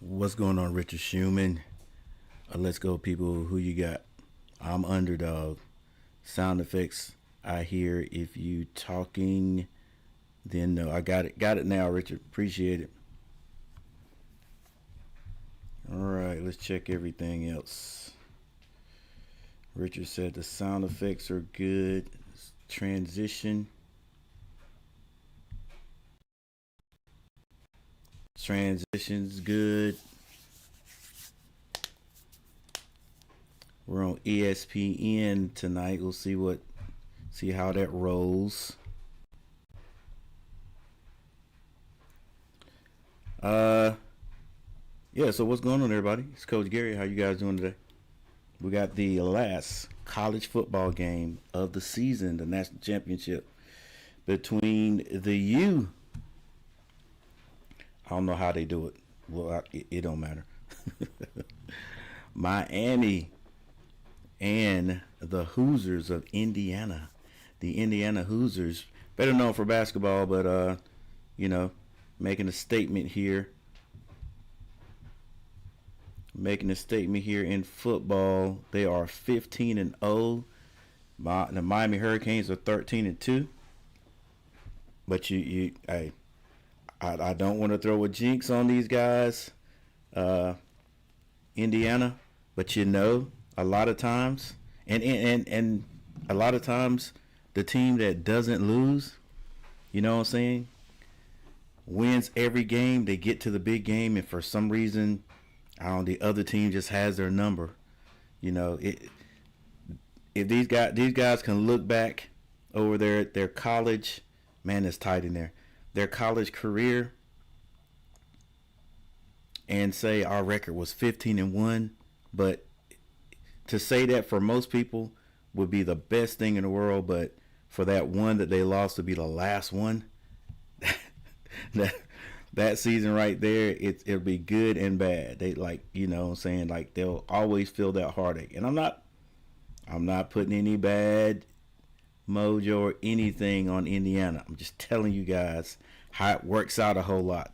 What's going on, Richard Schumann? Let's go, people. Who you got? I'm Underdog. Sound effects. I hear if you talking, then no. I got it. Got it now, Richard. Appreciate it. All right, let's check everything else. Richard said the sound effects are good. Transition. Transition's good. We're on ESPN tonight. We'll see how that rolls. Uh yeah, so what's going on, everybody? It's Coach Gary. How you guys doing today? We got the last college football game of the season, the national championship between the U. I don't know how they do it. Well, it don't matter. Miami and the Hoosiers of Indiana. The Indiana Hoosiers, better known for basketball, but you know, making a statement here. Making a statement here in football. They are 15 and 0. The Miami Hurricanes are 13 and 2. But I don't want to throw a jinx on these guys, uh, Indiana. But a lot of times, and a lot of times, the team that doesn't lose, you know what I'm saying, wins every game. They get to the big game, and for some reason, the other team just has their number. You know, if these guys can look back over their college, man, it's tight in there. Their college career, and say our record was 15 and 1, but to say that for most people would be the best thing in the world, but for that one that they lost to be the last one, that that season right there, it'll be good and bad. They, like, you know what I'm saying, like, they'll always feel that heartache. And I'm not putting any bad mojo or anything on Indiana. I'm just telling you guys how it works out a whole lot.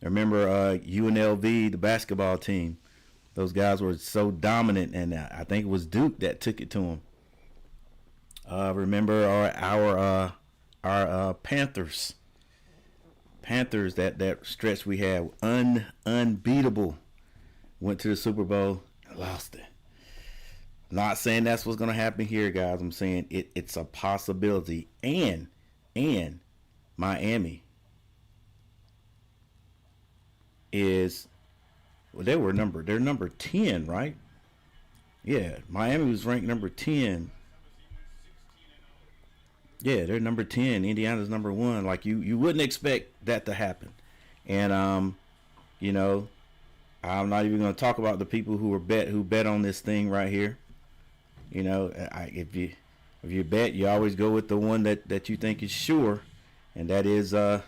Remember UNLV, the basketball team. Those guys were so dominant, and I think it was Duke that took it to them. Remember our Panthers. Panthers, that stretch we had, unbeatable. Went to the Super Bowl and lost it. Not saying that's what's going to happen here, guys. I'm saying it's a possibility. And Miami is, well, they're number 10, right? Yeah, Miami was ranked number 10. Yeah, they're number 10. Indiana's number 1. Like, you wouldn't expect that to happen. And you know, I'm not even going to talk about the people who bet on this thing right here. You know, if you bet, you always go with the one that you think is sure, and that is the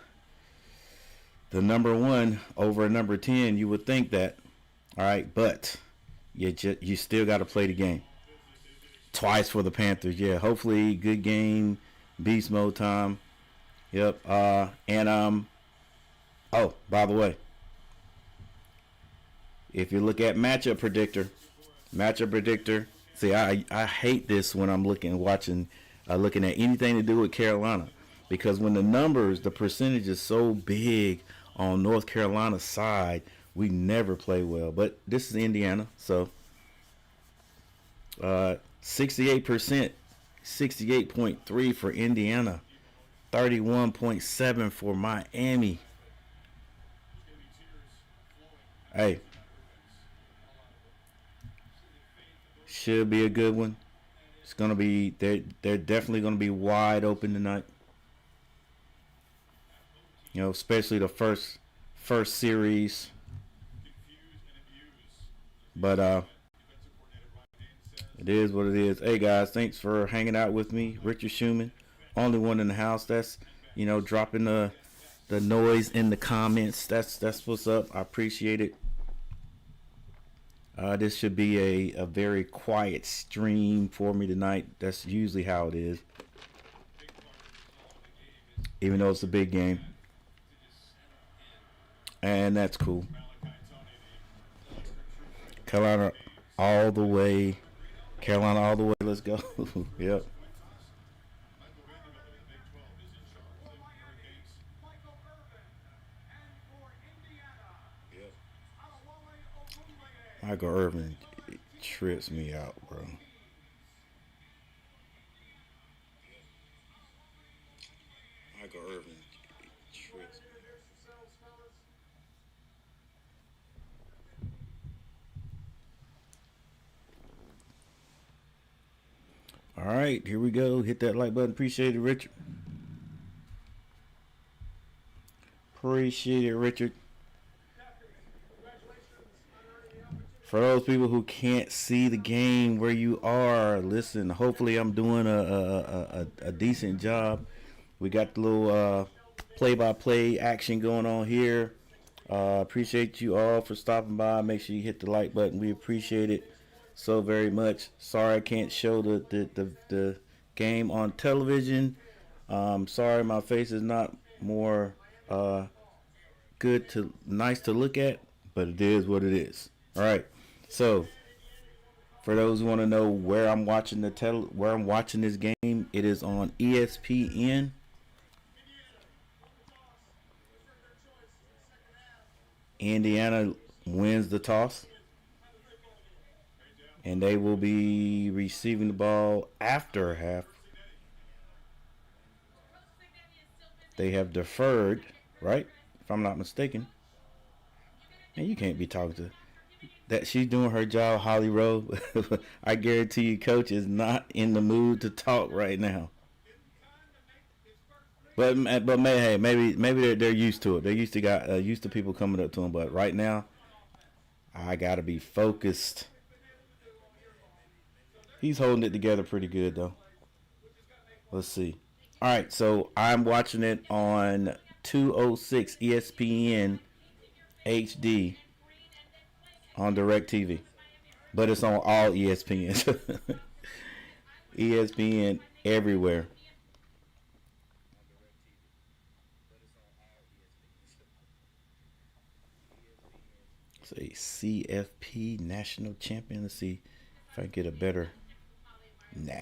number 1 over a number 10. You would think that, all right, but you still got to play the game twice for the Panthers. Yeah, hopefully good game, beast mode time. Yep. And oh, by the way, if you look at matchup predictor. See, I hate this when I'm looking at anything to do with Carolina, because when the percentage is so big on North Carolina's side, we never play well. But this is Indiana, so 68%, 68.3 for Indiana, 31.7 for Miami. Hey, should be a good one. It's gonna be they're definitely gonna be wide open tonight. You know, especially the first series. But it is what it is. Hey guys, thanks for hanging out with me. Richard Schumann, only one in the house. That's, dropping the noise in the comments. That's what's up. I appreciate it. This should be a very quiet stream for me tonight. That's usually how it is, even though it's a big game, and that's cool. Carolina all the way. Carolina all the way. Let's go. Yep. Michael Irvin trips me out, bro. Michael Irvin trips. All right, here we go. Hit that like button. Appreciate it, Richard. Appreciate it, Richard. For those people who can't see the game where you are, listen. Hopefully, I'm doing a decent job. We got the little play-by-play action going on here. Appreciate you all for stopping by. Make sure you hit the like button. We appreciate it so very much. Sorry I can't show the game on television. Sorry my face is not more nice to look at, but it is what it is. All right. So, for those who want to know where I'm watching where I'm watching this game, it is on ESPN. Indiana wins the toss, and they will be receiving the ball after half. They have deferred, right? If I'm not mistaken. And you can't be talking to that. She's doing her job, Holly Rowe. I guarantee you, Coach is not in the mood to talk right now. But hey, maybe they're used to it. They're used to people coming up to them. But right now, I gotta be focused. He's holding it together pretty good though. Let's see. All right, so I'm watching it on 206 ESPN HD on DirecTV, but it's on all ESPN. ESPN everywhere. It's a CFP national champion. Let's see if I get a better. Nah.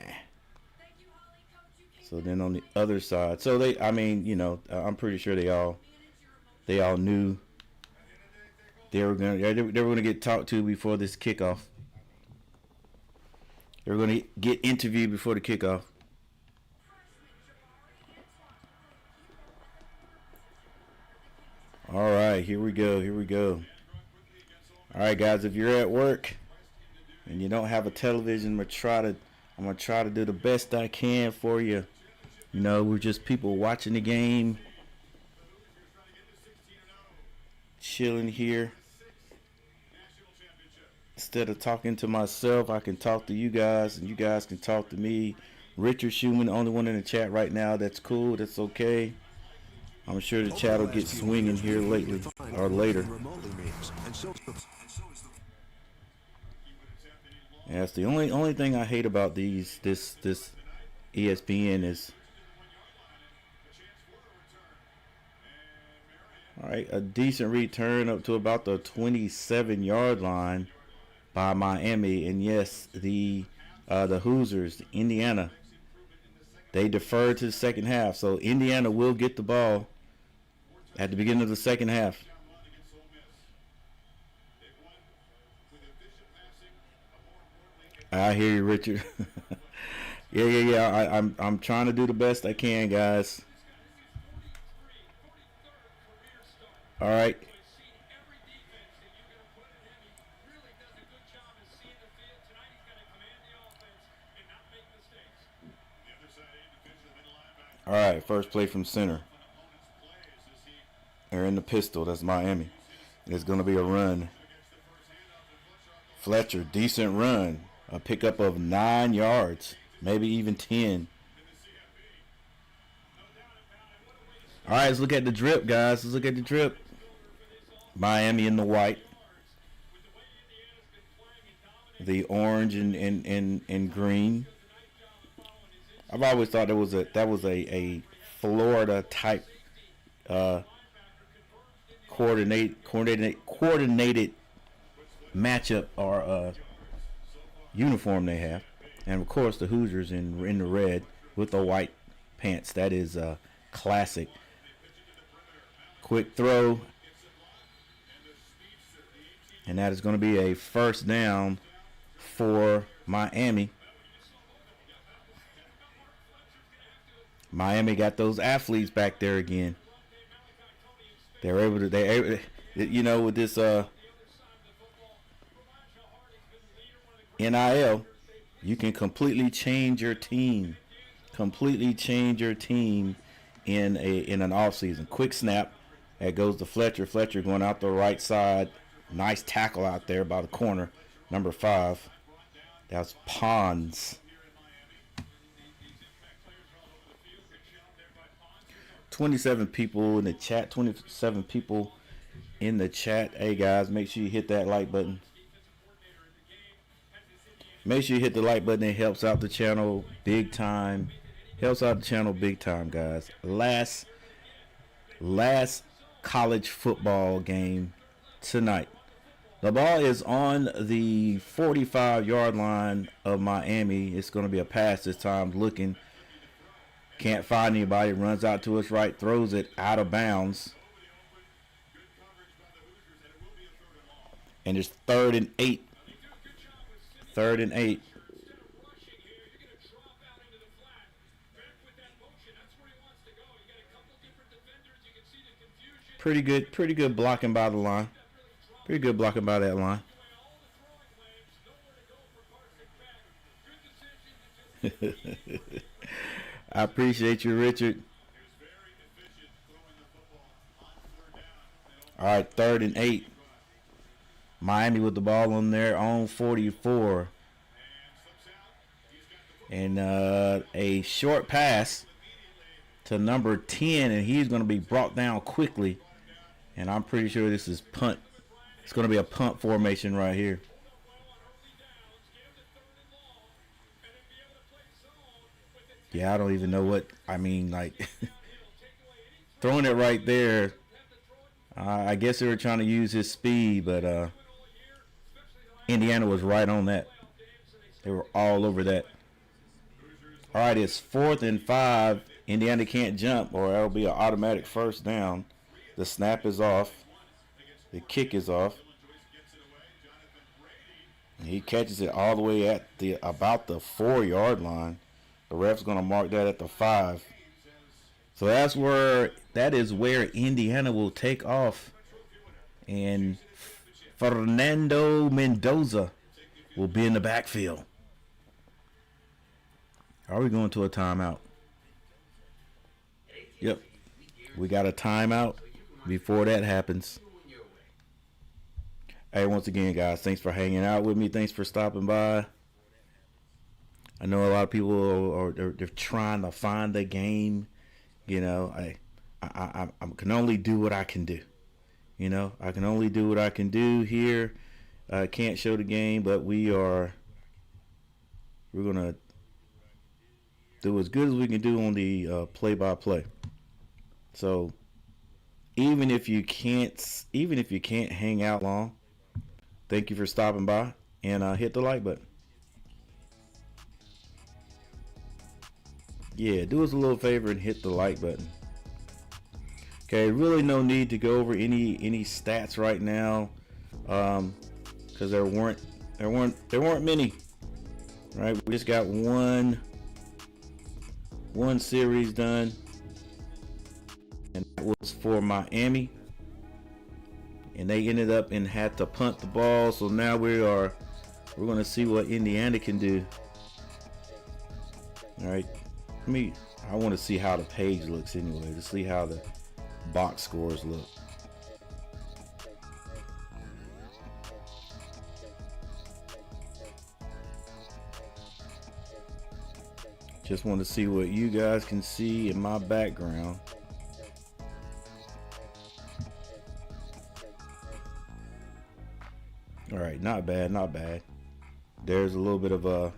So then on the other side, so I mean, I'm pretty sure they all knew they were gonna get talked to before this kickoff. They were gonna get interviewed before the kickoff. All right, here we go. Here we go. All right, guys, if you're at work and you don't have a television, I'm gonna try to do the best I can for you. We're just people watching the game, chilling here. Instead of talking to myself, I can talk to you guys, and you guys can talk to me. Richard Schumann, the only one in the chat right now. That's cool. That's okay. I'm sure the chat will get swinging here lately or later. Yeah, that's the only thing I hate about this ESPN is. All right, a decent return up to about the 27-yard line by Miami, and yes, the Hoosiers, Indiana, they deferred to the second half, so Indiana will get the ball at the beginning of the second half. I hear you, Richard. yeah. I'm trying to do the best I can, guys. All right. All right, first play from center. They're in the pistol. That's Miami. It's going to be a run. Fletcher, decent run. A pickup of 9 yards, maybe even 10. All right, let's look at the drip, guys. Let's look at the drip. Miami in the white. The orange and green. I've always thought that was a Florida type coordinated matchup or uniform they have, and of course the Hoosiers in the red with the white pants. That is classic. Quick throw, and that is going to be a first down for Miami. Miami got those athletes back there again. They're able to, you know, with this NIL, you can completely change your team. Completely change your team in an off season. Quick snap. That goes to Fletcher. Fletcher going out the right side. Nice tackle out there by the corner. Number 5. That's Pons. 27 people in the chat. 27 people in the chat. Hey guys, make sure you hit that like button. Make sure you hit the like button. It helps out the channel big time. Helps out the channel big time, guys. Last college football game tonight. The ball is on the 45-yard line of Miami. It's going to be a pass this time. Looking. Can't find anybody. Runs out to his right. Throws it out of bounds. And it's 3rd and 8. 3rd and 8. Pretty good blocking by the line. Pretty good blocking by that line. I appreciate you, Richard. All right, 3rd and 8. Miami with the ball on their own 44. And a short pass to number 10, and he's going to be brought down quickly. And I'm pretty sure this is punt. It's going to be a punt formation right here. Yeah, I don't even know what I mean. Like throwing it right there. I guess they were trying to use his speed, but Indiana was right on that. They were all over that. All right, it's 4th and 5. Indiana can't jump, or it'll be an automatic first down. The snap is off. The kick is off. And he catches it all the way at about the 4-yard line. The ref's going to mark that at the 5. So that is where Indiana will take off. And Fernando Mendoza will be in the backfield. Are we going to a timeout? Yep. We got a timeout before that happens. Hey, once again, guys, thanks for hanging out with me. Thanks for stopping by. I know a lot of people they're trying to find the game. You know, I can only do what I can do. You know, I can only do what I can do here. I can't show the game, but we're gonna do as good as we can do on the play-by-play. So even if you can't hang out long, thank you for stopping by, and hit the like button. Yeah, do us a little favor and hit the like button. Okay, really no need to go over any stats right now, because there weren't many. Right, we just got one series done, and that was for Miami, and they ended up and had to punt the ball. So now we're going to see what Indiana can do. All right, I want to see how the page looks anyway, to see how the box scores look. Just want to see what you guys can see in my background. All right, not bad, not bad. There's a little bit of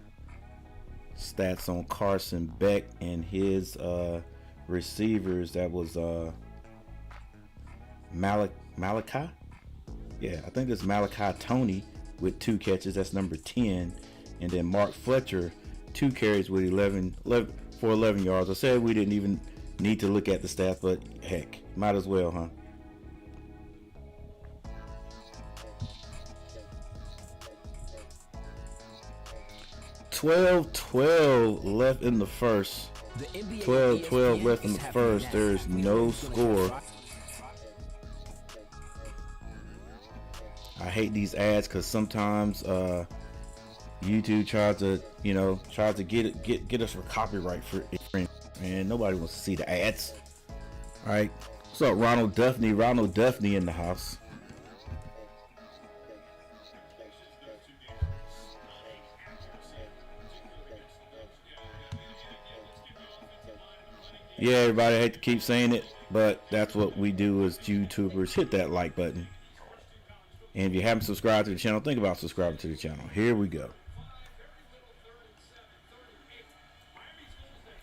stats on Carson Beck and his receivers. That was Malachi. Yeah, I think it's Malachi Tony with 2 catches. That's number 10. And then Mark Fletcher, 2 carries with 11 for 11 yards. I said we didn't even need to look at the stats, but heck, might as well, huh? "12-12 left in the first. 12-12 left in the first. There's no score. I hate these ads because sometimes YouTube tries to, get us for copyright for it, and nobody wants to see the ads. All right, what's up, Ronald Duffney? Ronald Duffney in the house. Yeah, everybody, I hate to keep saying it, but that's what we do as YouTubers. Hit that like button. And if you haven't subscribed to the channel, think about subscribing to the channel. Here we go.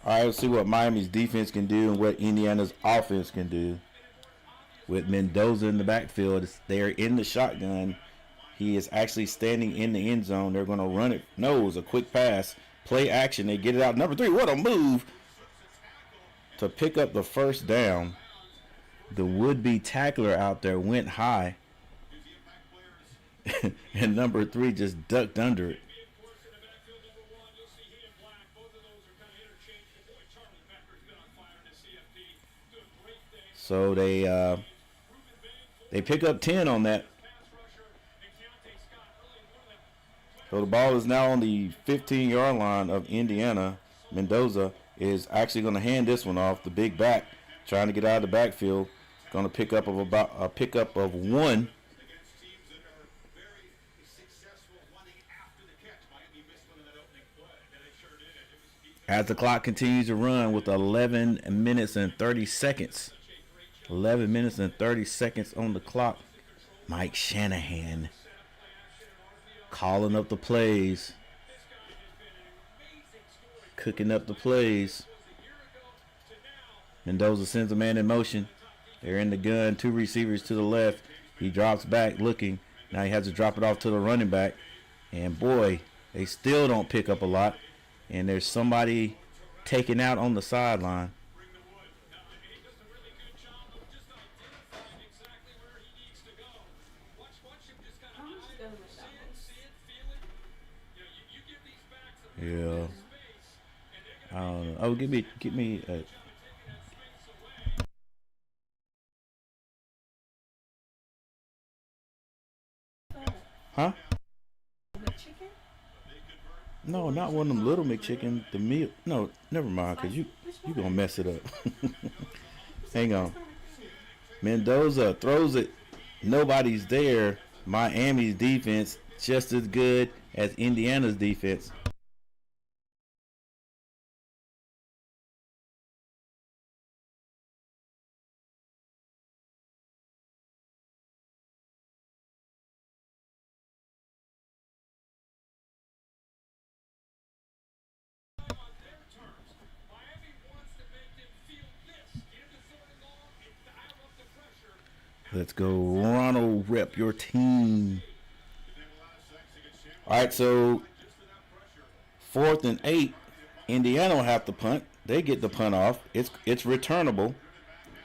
All right, let's see what Miami's defense can do and what Indiana's offense can do. With Mendoza in the backfield, they're in the shotgun. He is actually standing in the end zone. They're going to run it. No, it was a quick pass. Play action. They get it out. Number 3, what a move to pick up the first down. The would-be tackler out there went high. And number 3 just ducked under it. So they pick up 10 on that. So the ball is now on the 15-yard line of Indiana. Mendoza is actually going to hand this one off. The big back trying to get out of the backfield. Going to pick up of about a pickup of 1. As the clock continues to run with 11 minutes and 30 seconds. 11 minutes and 30 seconds on the clock. Mike Shanahan calling up the plays. Cooking up the plays. Mendoza sends a man in motion. They're in the gun. 2 receivers to the left. He drops back looking. Now he has to drop it off to the running back. And boy, they still don't pick up a lot. And there's somebody taken out on the sideline. Yeah. I don't know. Oh, give me a... Huh? No, not one of them Little McChicken. The meal. No, never mind, because you going to mess it up. Hang on. Mendoza throws it. Nobody's there. Miami's defense just as good as Indiana's defense. Let's go, Ronald. Rep your team. All right, so 4th and 8. Indiana will have to punt. They get the punt off. It's returnable.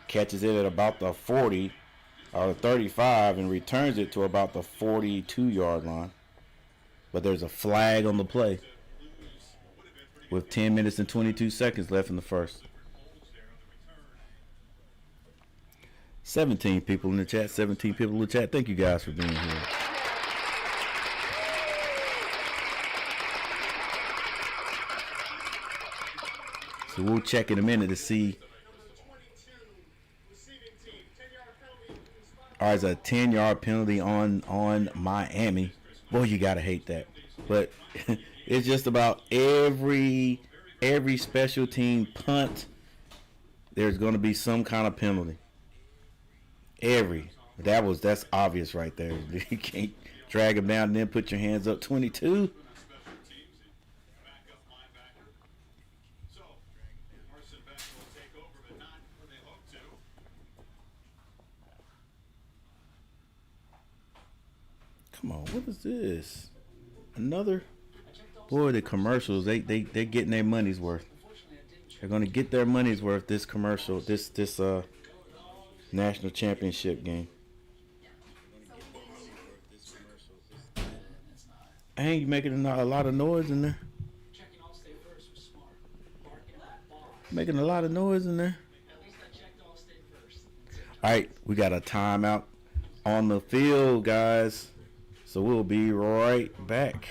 Catches it at about the 40 or 35 and returns it to about the 42-yard line. But there's a flag on the play with 10 minutes and 22 seconds left in the first. 17 people in the chat. 17 people in the chat. Thank you guys for being here. So we'll check in a minute to see. All right, it's a 10-yard penalty on Miami. Boy, you gotta hate that. But it's just about every special team punt. There's going to be some kind of penalty. That's obvious right there. You can't drag him down and then put your hands up. 22. Come on, what is this? Another? Boy, the commercials, they getting their money's worth. They're gonna get their money's worth this commercial, this national championship game. Ain't you making a lot of noise in there? Making a lot of noise in there. All right, we got a timeout on the field, guys. So we'll be right back.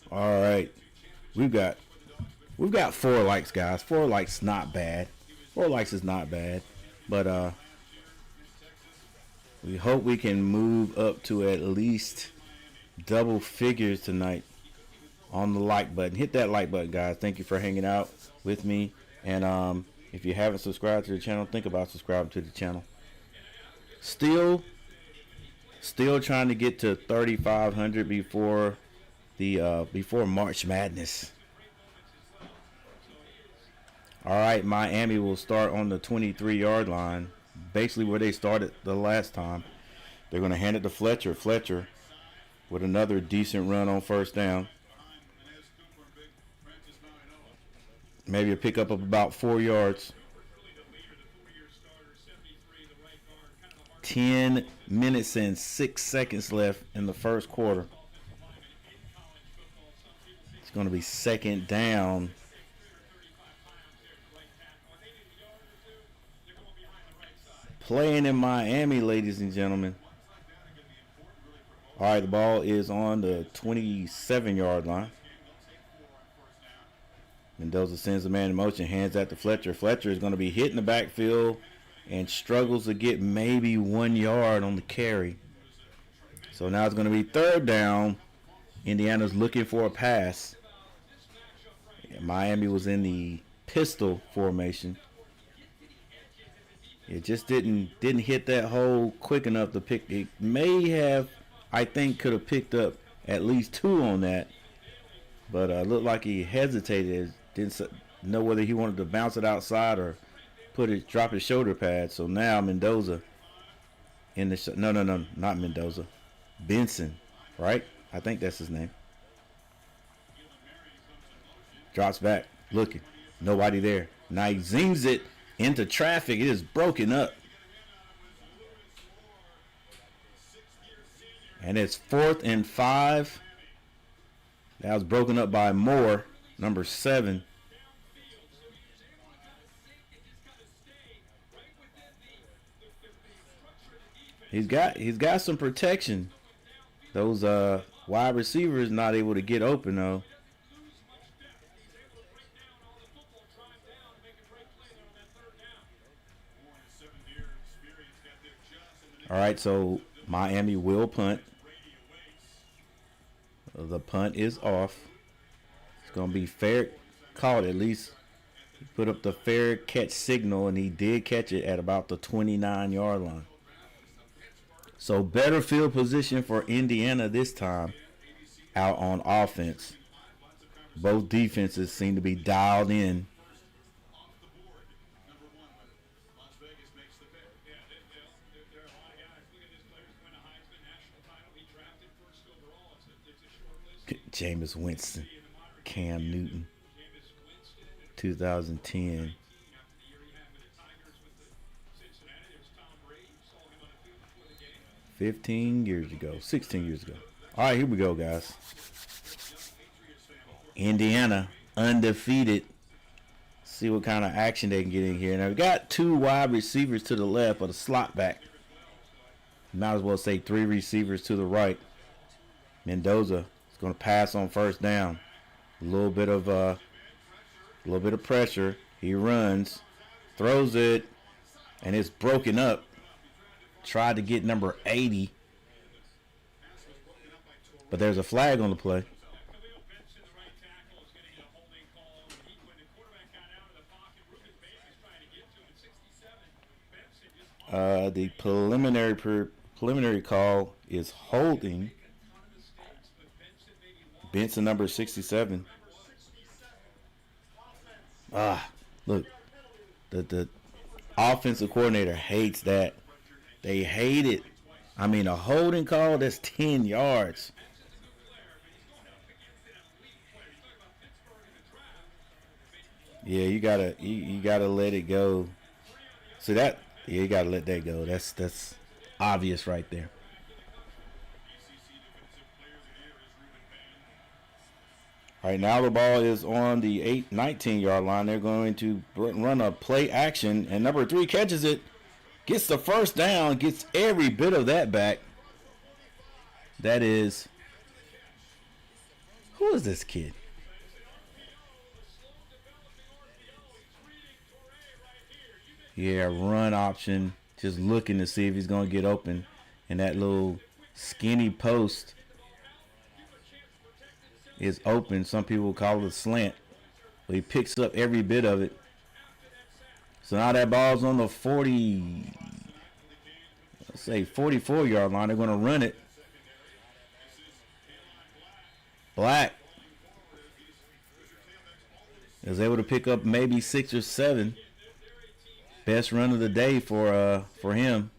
All right, we've got 4 likes, guys. 4 likes, not bad. 4 likes is not bad, but we hope we can move up to at least double figures tonight on the like button. Hit that like button, guys. Thank you for hanging out with me, and if you haven't subscribed to the channel, think about subscribing to the channel. Still trying to get to 3,500 before March Madness. All right, Miami will start on the 23-yard line, basically where they started the last time. They're going to hand it to Fletcher. Fletcher with another decent run on first down. Maybe a pickup of about 4 yards. 10 minutes and 6 seconds left in the first quarter. It's going to be second down. Playing in Miami, ladies and gentlemen. All right, the ball is on the 27-yard line. Mendoza sends the man in motion, hands that to Fletcher. Fletcher is going to be hit in the backfield and struggles to get maybe 1 yard on the carry. So now it's going to be third down. Indiana's looking for a pass. Miami was in the pistol formation. It just didn't hit that hole quick enough to pick. It may have, I think, could have picked up at least 2 on that, but looked like he hesitated. Didn't know whether he wanted to bounce it outside or drop his shoulder pad. So now Mendoza in the no, not Mendoza, Benson, right? I think that's his name. Drops back, looking, nobody there. Now he zings it into traffic. It is broken up. And it's 4th and 5. That was broken up by Moore, number 7. He's got some protection. Those wide receivers not able to get open though. All right, so Miami will punt. The punt is off. It's going to be fair. Caught at least. He put up the fair catch signal, and he did catch it at about the 29-yard line. So better field position for Indiana this time out on offense. Both defenses seem to be dialed in. Jameis Winston, Cam Newton, 2010. 15 years ago, 16 years ago. All right, here we go, guys. Indiana, undefeated. See what kind of action they can get in here. Now, we got 2 wide receivers to the left of the slot back. Might as well say 3 receivers to the right. Mendoza is going to pass on first down. A little bit of pressure. He runs, throws it, and it's broken up. Tried to get number 80, but there's a flag on the play. The preliminary call is holding Benson, number 67. Look, the offensive coordinator hates that. They hate it. I mean, a holding call, that's 10 yards. Yeah, you gotta let it go. See that? Yeah, you gotta let that go. That's obvious right there. All right, now the ball is on the 19-yard line. They're going to run a play action, and number 3 catches it. Gets the first down, gets every bit of that back. That is, who is this kid? Yeah, run option. Just looking to see if he's going to get open. And that little skinny post is open. Some people call it a slant. But he picks up every bit of it. So now that ball's on the 44-yard line. They're going to run it. Black is able to pick up maybe 6 or 7. Best run of the day for him.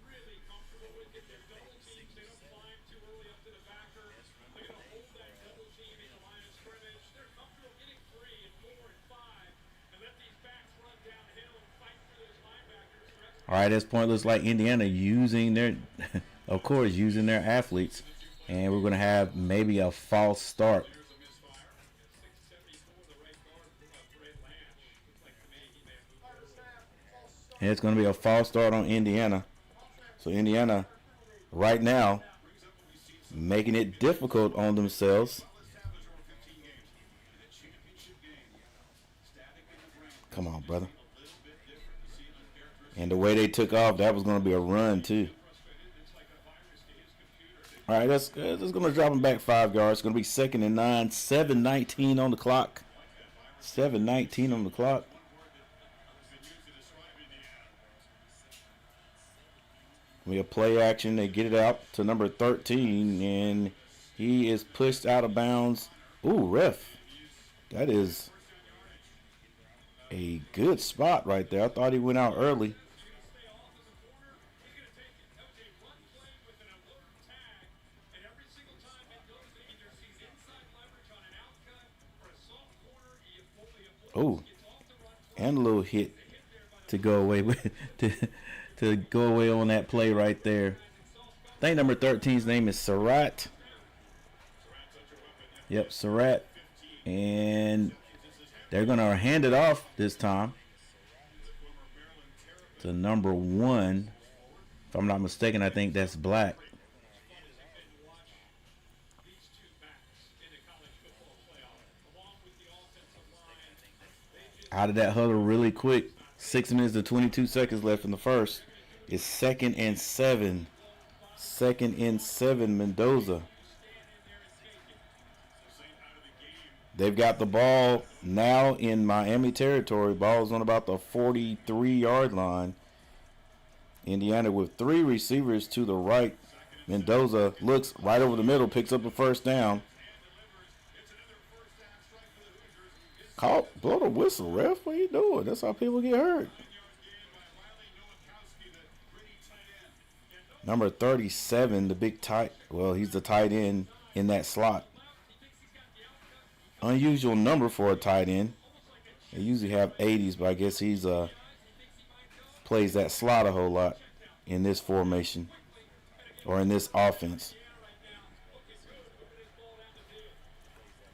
All right, at this point, looks like Indiana using their, of course, using their athletes. And we're going to have maybe a false start. And it's going to be a false start on Indiana. So Indiana, right now, making it difficult on themselves. Come on, brother. And the way they took off, that was going to be a run, too. All right, that's going to drop them back 5 yards. It's going to be 2nd and 9, 7:19 on the clock. 7:19 on the clock. We have play action. They get it out to number 13, and he is pushed out of bounds. Ooh, ref. That is a good spot right there. I thought he went out early. Oh, and a little hit to go away with to go away on that play right there. I think number 13's name is Surratt. Yep, Surratt. And they're going to hand it off this time to number 1. If I'm not mistaken, I think that's Black. Out of that huddle really quick. 6 minutes and 22 seconds left in the first. It's 2nd and 7 2nd and 7, Mendoza. They've got the ball now in Miami territory. Ball's on about the 43-yard line. Indiana with 3 receivers to the right. Mendoza looks right over the middle, picks up a first down. Blow the whistle, ref. What are you doing? That's how people get hurt. Number 37, the big tight. Well, he's the tight end in that slot. Unusual number for a tight end. They usually have 80s, but I guess he's plays that slot a whole lot in this formation or in this offense.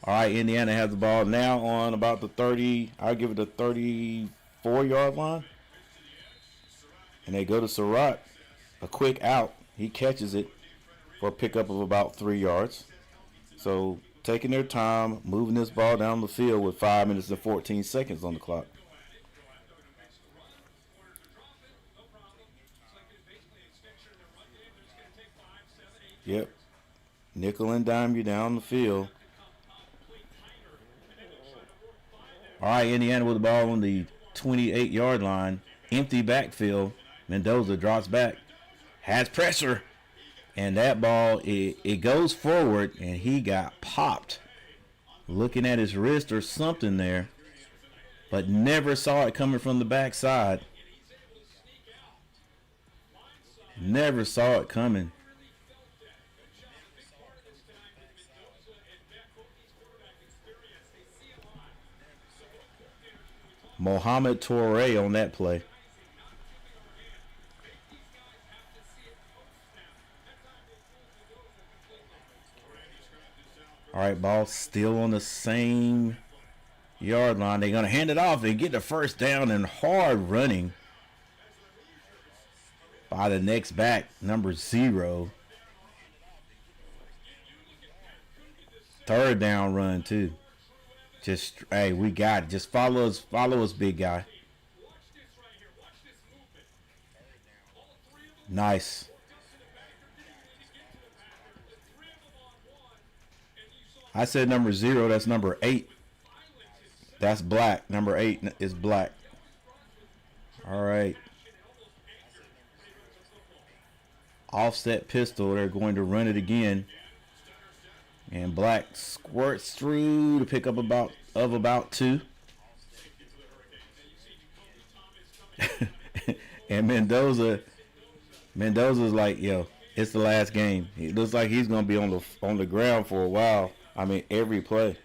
All right, Indiana has the ball now on about the 30. I'll give it the 34-yard line. And they go to Surratt. A quick out. He catches it for a pickup of about 3 yards. So taking their time, moving this ball down the field with 5 minutes and 14 seconds on the clock. Yep. Nickel and dime you down the field. All right, Indiana with the ball on the 28-yard line. Empty backfield. Mendoza drops back. Has pressure. And that ball, it goes forward, and he got popped. Looking at his wrist or something there. But never saw it coming from the backside. Never saw it coming. Mohamed Toure on that play. All right, ball still on the same yard line. They're going to hand it off. They get the first down and hard running by the next back, number 0. Third down run, too. Just, hey, we got it. Just follow us, big guy. Nice. I said number 0. That's number 8. That's black. Number 8 is black. All right. Offset pistol. They're going to run it again. And black squirts through to pick up about 2. And Mendoza's like, yo, it's the last game. It looks like he's gonna be on the ground for a while. I mean, every play.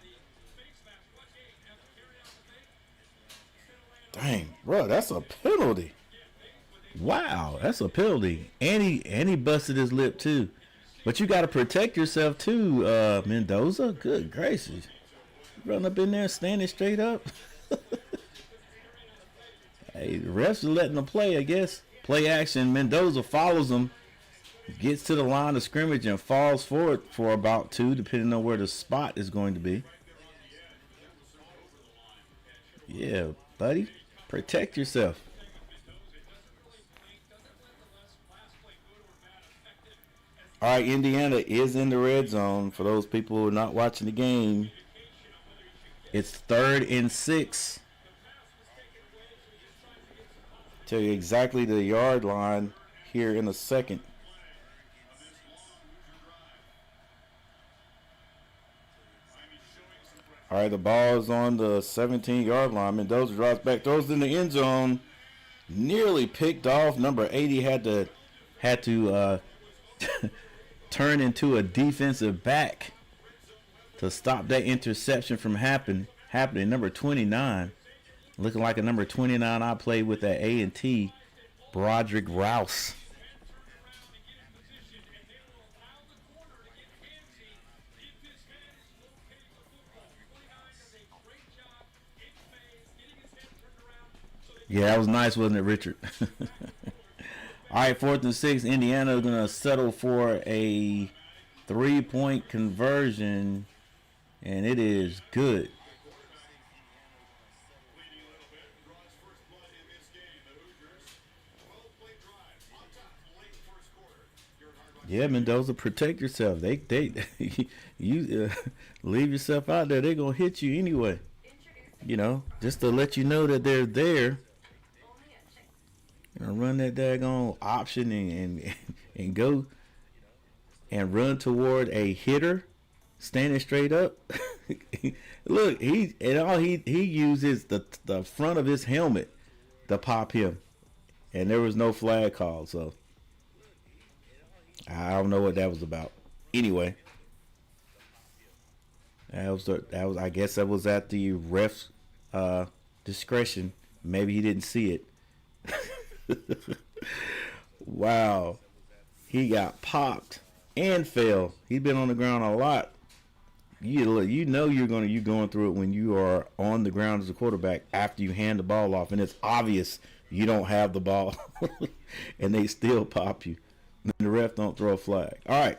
Dang, bro, that's a penalty. Wow, that's a penalty. And he busted his lip too. But you got to protect yourself too, Mendoza. Good gracious. Run up in there standing straight up. Hey, the refs are letting them play, I guess. Play action. Mendoza follows him. Gets to the line of scrimmage and falls forward for about 2, depending on where the spot is going to be. Yeah, buddy. Protect yourself. All right, Indiana is in the red zone. For those people who are not watching the game, it's 3rd and 6. Tell you exactly the yard line here in a second. All right, the ball is on the 17-yard line. Mendoza drops back, throws in the end zone. Nearly picked off. Number 80 had to turn into a defensive back to stop that interception from happening. Number 29, looking like a number 29 I played with at A&T, Broderick Rouse. Yeah, that was nice, wasn't it, Richard? All right, 4th and 6. Indiana is going to settle for a 3-point conversion, and it is good. Yeah, Mendoza, protect yourself. They you leave yourself out there. They're gonna hit you anyway. You know, just to let you know that they're there. You know, run that daggone option and go and run toward a hitter standing straight up. Look, he uses the front of his helmet to pop him, and there was no flag call. So I don't know what that was about. Anyway, that was I guess that was at the ref's discretion. Maybe he didn't see it. Wow, he got popped and fell. He's been on the ground a lot. You know you're going through it when you are on the ground as a quarterback after you hand the ball off, and it's obvious you don't have the ball, and they still pop you. And the ref don't throw a flag. All right,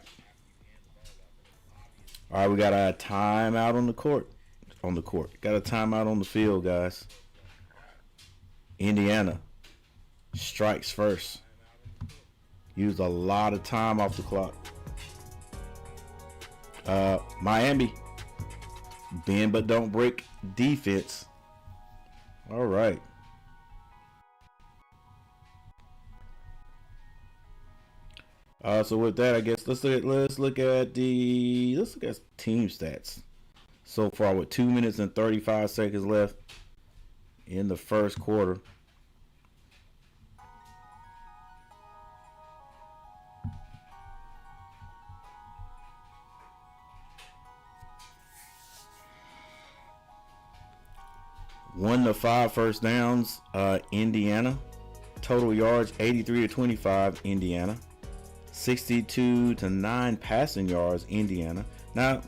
we got a timeout on the court. Got a timeout on the field, guys. Indiana strikes first. Used a lot of time off the clock. Miami, bend but don't break defense. All right. So with that, I guess let's look at team stats so far with 2 minutes and 35 seconds left in the first quarter. One to 5 first downs, Indiana. Total yards 83 to 25, Indiana. 62 to 9 passing yards, Indiana. Now,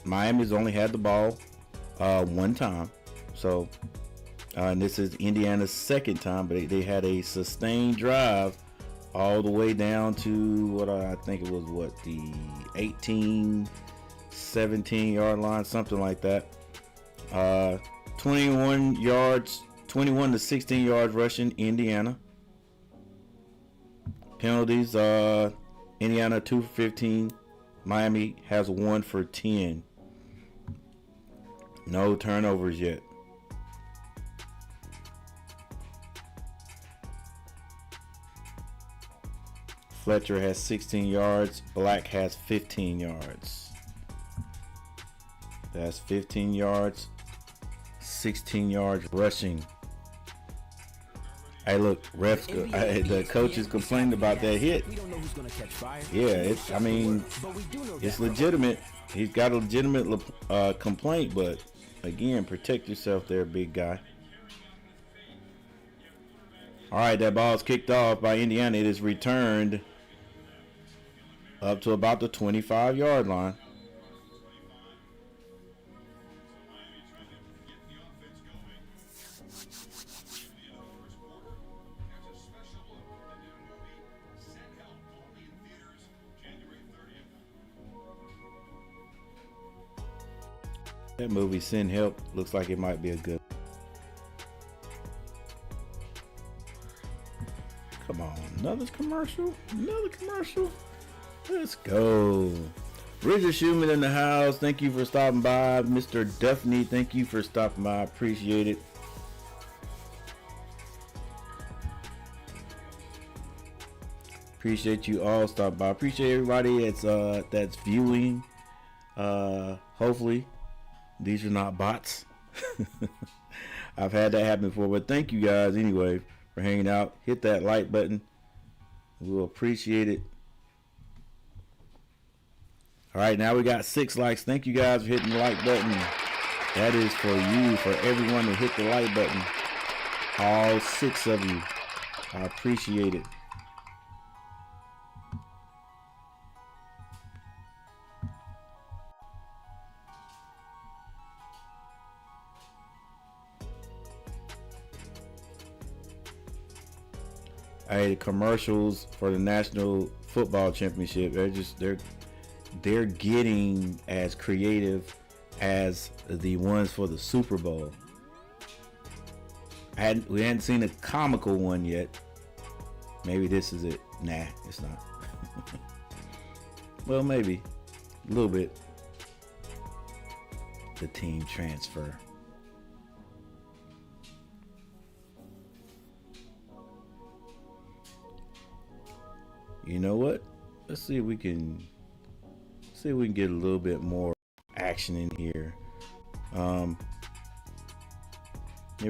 Miami's only had the ball one time, so and this is Indiana's second time, but they had a sustained drive all the way down to what I think it was the 18, 17 yard line, something like that. 21 to 16 yards rushing, Indiana. Penalties, Indiana 2 for 15. Miami has 1 for 10. No turnovers yet. Fletcher has 16 yards. Black has 15 yards. That's 15 yards. 16 yards rushing. Hey, look, refs. The coaches complained about that hit. Yeah, it's legitimate. He's got a legitimate complaint, but again, protect yourself there, big guy. All right, that ball's kicked off by Indiana. It is returned up to about the 25-yard line. That movie, Send Help, looks like it might be a good. Come on, another commercial. Let's go. Richard Schumann in the house. Thank you for stopping by. Mr. Duffney, thank you for stopping by. I appreciate it. Appreciate you all stopping by. Appreciate everybody that's viewing. Hopefully these are not bots. I've had that happen before, but thank you guys anyway for hanging out. Hit that like button. We'll appreciate it. All right, now we got 6 likes. Thank you guys for hitting the like button. That is for you, for everyone to hit the like button. All 6 of you. I appreciate it. Hey, the commercials for the National Football Championship, they're getting as creative as the ones for the Super Bowl. We hadn't seen a comical one yet. Maybe this is it. Nah, it's not. Well, maybe a little bit. The team transfer. You know what? Let's see if we can get a little bit more action in here. Here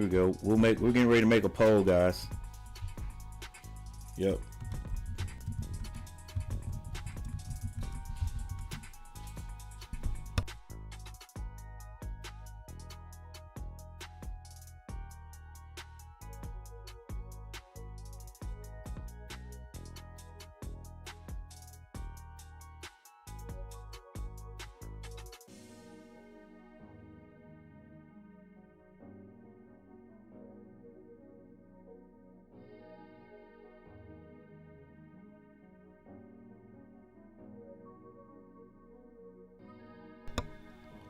we go. We're getting ready to make a poll, guys. Yep.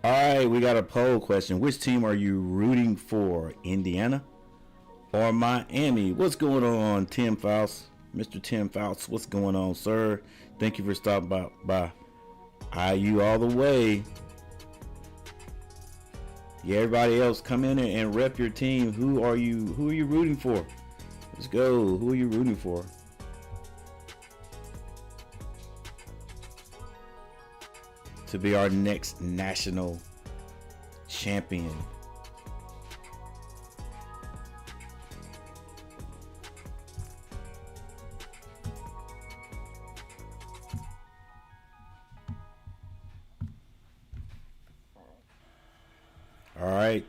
All right, we got a poll question. Which team are you rooting for, Indiana or Miami? What's going on, Tim Faust? Mr. Tim Faust, what's going on, sir? Thank you for stopping by. IU all the way. Yeah, everybody else, come in and rep your team. Who are you rooting for? Let's go. Who are you rooting for? To be our next national champion. All right.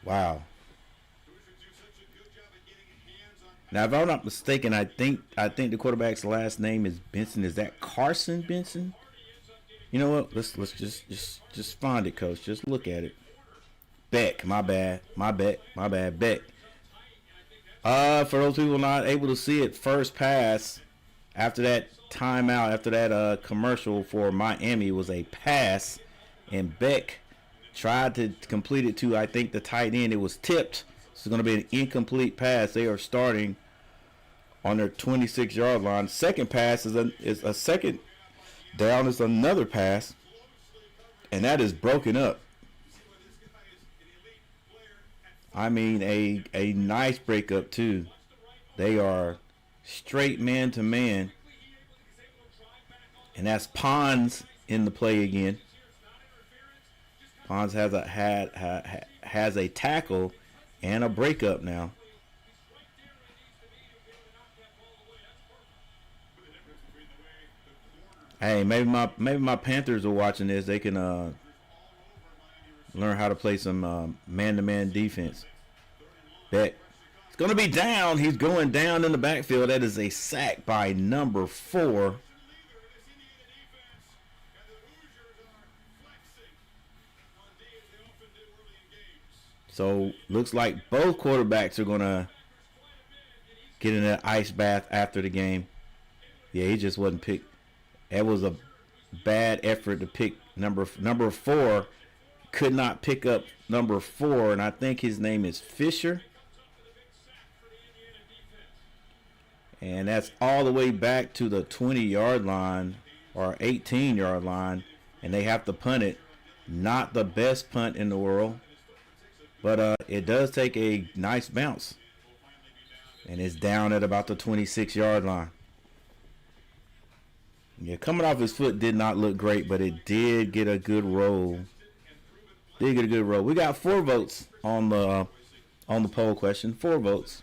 Wow. Now, if I'm not mistaken, I think the quarterback's last name is Benson. Is that Carson Benson? You know what? Let's just find it, Coach. Just look at it. Beck. My bad. Beck. For those people not able to see it, first pass after that timeout, after that commercial for Miami was a pass, and Beck tried to complete it to, I think, the tight end. It was tipped. It's going to be an incomplete pass. They are starting on their 26-yard line. Second pass is a second down. Is another pass, and that is broken up. I mean, a nice breakup too. They are straight man to man, and that's Pons in the play again. Pons has a tackle and a breakup now. Hey, maybe my Panthers are watching this. They can learn how to play some man-to-man defense. Beck. It's going to be down. He's going down in the backfield. That is a sack by number 4. So, looks like both quarterbacks are going to get in an ice bath after the game. Yeah, he just wasn't picked. That was a bad effort to pick number 4. Could not pick up number 4, and I think his name is Fisher. And that's all the way back to the 20-yard line or 18-yard line, and they have to punt it. Not the best punt in the world, but it does take a nice bounce, and it's down at about the 26-yard line. Yeah, coming off his foot did not look great, but it did get a good roll. We got 4 votes on the poll question. 4 votes.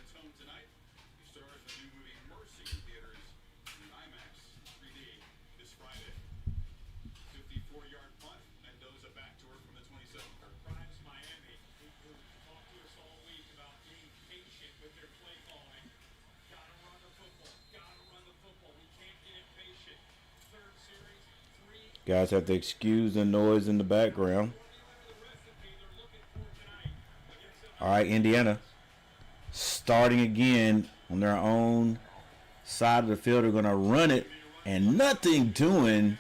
Guys have to excuse the noise in the background. All right, Indiana starting again on their own side of the field. They're going to run it and nothing doing.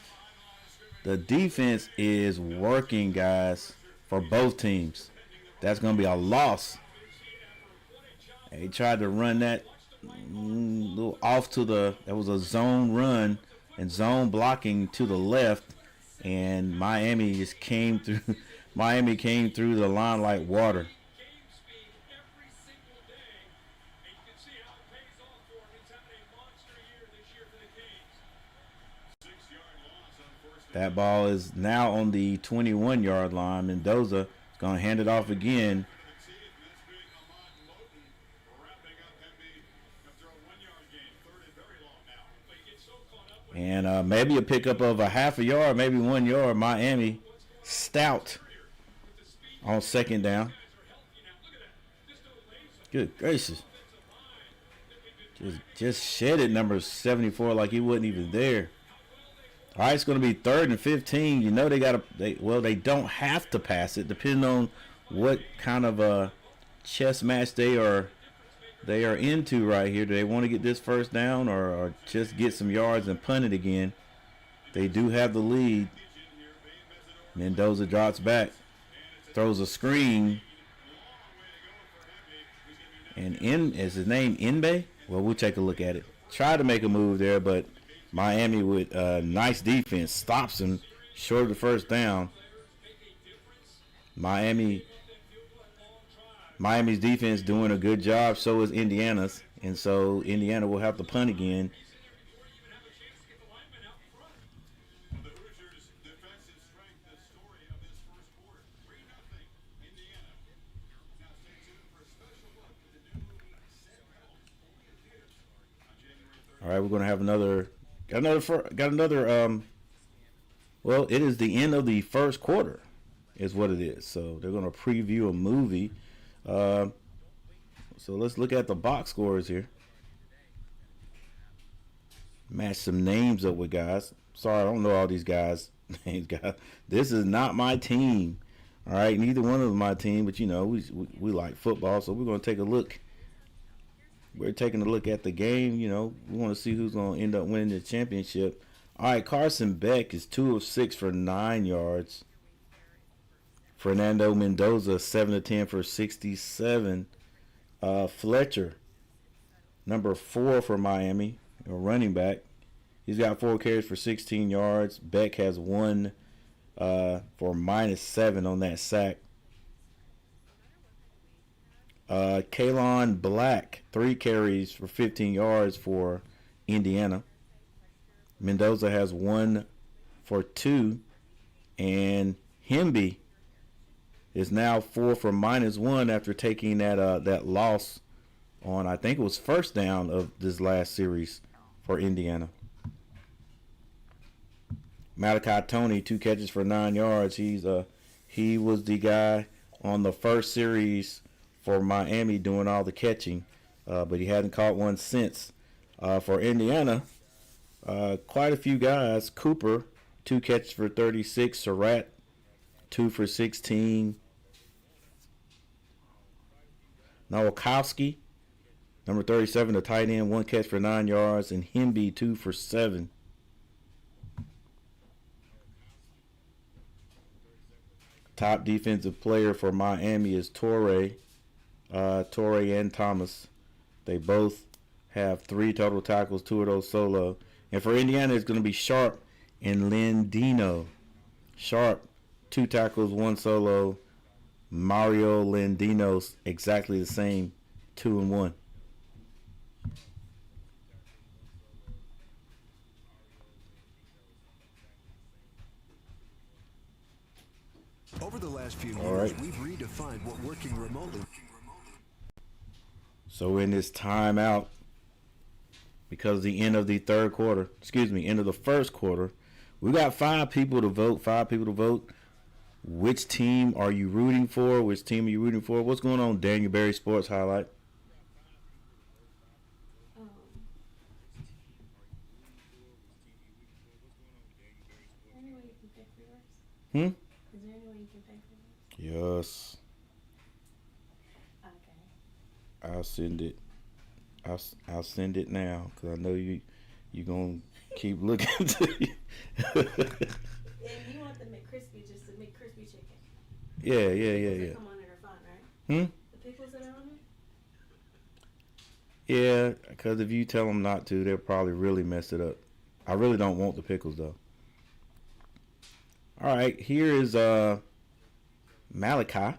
The defense is working, guys, for both teams. That's going to be a loss. They tried to run that little off to the. That was a zone run and zone blocking to the left, and Miami just came through. Miami came through the line like water. That ball is now on the 21-yard line. Mendoza is going to hand it off again. And maybe a pickup of a half a yard, maybe 1 yard. Miami stout on second down. Good gracious. Just shed it, number 74, like he wasn't even there. All right, it's going to be 3rd and 15. You know they don't have to pass it, depending on what kind of a chess match they are into right here. Do they want to get this first down or just get some yards and punt it again? They do have the lead. Mendoza drops back, throws a screen, and is his name Inbe? Well, we'll take a look at it. Tried to make a move there, but Miami with nice defense stops him short of the first down. Miami's defense doing a good job. So is Indiana's, and so Indiana will have to punt again. All right, we're going to have another. Well, it is the end of the first quarter, is what it is. So they're going to preview a movie. So let's look at the box scores here. Match some names up with guys. Sorry, I don't know all these guys' names, guys. This is not my team. All right, neither one of them my team, but you know we like football, so we're going to take a look. We're taking a look at the game. You know, we want to see who's going to end up winning the championship. All right, Carson Beck is 2 of 6 for 9 yards. Fernando Mendoza, 7 of 10 for 67. Fletcher, number 4 for Miami, a running back. He's got 4 carries for 16 yards. Beck has 1 for -7 on that sack. Kalon Black, 3 carries for 15 yards for Indiana. Mendoza has 1 for 2. And Hemby is now 4 for -1 after taking that loss on, I think it was first down of this last series for Indiana. Malachi Tony, 2 catches for 9 yards. He was the guy on the first series for Miami doing all the catching, but he hadn't caught one since. For Indiana, quite a few guys. Cooper, 2 catches for 36. Surratt, 2 for 16. Nowakowski, number 37, the tight end, 1 catch for 9 yards. And Hemby, 2 for 7. Top defensive player for Miami is Torrey and Thomas. They both have 3 total tackles, 2 of those solo. And for Indiana, it's going to be Sharp and Lendino. Sharp, 2 tackles, 1 solo. Mario Lendino's exactly the same, 2 and 1. Over the last few years, we've redefined what working remotely. So in this timeout, because the end of the end of the first quarter, we got 5 people to vote. Which team are you rooting for? What's going on, Daniel Berry Sports Highlight? Hmm? Is there any way you can pay for this? Yes. Okay. I'll send it. I'll send it now because I know you gonna keep looking to you. And you want the McCrispy, just the McCrispy chicken? Yeah. Come on it are fine, right? The pickles that are on Yeah, because if you tell them not to, they'll probably really mess it up. I really don't want the pickles though. All right, here is Malachi.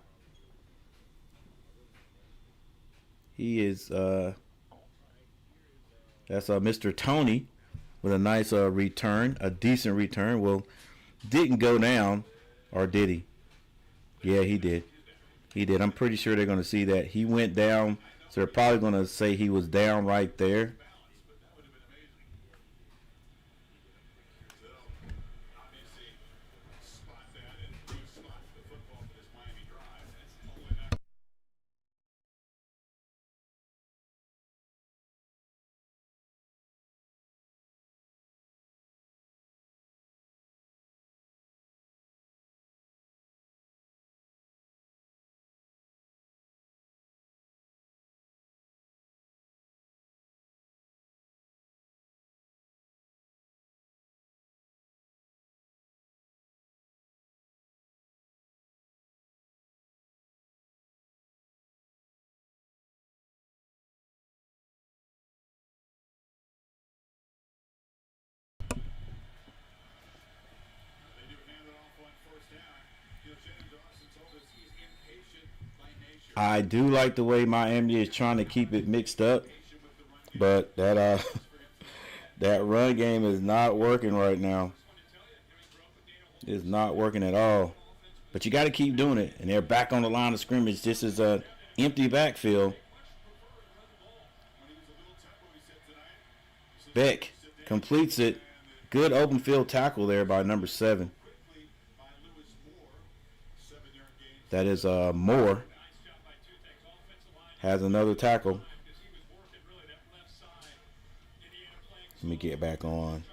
He is that's Mr. Tony with a nice return, a decent return. Well, didn't go down, or did he? Yeah, he did. He did. I'm pretty sure they're going to see that. He went down, so they're probably going to say he was down right there. I do like the way Miami is trying to keep it mixed up, but that that run game is not working right now. It's not working at all. But you got to keep doing it, and they're back on the line of scrimmage. This is a empty backfield. Beck completes it. Good open field tackle there by number 7. That is Moore. Has another tackle. Let me get back on.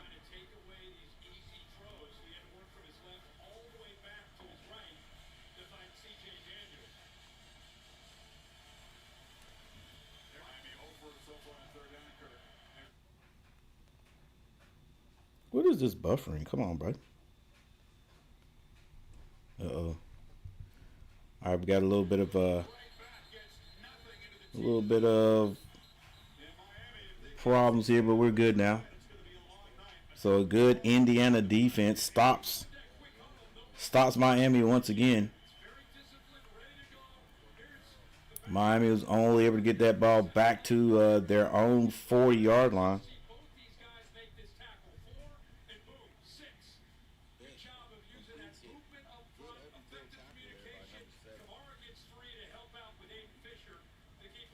What is this buffering? Come on, bro. Uh-oh. All right, we got a little bit of problems here, but we're good now. So a good Indiana defense stops Miami once again. Miami was only able to get that ball back to their own 40-yard line.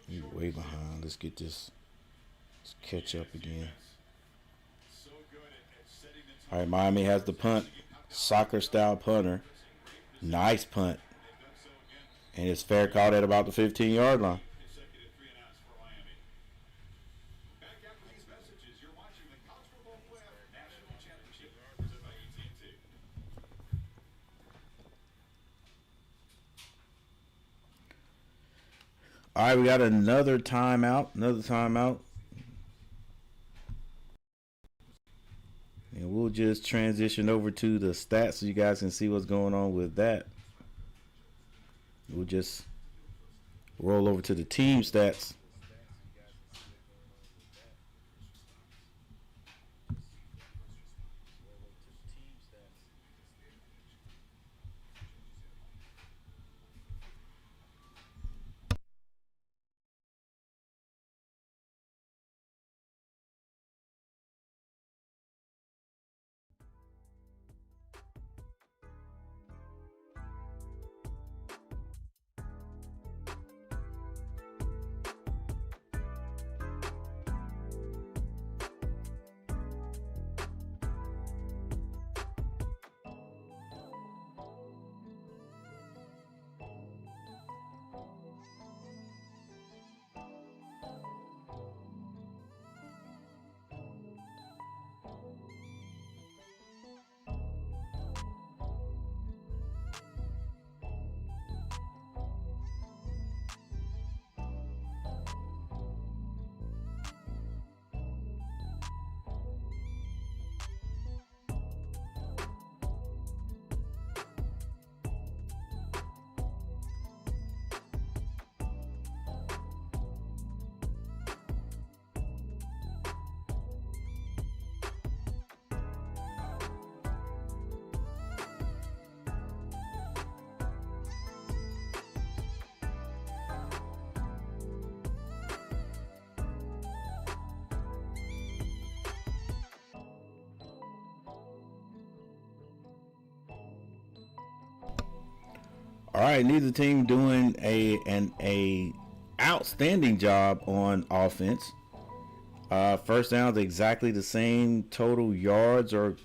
He's way behind. Let's get this. Let's catch up again. All right, Miami has the punt. Soccer-style punter. Nice punt. And it's fair caught at about the 15-yard line. All right, we got another timeout. And we'll just transition over to the stats so you guys can see what's going on with that. We'll just roll over to the team stats. All right, neither team doing a outstanding job on offense. First downs exactly the same. Total yards are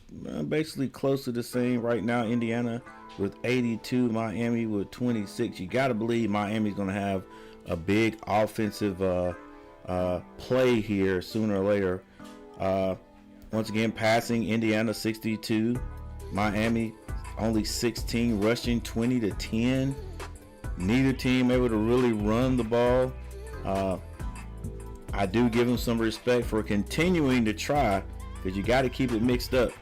basically close to the same right now. Indiana with 82, Miami with 26. You got to believe Miami's going to have a big offensive play here sooner or later. Once again, passing Indiana 62, Miami only 16, rushing 20 to 10. Neither team able to really run the ball. I do give them some respect for continuing to try, because you got to keep it mixed up.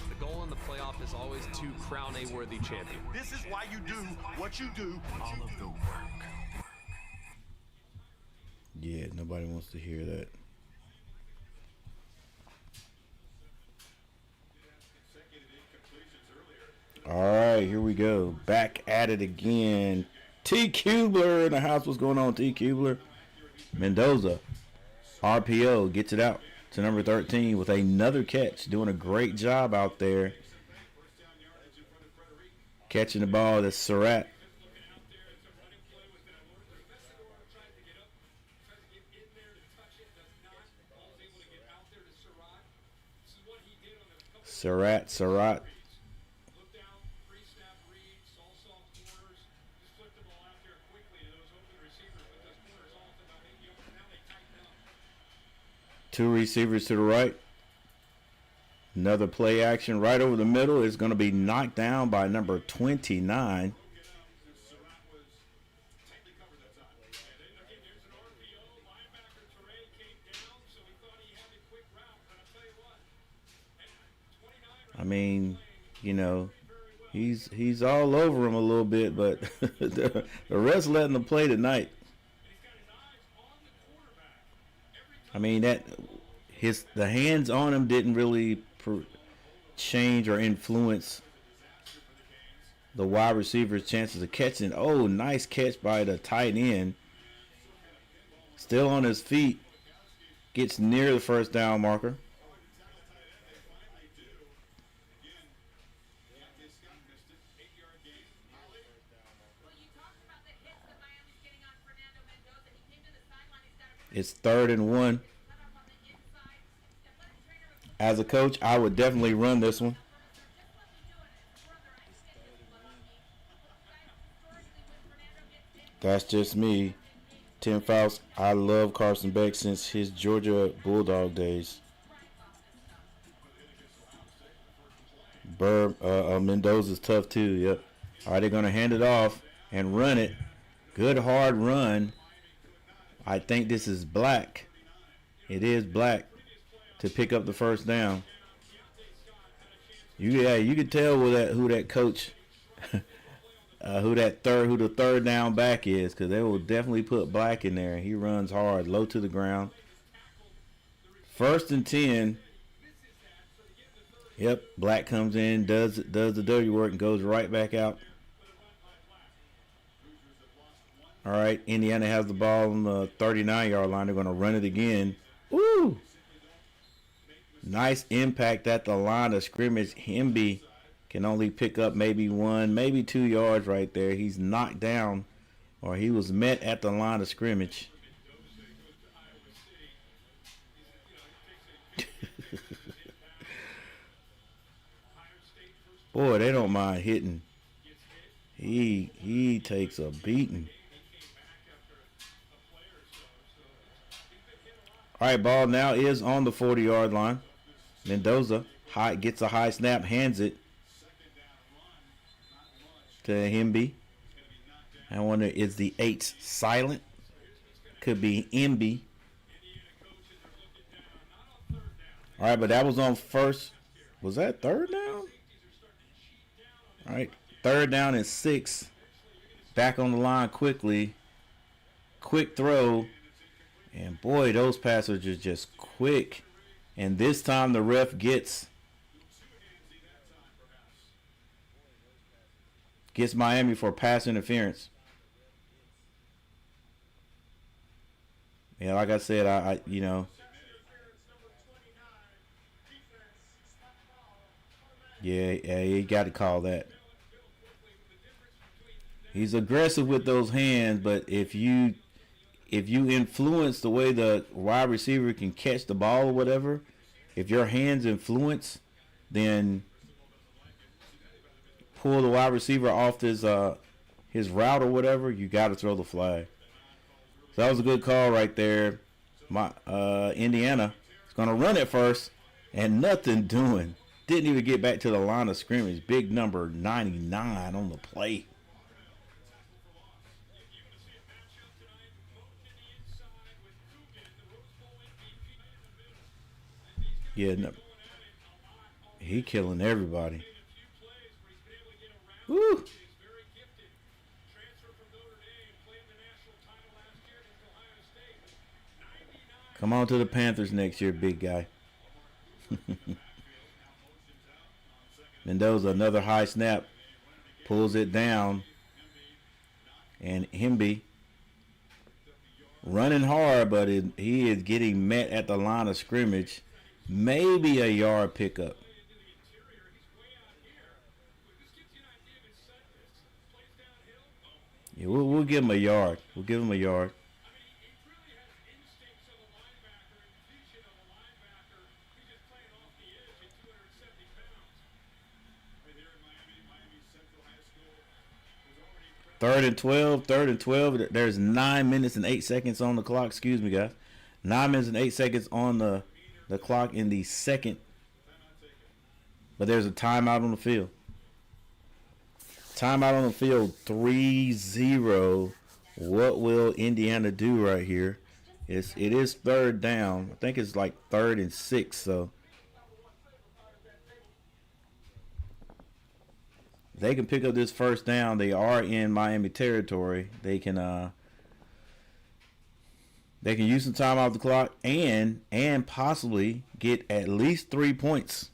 The goal in the playoff is always to crown a worthy champion. This is why you do what you do. All of the work. Yeah, nobody wants to hear that. All right, here we go. Back at it again. T. Kubler in the house. What's going on, T. Kubler? Mendoza, RPO, gets it out to number 13 with another catch. Doing a great job out there. Catching the ball. That's Surratt. Surratt. Two receivers to the right. Another play action right over the middle is going to be knocked down by number 29. I mean, you know, he's all over him a little bit, but the rest letting him play tonight. I mean, the hands on him didn't really change or influence the wide receiver's chances of catching. Oh, nice catch by the tight end. Still on his feet. Gets near the first down marker. It's 3rd and 1. As a coach, I would definitely run this one. That's just me. Tim Faust, I love Carson Beck since his Georgia Bulldog days. Mendoza's tough too, yep. All right, they're going to hand it off and run it. Good hard run. I think this is Black. It is Black to pick up the first down. You can tell who that coach, who the third down back is, because they will definitely put Black in there. He runs hard, low to the ground. 1st and 10. Yep, Black comes in, does the dirty work, and goes right back out. All right, Indiana has the ball on the 39-yard line. They're going to run it again. Woo! Nice impact at the line of scrimmage. Hemby can only pick up maybe 1, maybe 2 yards right there. He's knocked down, or he was met at the line of scrimmage. Boy, they don't mind hitting. He takes a beating. All right, ball now is on the 40-yard line. Mendoza gets a high snap, hands it to Hemby. I wonder, is the H silent? Could be Emby. All right, but that was on first. Was that 3rd down? All right, 3rd down and 6. Back on the line quickly. Quick throw. And boy, those passes are just quick. And this time the ref gets Miami for pass interference. Yeah, like I said, I you know, yeah, you got to call that. He's aggressive with those hands, but if you influence the way the wide receiver can catch the ball or whatever, if your hands influence, then pull the wide receiver off his route or whatever, you got to throw the flag. So that was a good call right there. Indiana is going to run it first, and nothing doing. Didn't even get back to the line of scrimmage. Big number 99 on the play. Yeah, no, he killing everybody. Woo! Come on to the Panthers next year, big guy. Mendoza, another high snap, pulls it down, and Hemby running hard, but he is getting met at the line of scrimmage. Maybe a yard pickup. Yeah, we'll give him a yard. We'll give him a yard. Third and 12. There's 9 minutes and 8 seconds on the clock. Excuse me, guys. 9 minutes and 8 seconds on the clock in the second. But there's a timeout on the field. Timeout on the field, 3-0. What will Indiana do right here? It is third down. I think it's like 3rd and 6. So they can pick up this first down. They are in Miami territory. They can use some time off the clock and possibly get at least 3 points.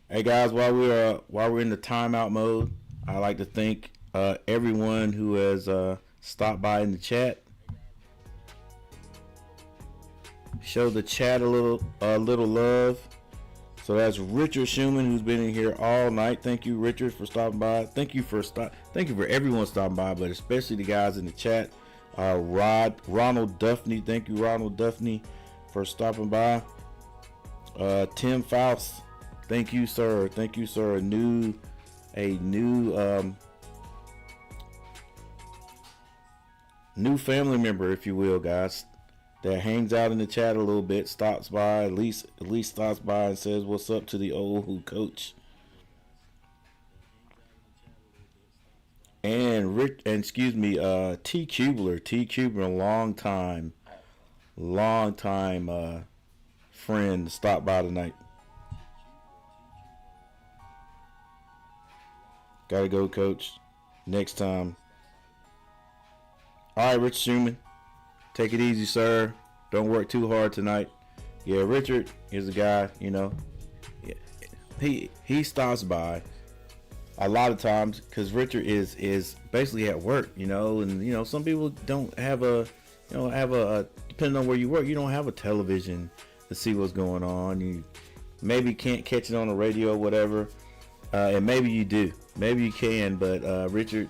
Hey guys, while we're in the timeout mode, I like to thank everyone who has stopped by in the chat. Show the chat a little love. So that's Richard Schumann, who's been in here all night. Thank you, Richard, for stopping by. Thank you for everyone stopping by, but especially the guys in the chat. Ronald Duffney, thank you, Ronald Duffney, for stopping by. Tim Faust, thank you, sir. Thank you, sir. A new family member, if you will, guys, that hangs out in the chat a little bit, stops by, at least stops by and says what's up to the old coach. And T. Kubler, long time friend, stopped by tonight. Gotta go, coach. Next time. All right, Richard Schumann. Take it easy, sir. Don't work too hard tonight. Yeah, Richard is a guy, you know. He stops by a lot of times because Richard is basically at work, you know, and you know some people don't have depending on where you work, you don't have a television to see what's going on. You maybe can't catch it on the radio or whatever, and maybe you do, maybe you can, but Richard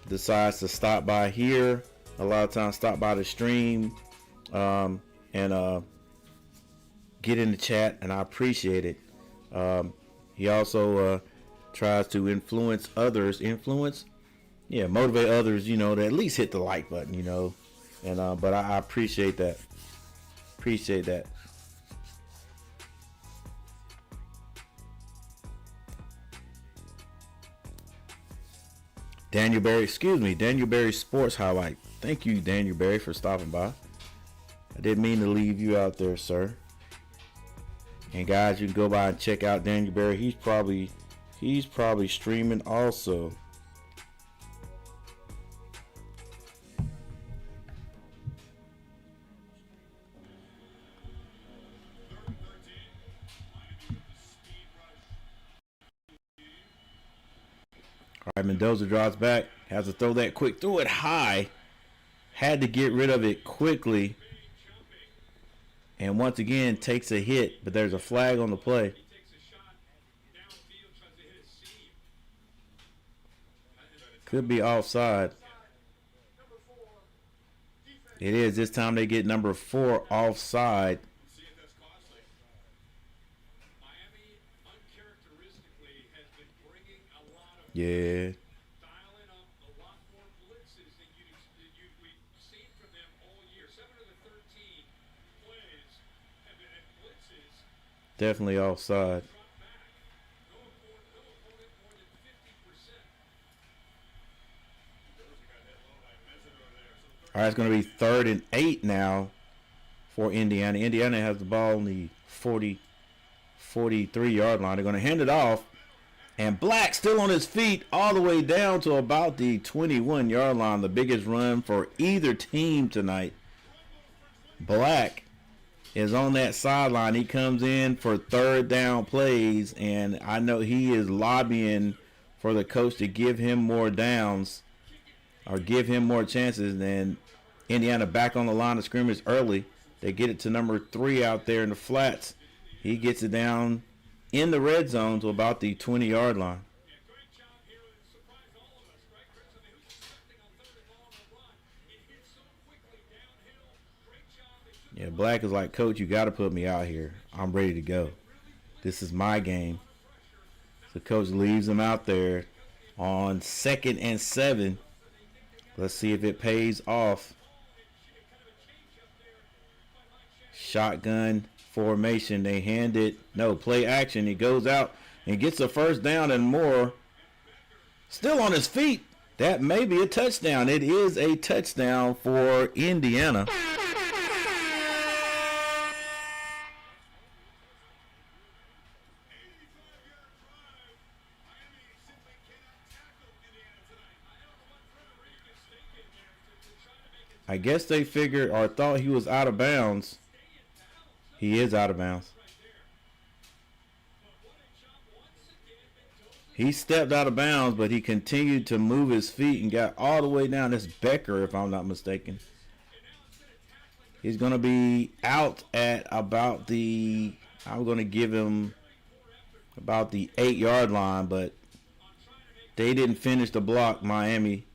decides to stop by here. A lot of times stop by the stream and get in the chat, and I appreciate it. He also tries to influence others, motivate others, you know, to at least hit the like button, you know. And but I appreciate that. Daniel Berry Sports Highlight. Thank you, Daniel Berry, for stopping by. I didn't mean to leave you out there, sir. And guys, you can go by and check out Daniel Berry. He's probably streaming also. All right, Mendoza draws back. Has to throw that quick. Threw it high. Had to get rid of it quickly. And once again, takes a hit. But there's a flag on the play. Could be offside. It is. This time they get number 4 offside. Yeah. Definitely offside. All right, it's going to be 3rd and 8 now for Indiana. Indiana has the ball on the 43-yard line. They're going to hand it off. And Black still on his feet all the way down to about the 21-yard line. The biggest run for either team tonight. Black is on that sideline. He comes in for 3rd down plays. And I know he is lobbying for the coach to give him more downs or give him more chances. And Indiana back on the line of scrimmage early. They get it to number 3 out there in the flats. He gets it down in the red zone to about the 20-yard line. Yeah, Black is like, Coach, you got to put me out here. I'm ready to go. This is my game. So Coach leaves him out there on 2nd and 7. Let's see if it pays off. Shotgun formation. They hand it. No, play action. He goes out and gets a 1st down and more. Still on his feet. That may be a touchdown. It is a touchdown for Indiana. I guess they figured or thought he was out of bounds. He is out of bounds. He stepped out of bounds, but he continued to move his feet and got all the way down. That's Becker, if I'm not mistaken. He's going to be out at about the, I'm going to give him about the 8-yard line, but they didn't finish the block, Miami.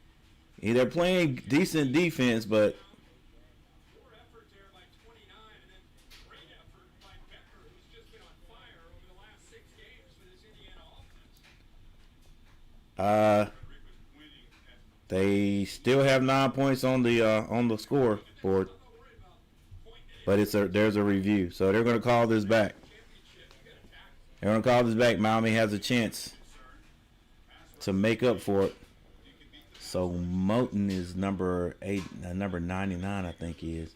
They're playing decent defense, but they still have 9 points on the scoreboard, but there's a review, so they're going to call this back. They're going to call this back. Miami has a chance to make up for it. So Moten is number 99, I think he is.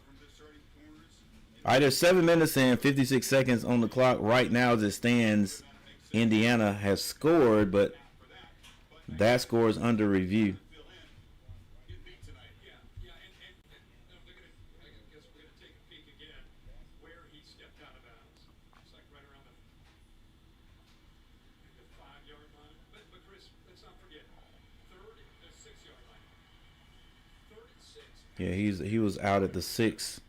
All right, there's 7 minutes and 56 seconds on the clock right now as it stands. Indiana has scored, but that score is under review. Yeah, he was out at the 6.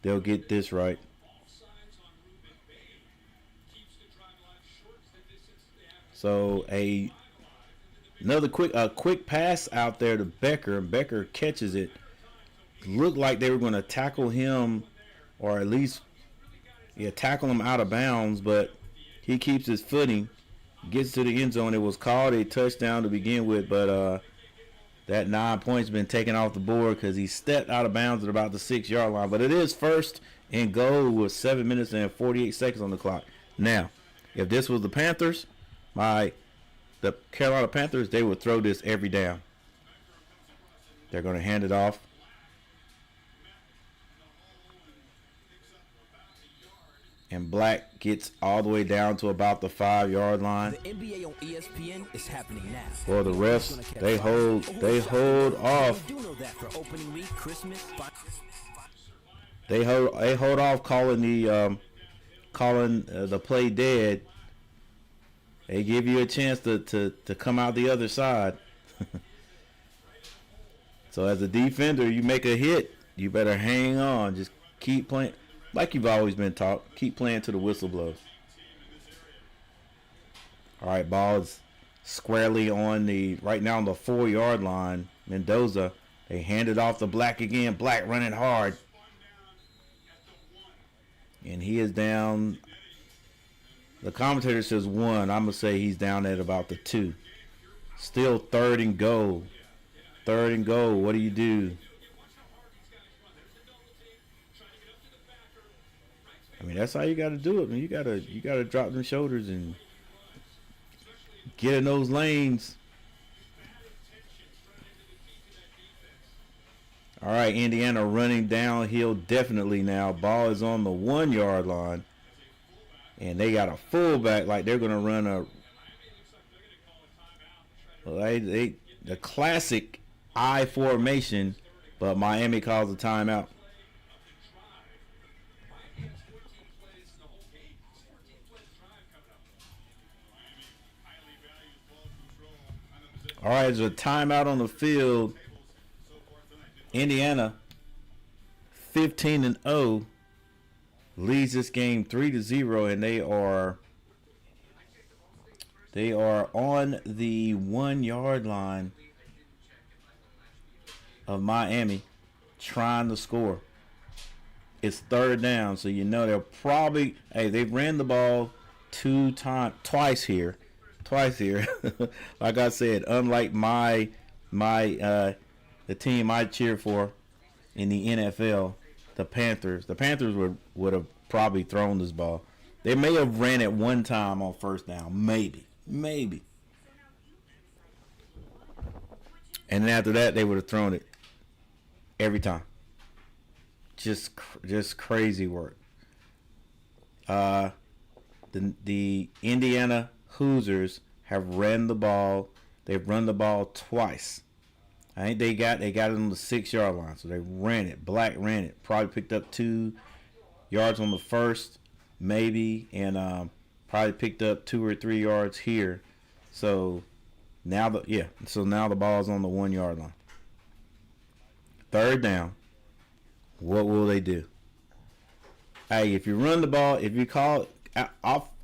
They'll get this right. So another quick pass out there to Becker. Becker catches it. Looked like they were going to tackle him, or at least tackle him out of bounds, but he keeps his footing, gets to the end zone. It was called a touchdown to begin with, but that 9 points been taken off the board because he stepped out of bounds at about the 6-yard line. But it is 1st and goal with 7 minutes and 48 seconds on the clock. Now, if this was the Panthers, the Carolina Panthers, they would throw this every down. They're going to hand it off. And Black gets all the way down to about the 5-yard line. The NBA on ESPN is happening now. For the refs, they hold off. They hold off calling the play dead. They give you a chance to come out the other side. So as a defender, you make a hit, you better hang on. Just keep playing like you've always been taught. Keep playing till the whistle blows. All right, ball is squarely on right now on the 4-yard line. Mendoza, they hand it off to Black again. Black running hard. And he is down. The commentator says 1. I'm going to say he's down at about the 2. Still 3rd and goal. 3rd and goal. What do you do? I mean, that's how you got to do it, man. You got to drop them shoulders and get in those lanes. All right, Indiana running downhill definitely now. Ball is on the 1-yard line. And they got a fullback like they're going to run the classic I formation, but Miami calls a timeout. All right, there's a timeout on the field. Indiana, 15-0, leads this game 3-0, and they are on the 1-yard line of Miami, trying to score. It's 3rd down, so you know they'll probably. Hey, they've ran the ball twice here. Like I said, unlike the team I cheer for in the NFL, the Panthers. The Panthers would have probably thrown this ball. They may have ran it one time on 1st down, maybe. And then after that, they would have thrown it every time. Just crazy work. The Indiana Hoosiers have run the ball. They've run the ball twice. I think they got it on the 6-yard line, so they ran it. Black ran it. Probably picked up 2 yards on the first, maybe, and probably picked up 2 or 3 yards here. So now the ball's on the 1-yard line. 3rd down. What will they do? Hey, if you run the ball, if you call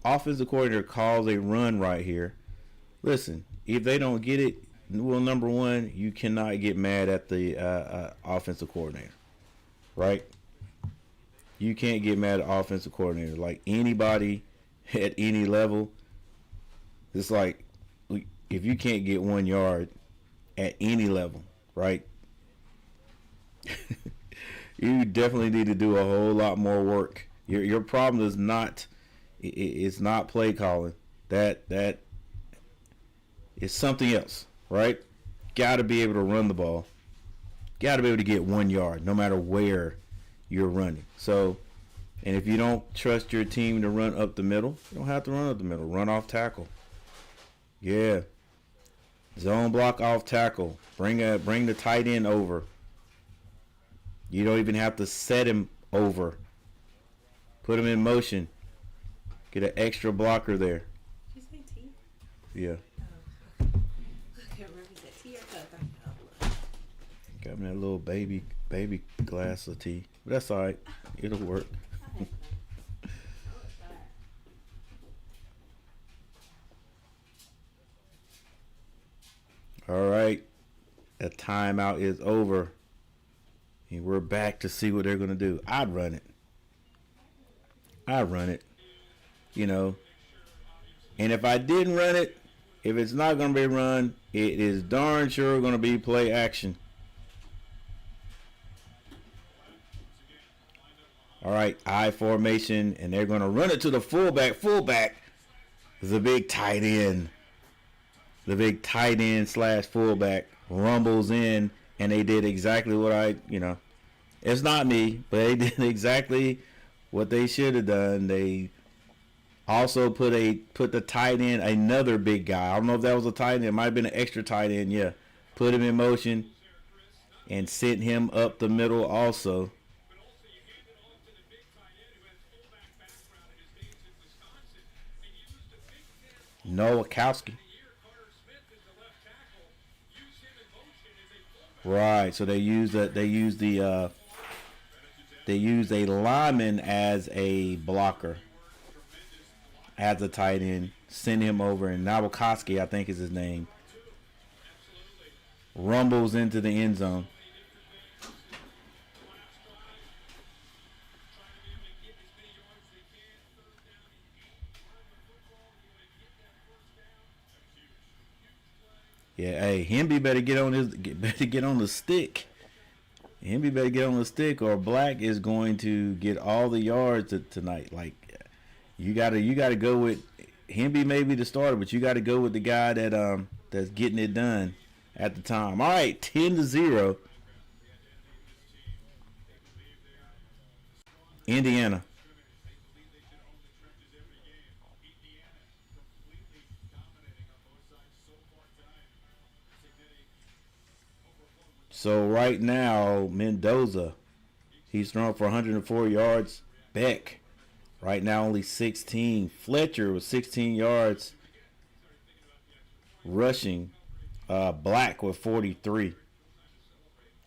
offensive coordinator calls a run right here, listen, if they don't get it, well, number one, you cannot get mad at the offensive coordinator, right? You can't get mad at the offensive coordinator. Like anybody at any level, it's like if you can't get 1 yard at any level, right? You definitely need to do a whole lot more work. Your problem is not it's not play calling. That is something else. Right? Got to be able to run the ball. Got to be able to get 1 yard no matter where you're running. So, and if you don't trust your team to run up the middle, you don't have to run up the middle. Run off tackle. Yeah. Zone block off tackle. Bring the tight end over. You don't even have to set him over. Put him in motion. Get an extra blocker there. Did you say T? Yeah. Got me that little baby glass of tea. But that's alright. It'll work. Alright. The timeout is over. And we're back to see what they're gonna do. I'd run it. You know. And if I didn't run it, if it's not gonna be run, it is darn sure gonna be play action. All right, I formation, and they're going to run it to the fullback. Fullback is the big tight end. The big tight end / fullback rumbles in, and they did exactly what it's not me, but they did exactly what they should have done. They also put the tight end, another big guy. I don't know if that was a tight end. It might have been an extra tight end, yeah. Put him in motion and sent him up the middle also. Nowakowski. Right. So they use a lineman as a blocker, as a tight end. Send him over, and Nowakowski, I think is his name, rumbles into the end zone. Yeah, hey, Hemby better get on the stick. Hemby better get on the stick, or Black is going to get all the yards tonight. Like, you gotta go with Hemby, may be the starter, but you got to go with the guy that's getting it done at the time. All right, 10-0. Indiana. So right now, Mendoza, he's thrown for 104 yards. Beck, right now only 16. Fletcher with 16 yards rushing. Black with 43.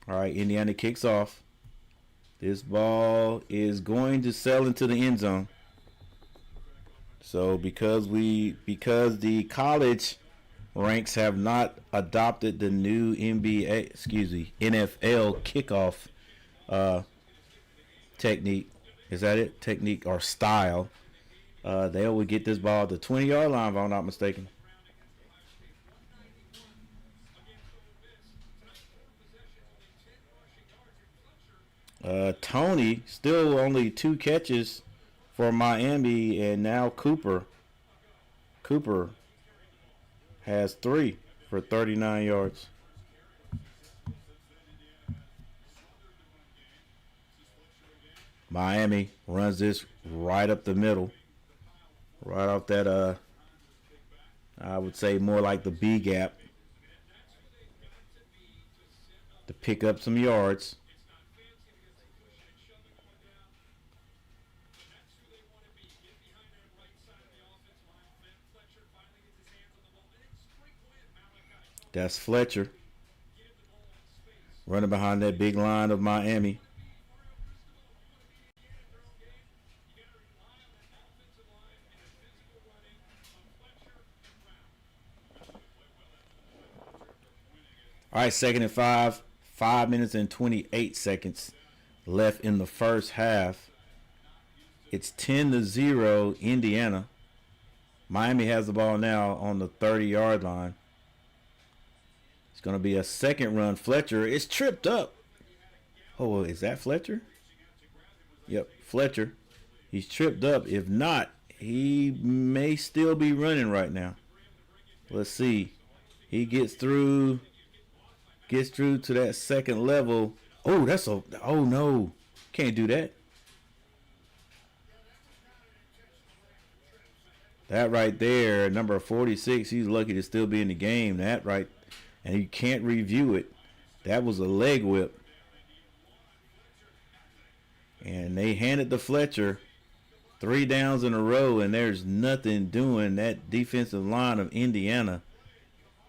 All right, Indiana kicks off. This ball is going to sail into the end zone. So because the college ranks have not adopted the new NFL kickoff technique. Is that it? Technique or style. They will get this ball at the 20-yard line, if I'm not mistaken. Tony still only 2 catches for Miami, and now Cooper has 3 for 39 yards. Miami runs this right up the middle, right off that I would say more like the B gap, to pick up some yards. That's Fletcher running behind that big line of Miami. All right, 2nd and 5. 5 minutes and 28 seconds left in the first half. It's 10-0 Indiana. Miami has the ball now on the 30-yard line. It's going to be a second run. Fletcher is tripped up. Oh, is that Fletcher? Yep, Fletcher. He's tripped up. If not, he may still be running right now. Let's see. He gets through to that second level. Oh, oh no. Can't do that. That right there, number 46, he's lucky to still be in the game. That right, and you can't review it. That was a leg whip. And they handed to Fletcher 3 downs in a row, and there's nothing doing. That defensive line of Indiana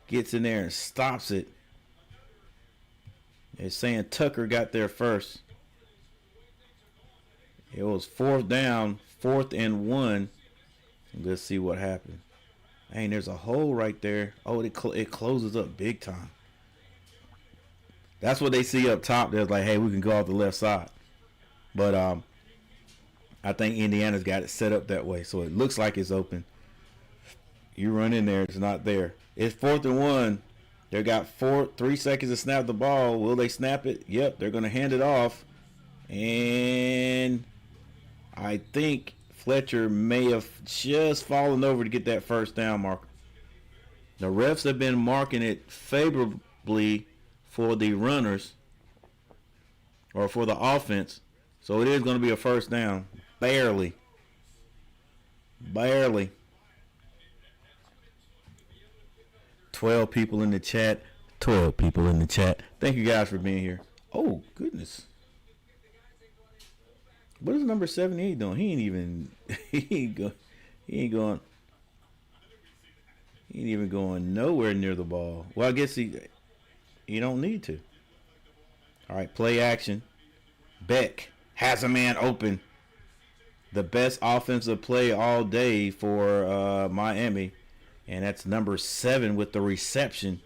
gets in there and stops it. They're saying Tucker got there first. It was 4th down, 4th and 1. Let's see what happened. Dang, there's a hole right there. Oh, it closes up big time. That's what they see up top. They're like, hey, we can go off the left side. But I think Indiana's got it set up that way, so it looks like it's open. You run in there, it's not there. It's 4th and 1. They got 3 seconds to snap the ball. Will they snap it? Yep, they're going to hand it off. And I think Fletcher may have just fallen over to get that first down marker. The refs have been marking it favorably for the runners or for the offense. So it is going to be a first down. Barely. 12 people in the chat. 12 people in the chat. Thank you guys for being here. Oh, goodness. What is number 78 doing? He ain't even going nowhere near the ball. Well, I guess he don't need to. All right, play action. Beck has a man open. The best offensive play all day for Miami. And that's number 7 with the reception.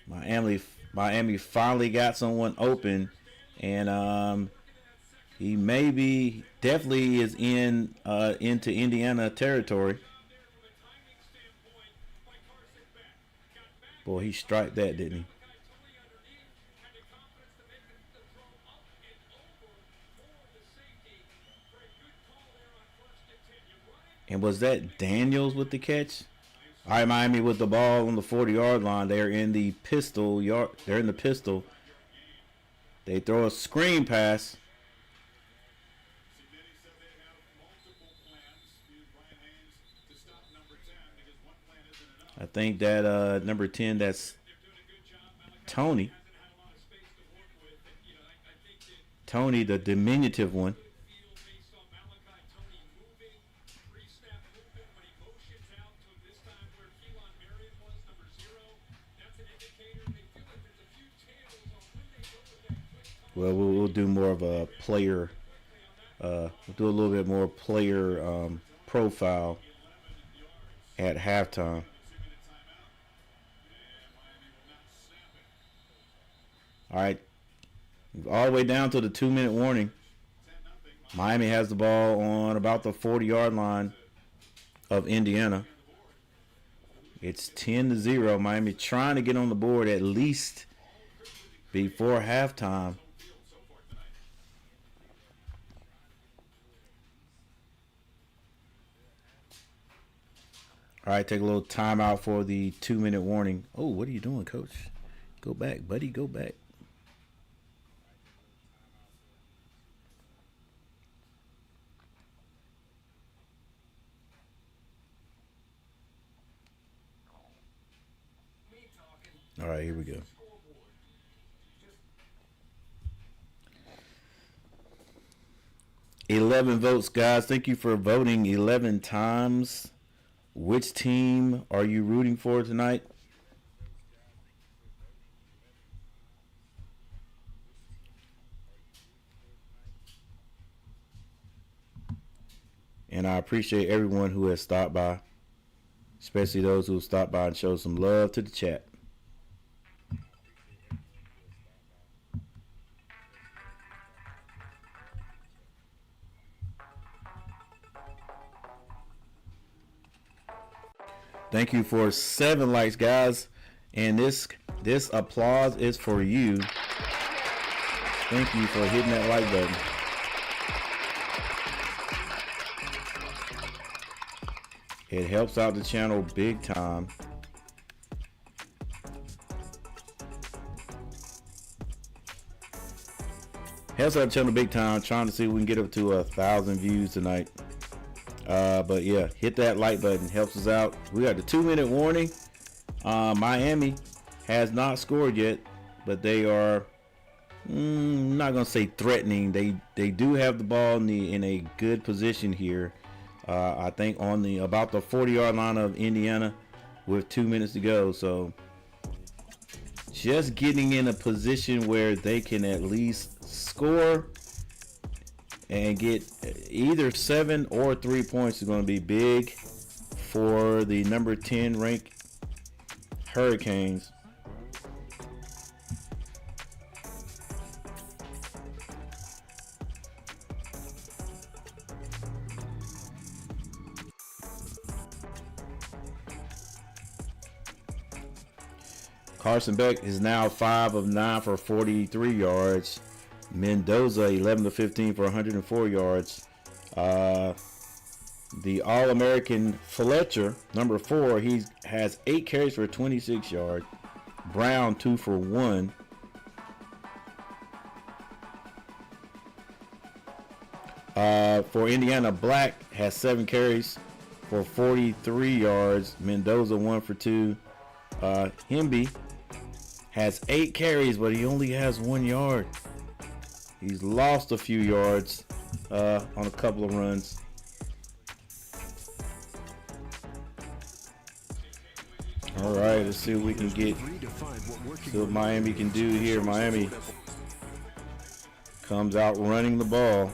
Miami finally got someone open. And he definitely is into Indiana territory. Boy, he striped that, didn't he? And was that Daniels with the catch? All right, Miami with the ball on the 40-yard line. They're in the pistol. They're in the pistol. They throw a screen pass. I think that number 10, that's Tony. Tony, the diminutive one. Well, we'll do more of a player. We'll do a little bit more player profile at halftime. All right, all the way down to the 2-minute warning. Miami has the ball on about the 40-yard line of Indiana. It's 10-0. Miami trying to get on the board at least before halftime. All right, take a little timeout for the 2-minute warning. Oh, what are you doing, Coach? Go back, buddy. Go back. All right, here we go. $11 votes, guys. Thank you for voting 11 times. Which team are you rooting for tonight? And I appreciate everyone who has stopped by, especially those who stopped by and showed some love to the chat. Thank you for 7 likes, guys. And this applause is for you. Thank you for hitting that like button. It helps out the channel big time. Helps out the channel big time. Trying to see if we can get up to 1,000 views tonight. But yeah, hit that like button. Helps us out. We got the 2-minute warning. Miami has not scored yet, but they are not gonna say threatening. They do have the ball in a good position here. I think on about the 40-yard line of Indiana with 2 minutes to go. So just getting in a position where they can at least score and get either 7 or 3 points is going to be big for the number 10 ranked Hurricanes. Carson Beck is now 5 of 9 for 43 yards. Mendoza 11 of 15 for 104 yards. The All-American Fletcher, number 4, he has 8 carries for 26 yards. Brown 2 for 1. For Indiana, Black has 7 carries for 43 yards. Mendoza 1 for 2. Hemby has 8 carries, but he only has 1 yard. He's lost a few yards on a couple of runs. All right, let's see what we can get. Redefined what working See what Miami can do here. Miami comes out running the ball.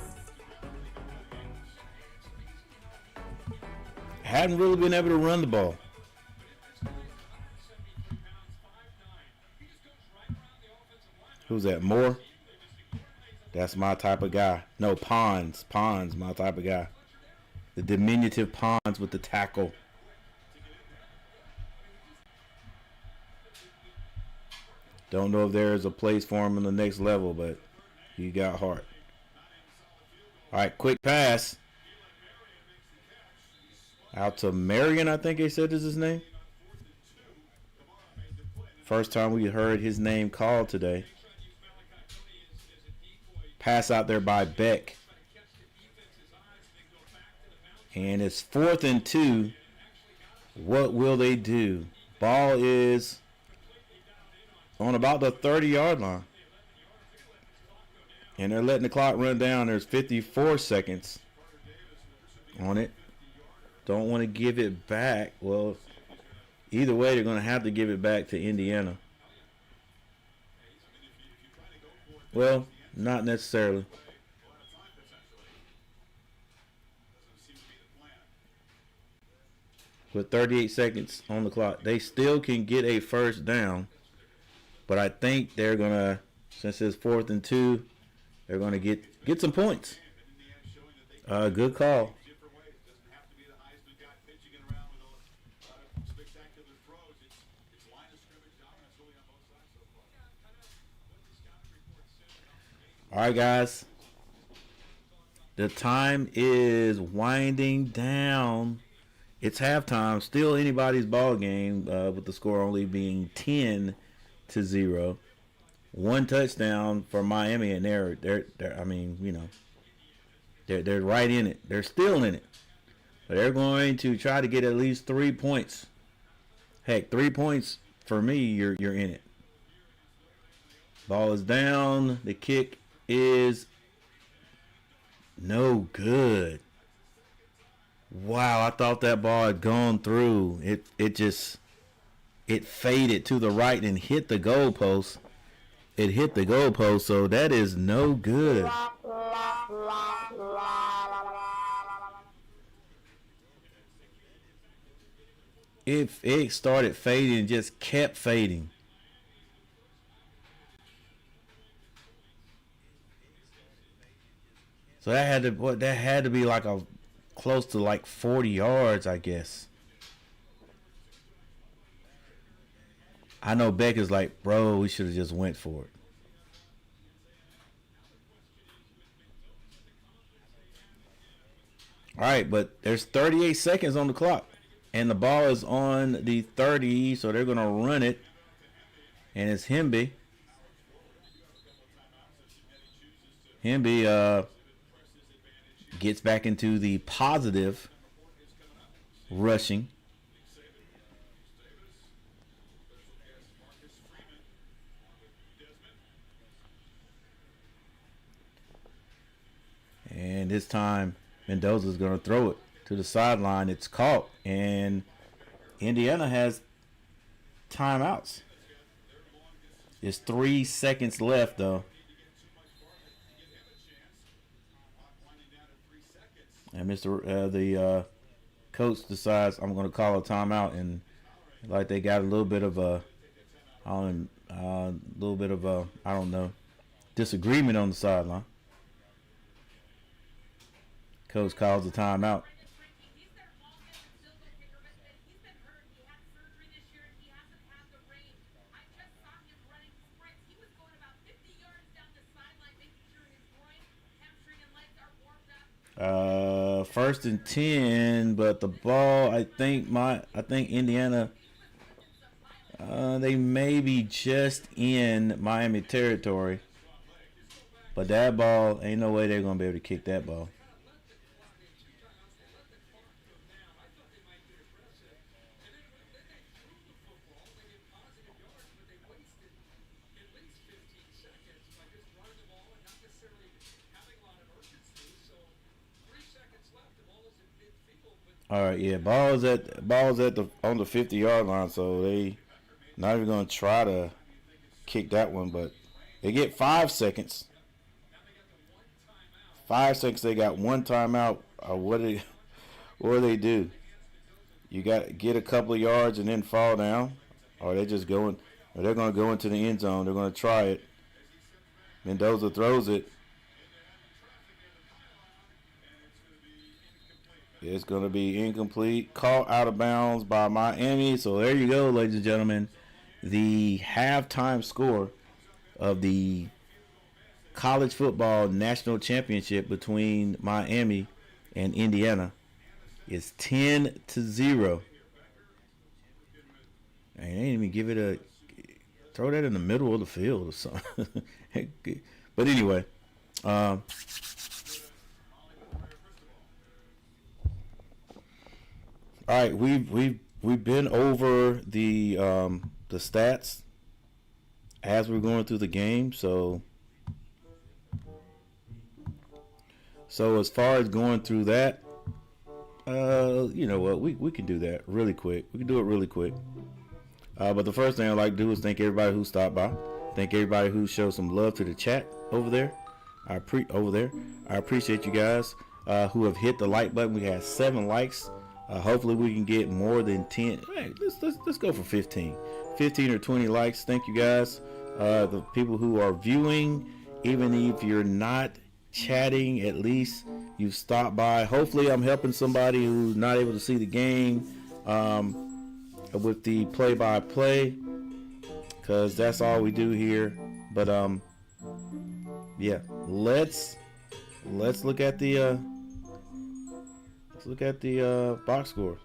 Hadn't really been able to run the ball. Who's that? Moore? That's my type of guy. No, Pons. Pons, my type of guy. The diminutive Pons with the tackle. Don't know if there is a place for him in the next level, but he got heart. All right, quick pass. Out to Marion, I think they said is his name. First time we heard his name called today. Pass out there by Beck. And it's 4th and 2. What will they do? Ball is on about the 30-yard line. And they're letting the clock run down. There's 54 seconds on it. Don't want to give it back. Well, either way, they're going to have to give it back to Indiana. Well, not necessarily. With 38 seconds on the clock, they still can get a first down. But I think they're going to, since it's 4th and 2, they're going to get some points. Good call. All right, guys. The time is winding down. It's halftime. Still anybody's ball game, with the score only being 10-0. One touchdown for Miami, and they're I mean, you know, they're right in it. They're still in it. But they're going to try to get at least 3 points. Heck, 3 points for me, you're in it. Ball is down. The kick is no good. Wow, I thought that ball had gone through. It faded to the right and hit the goalpost. It hit the goalpost, so that is no good. It started fading and just kept fading. So that had to be like close to like 40 yards, I guess. I know Beck is like, bro, we should have just went for it. All right, but there's 38 seconds on the clock. And the ball is on the 30, so they're going to run it. And it's Hemby. Hemby gets back into the positive rushing. And this time, Mendoza's going to throw it to the sideline. It's caught, and Indiana has timeouts. There's 3 seconds left, though. And the coach decides I'm going to call a timeout, and like they got a little bit of a I don't know, disagreement on the sideline. Coach calls the timeout. First and 10, but the ball, I think Indiana, they may be just in Miami territory, but that ball, ain't no way they're gonna be able to kick that ball. All right, yeah, ball's at the on the 50-yard line, so they not even gonna try to kick that one, but they get 5 seconds. 5 seconds. They got one timeout. What do they do? You got to get a couple of yards and then fall down, or they're just going. Or they're gonna go into the end zone. They're gonna try it. Mendoza throws it. It's going to be incomplete. Caught out of bounds by Miami. So there you go, ladies and gentlemen. The halftime score of the college football national championship between Miami and Indiana is 10-0. And they didn't even give it a throw that in the middle of the field or something. But anyway, all right, we've been over the stats as we're going through the game. So as far as going through that, you know what, we can do that really quick. We can do it really quick. But the first thing I'd like to do is thank everybody who stopped by. Thank everybody who showed some love to the chat over there. I appreciate you guys who have hit the like button. We had 7 likes. Hopefully we can get more than 10. Hey, let's go for 15 or 20 likes. Thank you guys. The people who are viewing, even if you're not chatting, at least you've stopped by. Hopefully I'm helping somebody who's not able to see the game with the play-by-play, because that's all we do here. But yeah, let's look at the box score.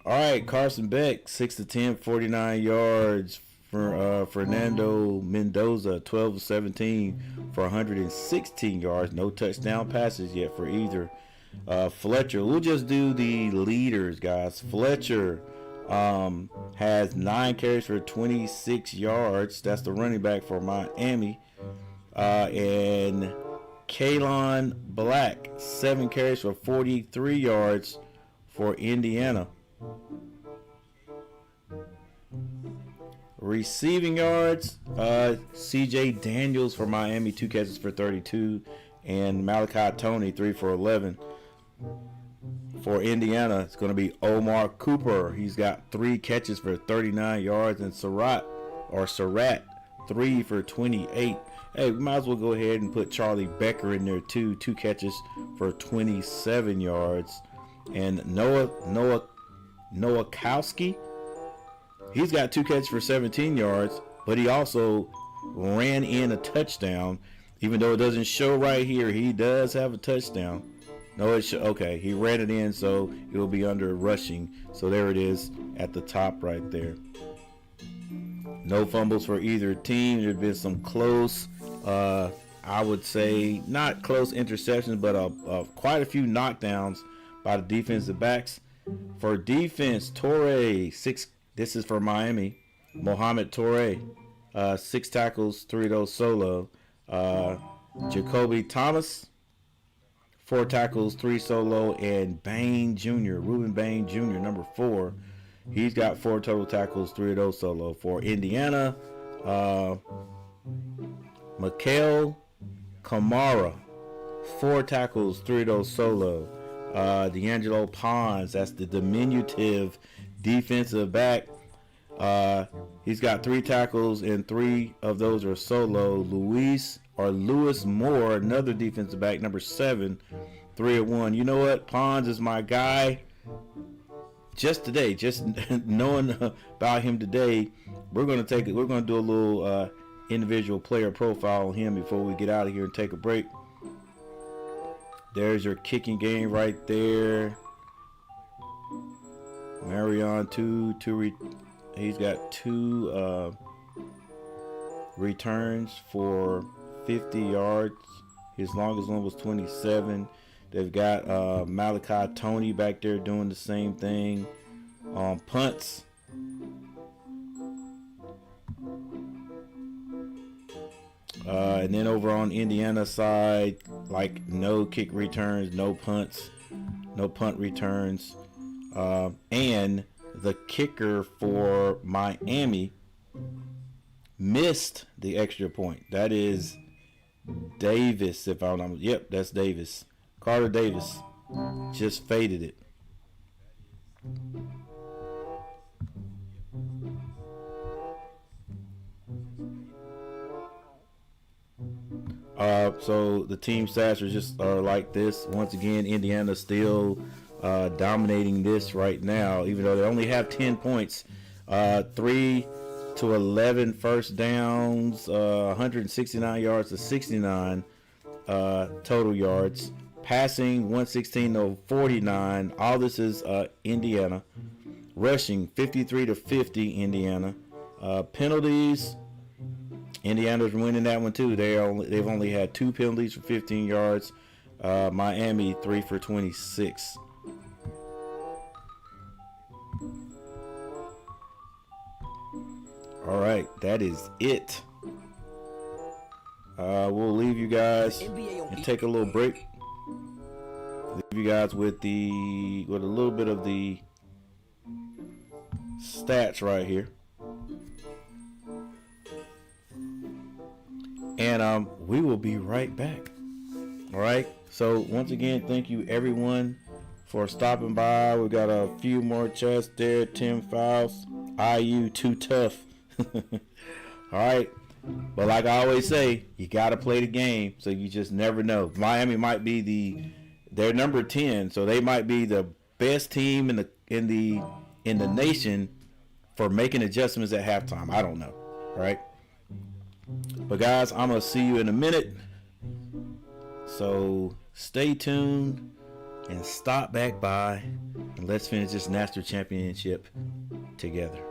All right, Carson Beck, 6-10, 49 yards. For Fernando Mendoza, 12-17 for 116 yards. No touchdown passes yet for either. Fletcher, we'll just do the leaders, guys. Fletcher has 9 carries for 26 yards. That's the running back for Miami. And Kalon Black, 7 carries for 43 yards for Indiana. Receiving yards, CJ Daniels for Miami, 2 catches for 32, and Malachi Tony, 3 for 11. For Indiana, it's going to be Omar Cooper. He's got 3 catches for 39 yards, and Surratt, 3 for 28. Hey, we might as well go ahead and put Charlie Becker in there too, 2 catches for 27 yards. And Noah Kowski, he's got 2 catches for 17 yards, but he also ran in a touchdown. Even though it doesn't show right here, he does have a touchdown. No, okay, he ran it in, so it will be under rushing. So there it is at the top right there. No fumbles for either team. There's been some close, I would say, not close interceptions, but quite a few knockdowns by the defensive backs. For defense, Torrey, 6. This is for Miami. Mohamed Torrey, 6 tackles, 3 of those solo. Jacoby Thomas, 4 tackles, 3 solo. And Bain Jr., Reuben Bain Jr., number 4. He's got 4 total tackles, 3 of those solo. For Indiana, Mikael Kamara, 4 tackles, 3 of those solo. D'Angelo Pons, that's the diminutive defensive back. He's got 3 tackles and 3 of those are solo. Lewis Moore, another defensive back, number 7, 3 of 1. You know what? Pons is my guy. Just today, just knowing about him today, we're gonna do a little individual player profile on him before we get out of here and take a break. There's your kicking game right there. Marion, he's got 2 returns for 50 yards. His longest one was 27. They've got Malachi Tony back there doing the same thing on punts. And then over on Indiana side, like no kick returns, no punts, no punt returns. And the kicker for Miami missed the extra point. That is Davis, if I'm not. Yep, that's Davis. Carter Davis just faded it. So the team stats are like this. Once again, Indiana still dominating this right now, even though they only have 10 points. 3 to 11 first downs, 169 yards to 69 total yards. Passing 116 to 49. All this is Indiana. Rushing 53 to 50 Indiana. Penalties. Indiana's winning that one too. They've only had 2 penalties for 15 yards. Miami 3 for 26. All right, that is it. We'll leave you guys and take a little break. Leave you guys with a little bit of the stats right here. And we will be right back. All right. So once again, thank you everyone for stopping by. We got a few more chats there. Tim Fouls, IU too tough. All right. But like I always say, you got to play the game. So you just never know. Miami might be they're number 10, so they might be the best team in the nation for making adjustments at halftime. I don't know. All right. But guys, I'm going to see you in a minute. So stay tuned and stop back by and let's finish this national championship together.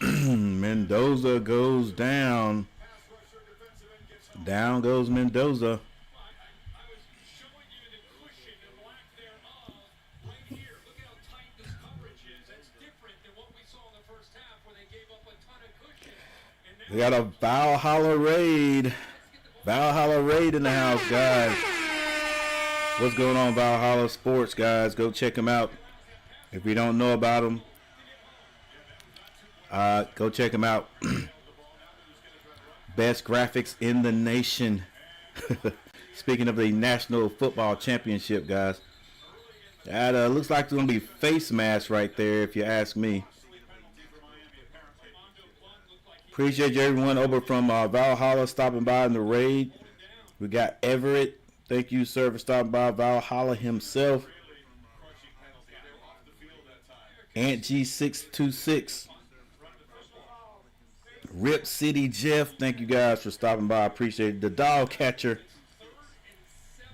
Mendoza goes down. Down goes Mendoza. We got a Valhalla raid. Valhalla raid in the house, guys. What's going on, Valhalla Sports, guys? Go check them out. If you don't know about them, go check them out. Best graphics in the nation. Speaking of the National Football Championship, guys. That looks like it's going to be face mask right there, if you ask me. Appreciate you, everyone over from Valhalla stopping by in the raid. We got Everett. Thank you, sir, for stopping by. Valhalla himself. Ant G626. Rip City Jeff. Thank you guys for stopping by. I appreciate it. The dog catcher.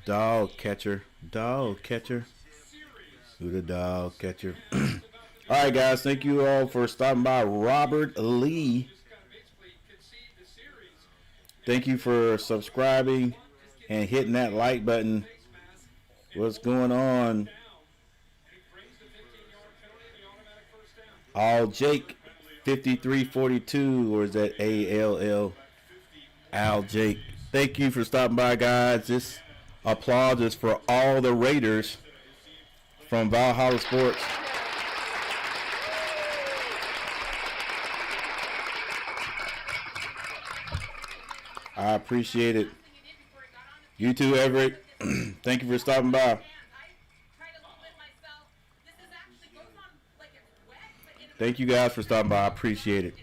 Dog catcher. Dog catcher. Who the dog catcher? All right, guys. Thank you all for stopping by. Robert Lee. Thank you for subscribing and hitting that like button. What's going on? All Jake 5342, or is that ALL? Al Jake. Thank you for stopping by, guys. This applause is for all the Raiders from Valhalla Sports. I appreciate it. You too, Everett. Thank you for stopping by. Thank you guys for stopping by. I appreciate it.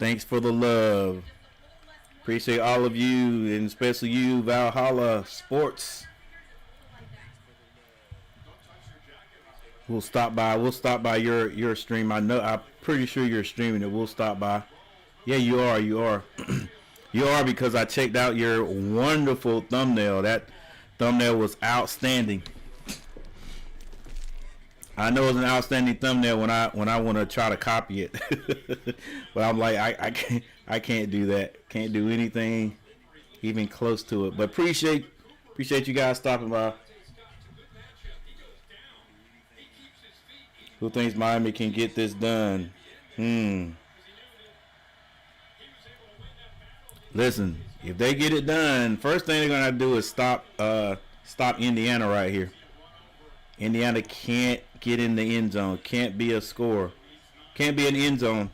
Thanks for the love. Appreciate all of you, and especially you, Valhalla Sports. We'll stop by. We'll stop by your stream. I'm pretty sure you're streaming it. We'll stop by. Yeah, you are. You are. You are, because I checked out your wonderful thumbnail. That thumbnail was outstanding. I know it's an outstanding thumbnail when I want to try to copy it, but I'm like I can't do that. Can't do anything even close to it. But appreciate you guys stopping by. Who thinks Miami can get this done? Listen, if they get it done, first thing they're gonna do is stop Indiana right here. Indiana can't get in the end zone. Can't be a score. Can't be an end zone.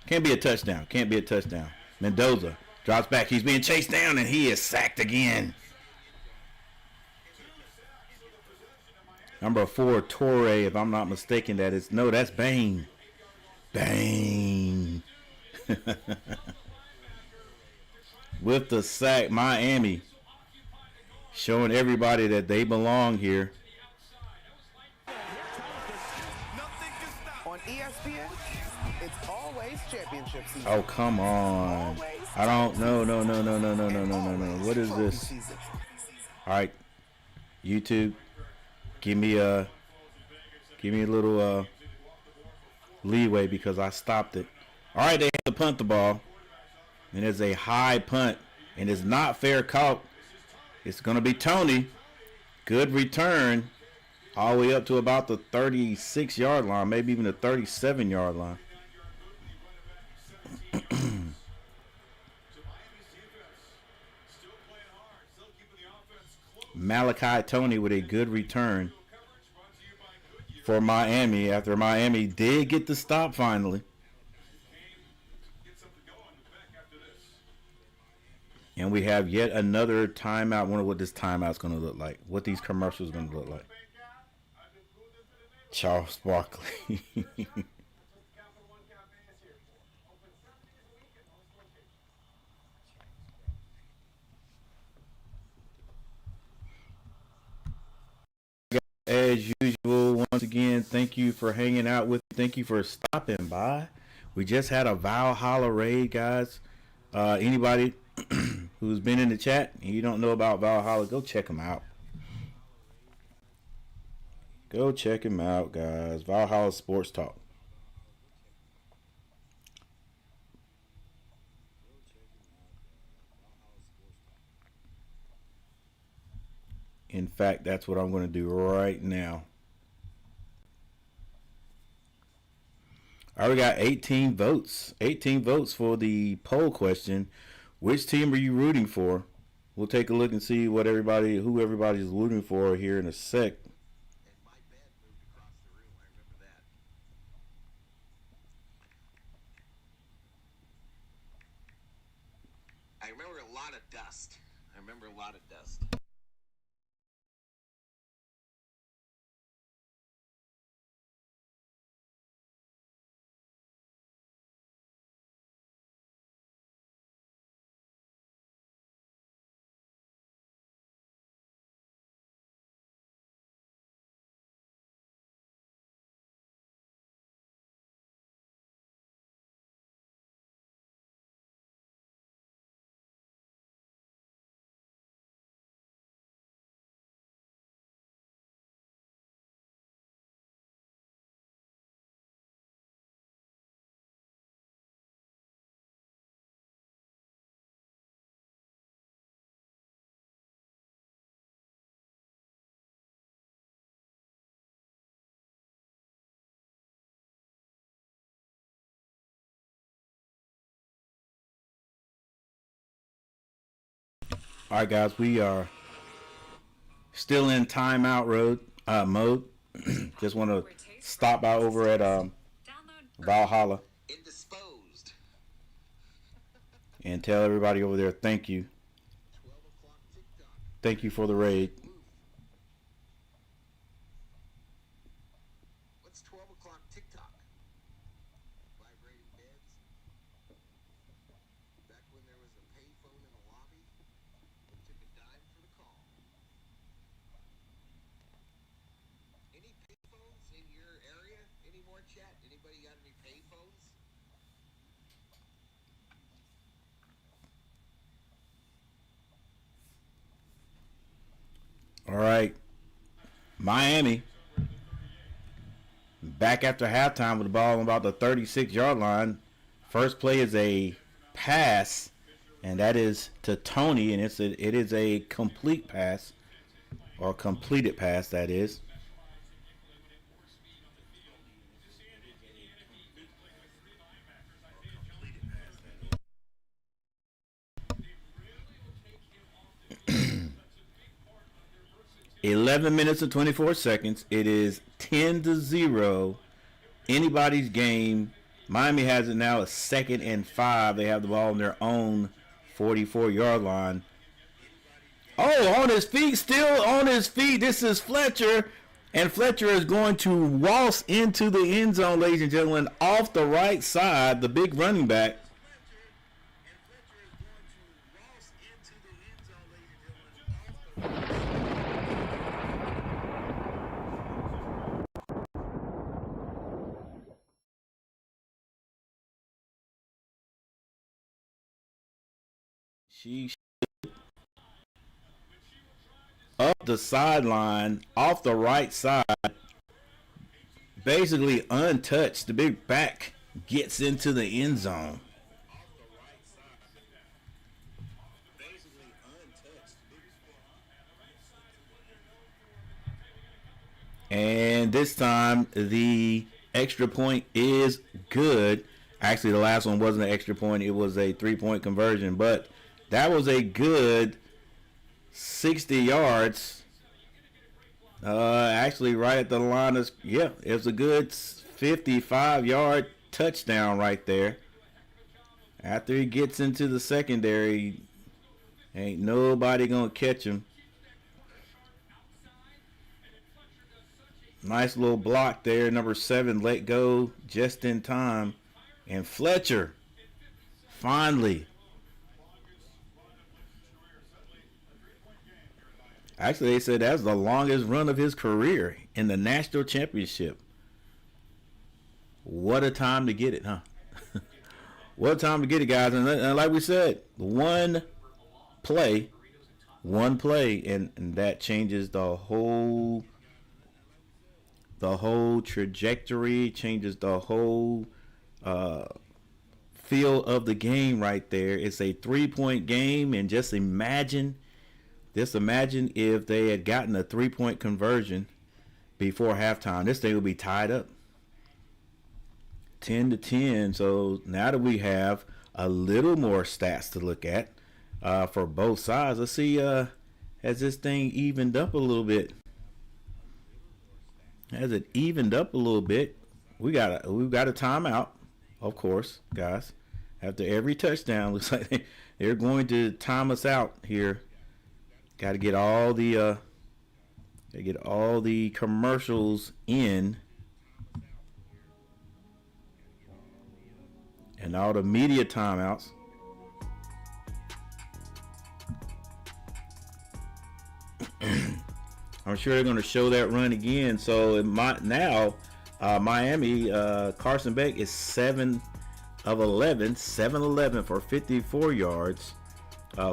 Can't be a touchdown. Can't be a touchdown. Mendoza drops back. He's being chased down, and he is sacked again. Number 4, Torre, if I'm not mistaken, that's Bain. Bain. With the sack, Miami showing everybody that they belong here. On ESPN, it's always championship season. Oh, come on. I don't know. No. What is this? All right. YouTube, give me a little leeway because I stopped it. All right, they have to punt the ball. And it's a high punt. And it's not fair caught. It's going to be Tony. Good return. All the way up to about the 36-yard line. Maybe even the 37-yard line. Malachi Tony with a good return for Miami after Miami did get the stop finally. And we have yet another timeout. I wonder what this timeout's going to look like. What these commercials are going to look like. Charles Barkley. As usual. again, thank you for hanging out with me. Thank you for stopping by. We just had a Valhalla raid, guys. Anybody who's been in the chat and you don't know about Valhalla, go check them out. Go check him out, guys. Valhalla Sports Talk. In fact, that's what I'm going to do right now. I already got 18 votes. 18 votes for the poll question. Which team are you rooting for? We'll take a look and see who everybody's rooting for here in a sec. I remember a lot of dust. All right, guys, we are still in timeout mode. Just want to stop by over at Valhalla and tell everybody over there thank you. Thank you for the raid. What's 12 o'clock TikTok? Vibrating beds? Back when there was a payphone in the lobby that took a dime for the call. Any payphones in your area anymore, chat? Anybody got any payphones? All right, Miami back after halftime with the ball on about the 36-yard line. First play is a pass, and that is to Tony, and it is a complete pass, or completed pass, that is. (11 minutes and 24 seconds). It is 10-0. Anybody's game. Miami has it now a 2nd and 5. They have the ball on their own 44-yard line. Oh, on his feet, still on his feet. This is Fletcher. And Fletcher is going to waltz into the end zone, ladies and gentlemen, off the right side, the big running back. She up the sideline, off the right side, basically untouched. The big back gets into the end zone. And this time the extra point is good. Actually, the last one wasn't an extra point. It was a 3-point conversion, but that was a good 60 yards. Actually, right at the line of, yeah, it was a good 55-yard touchdown right there. After he gets into the secondary, ain't nobody gonna catch him. Nice little block there. Number 7 let go just in time. And Fletcher finally. Actually, they said that's the longest run of his career in the national championship. What a time to get it, huh? What a time to get it, guys. And like we said, one play, and that changes the whole trajectory, changes the whole feel of the game right there. It's a 3-point game, and just imagine if they had gotten a 3-point conversion before halftime. This thing would be tied up 10-10. So now that we have a little more stats to look at for both sides, let's see, has this thing evened up a little bit? Has it evened up a little bit? We've got a timeout, of course, guys. After every touchdown, looks like they're going to time us out here. Got to get all the commercials in, and all the media timeouts. I'm sure they're going to show that run again. So Miami, Carson Beck is 7 of 11 for 54 yards.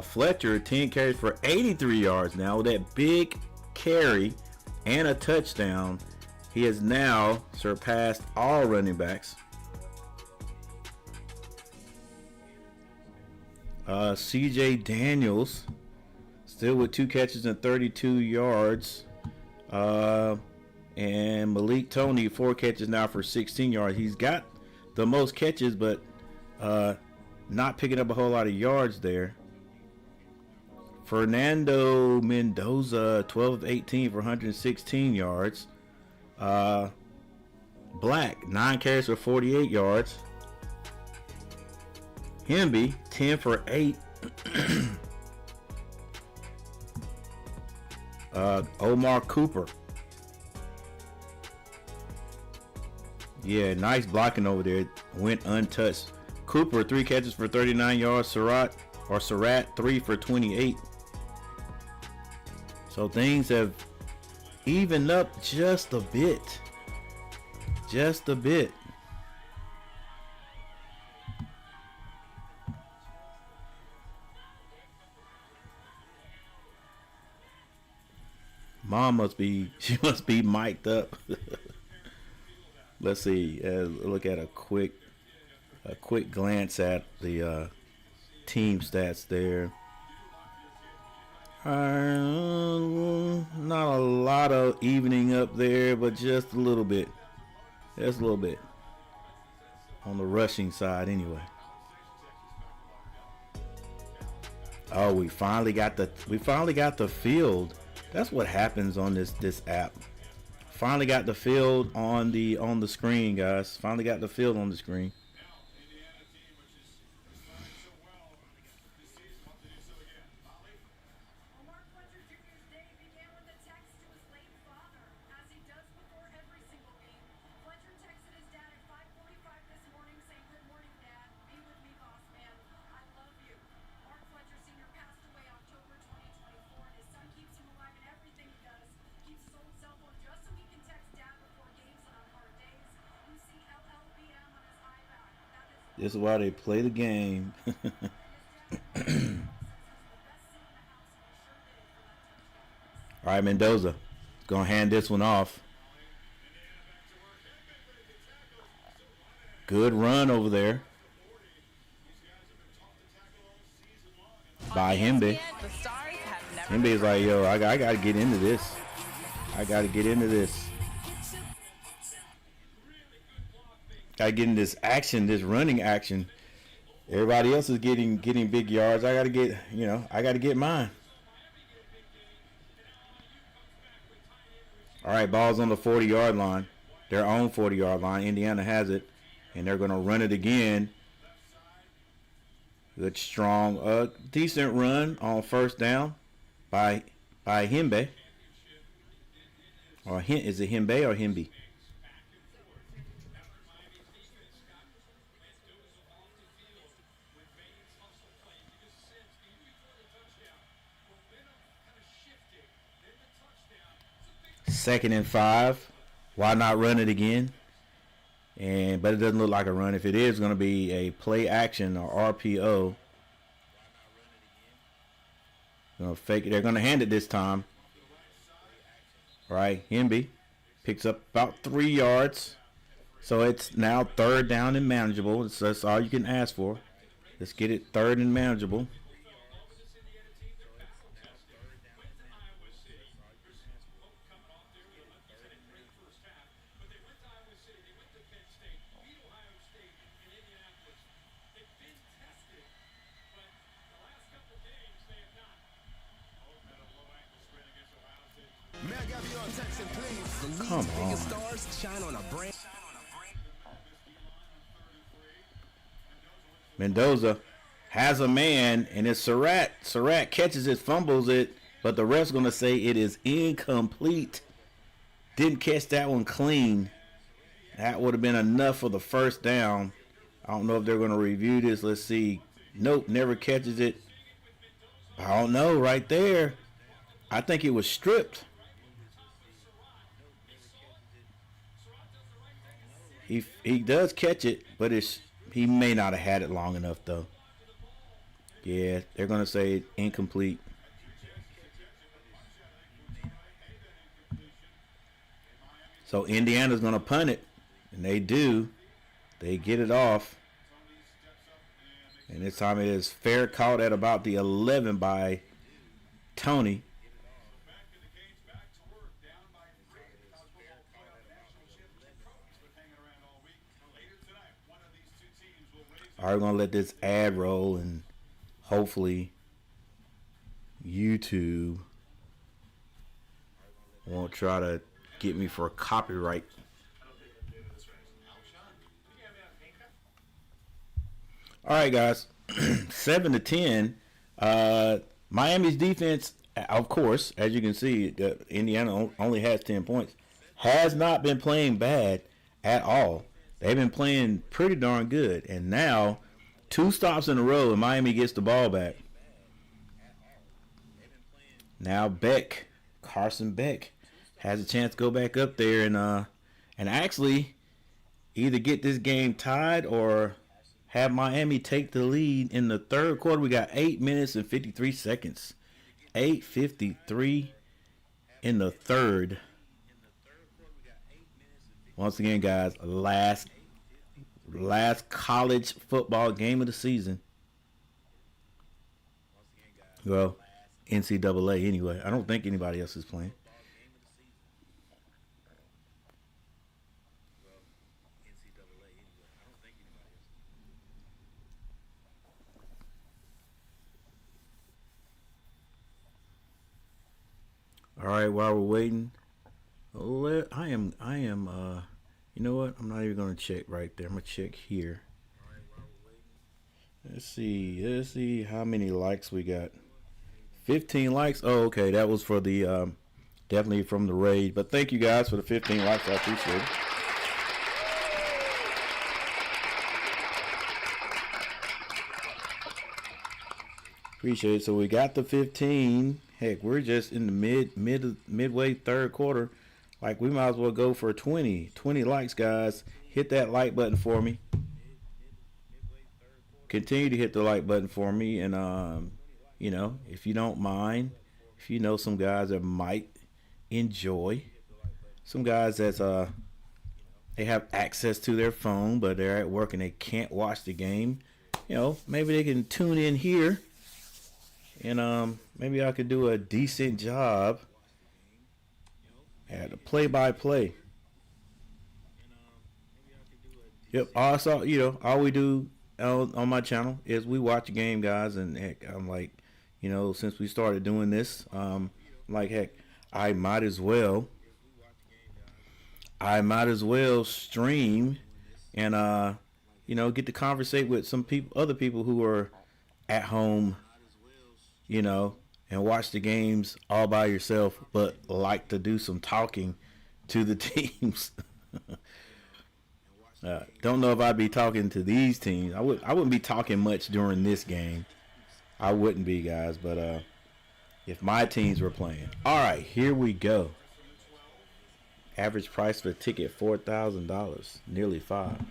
Fletcher, 10 carries for 83 yards. Now with that big carry and a touchdown, he has now surpassed all running backs. CJ Daniels still with 2 catches and 32 yards. And Malik Toney, 4 catches now for 16 yards. He's got the most catches, but not picking up a whole lot of yards there. Fernando Mendoza, 12 of 18 for 116 yards. Black, 9 carries for 48 yards. Hemby, 10 for 8. Omar Cooper. Yeah, nice blocking over there. Went untouched. Cooper, 3 catches for 39 yards. Surratt, 3 for 28. So things have evened up just a bit. Just a bit. Mom must be mic'd up. Let's see. Look at a quick glance at the team stats there. Not a lot of evening up there, but just a little bit. Just a little bit on the rushing side, anyway. Oh, we finally got the field. That's what happens on this app. Finally got the field on the screen, guys. Finally got the field on the screen. This is why they play the game. All right, Mendoza gonna hand this one off. Good run over there by Hemby. Hemby is like, yo, I gotta get into this. I gotta get into this. Gotta get in this action, this running action. Everybody else is getting big yards. I gotta get mine. All right, ball's on the 40-yard line, their own 40-yard line. Indiana has it, and they're gonna run it again. Good, strong, decent run on first down by Hemby. Or is it Hemby or Hemby? 2nd and 5. Why not run it again? But it doesn't look like a run. If it is going to be a play action or RPO, fake it. They're going to hand it this time. All right, Hemby picks up about 3 yards. So it's now 3rd down and manageable. That's all you can ask for. Let's get it 3rd and manageable. Come on. Stars shine on a brand. Mendoza has a man, and it's Surratt. Surratt catches it, fumbles it, but the ref's going to say it is incomplete. Didn't catch that one clean. That would have been enough for the 1st down. I don't know if they're going to review this. Let's see. Nope, never catches it. I don't know, right there. I think it was stripped. He does catch it, but he may not have had it long enough, though. Yeah, they're going to say incomplete. So Indiana's going to punt it, and they do. They get it off. And this time it is fair caught at about the 11 by Tony. All right, we're going to let this ad roll, and hopefully YouTube won't try to get me for copyright. All right, guys, 7-10. Miami's defense, of course, as you can see, Indiana only has 10 points, has not been playing bad at all. They've been playing pretty darn good. And now, 2 stops in a row, and Miami gets the ball back. Now Carson Beck, has a chance to go back up there and actually either get this game tied or have Miami take the lead in the 3rd quarter. We got 8 minutes and 53 seconds. 8:53 in the 3rd. Once again, guys, last college football game of the season. Well, NCAA anyway. I don't think anybody else is playing. All right, while we're waiting, I am you know what? I'm not even going to check right there. I'm going to check here. Let's see how many likes we got. 15 likes. Oh, okay. That was for the definitely from the raid. But thank you guys for the 15 likes. I appreciate it. Appreciate it. So we got the 15. Heck, we're just in the midway 3rd quarter. Like, we might as well go for 20 likes, guys. Hit that like button for me. Continue to hit the like button for me. And, you know, if you don't mind, if you know some guys that might enjoy, some guys that's, they have access to their phone, but they're at work and they can't watch the game, you know, maybe they can tune in here. And maybe I could do a decent job at the play-by-play. Yep. Also, you know, all we do on my channel is we watch a game, guys. And heck, I'm like, you know, since we started doing this, like, heck, I might as well stream and you know, get to conversate with some people, other people who are at home, you know, and watch the games all by yourself, but like to do some talking to the teams. Don't know if I'd be talking to these teams. I wouldn't be talking much during this game. I wouldn't be, guys, but if my teams were playing. All right, here we go. Average price for the ticket $4,000, nearly $5,000.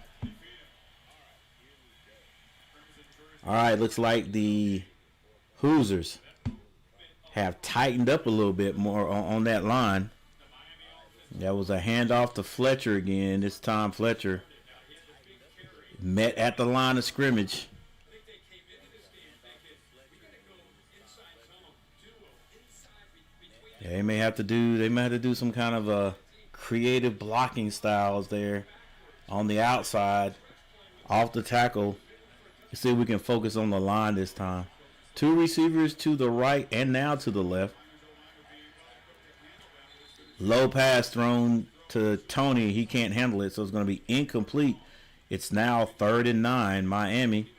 All right, looks like the Hoosiers have tightened up a little bit more on that line. That was a handoff to Fletcher again. This time Fletcher met at the line of scrimmage. Yeah, they may have to do some kind of creative blocking styles there on the outside, off the tackle. Let's see if we can focus on the line this time. Two receivers to the right and now to the left. Low pass thrown to Tony. He can't handle it, so it's going to be incomplete. It's now 3rd and 9. Miami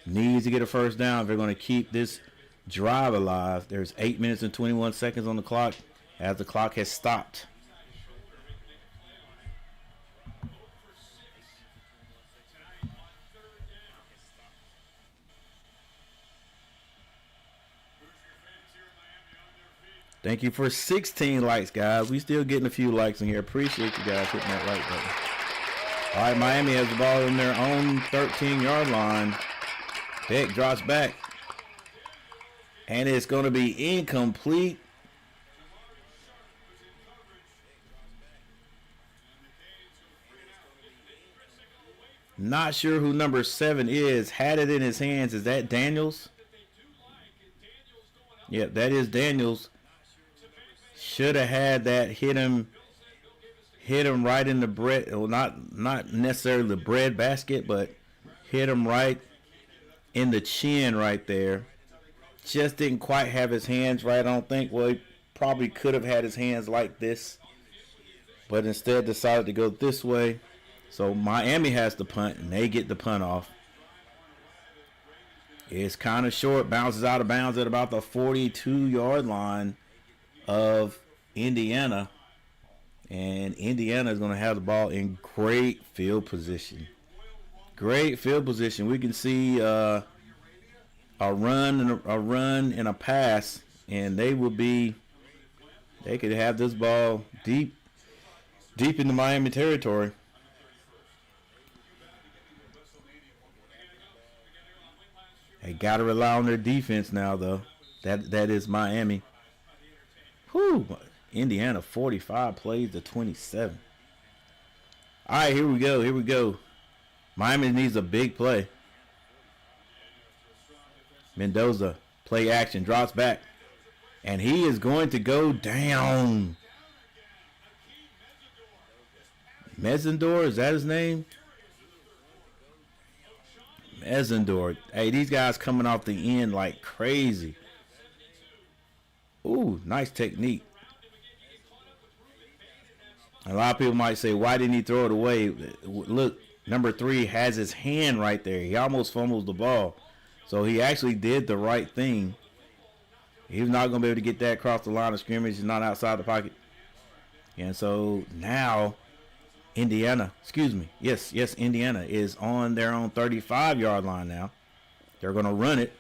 needs to get a first down if they're going to keep this drive alive. There's 8 minutes and 21 seconds on the clock as the clock has stopped. Thank you for 16 likes, guys. We still getting a few likes in here. Appreciate you guys hitting that like button. All right, Miami has the ball in their own 13-yard line. Beck drops back. And it's going to be incomplete. Not sure who number 7 is. Had it in his hands. Is that Daniels? Yep, that is Daniels. Should have had that hit him right in the bread. Well, not necessarily the bread basket, but hit him right in the chin right there. Just didn't quite have his hands right, I don't think. Well, he probably could have had his hands like this, but instead decided to go this way. So Miami has the punt, and they get the punt off. It's kind of short, bounces out of bounds at about the 42-yard line of Indiana. And Indiana is going to have the ball in great field position. Great field position. We can see a run and a pass, and they could have this ball deep in the Miami territory. They got to rely on their defense now, though. That is Miami. Whew. Indiana 45 plays to 27. All right, here we go. Miami needs a big play. Mendoza, play action, drops back. And he is going to go down. Mezendor, is that his name? Mezendor. Hey, these guys coming off the end like crazy. Ooh, nice technique. A lot of people might say, why didn't he throw it away? Look, number 3 has his hand right there. He almost fumbles the ball. So he actually did the right thing. He's not going to be able to get that across the line of scrimmage. He's not outside the pocket. And so now Indiana is on their own 35-yard line now. They're going to run it.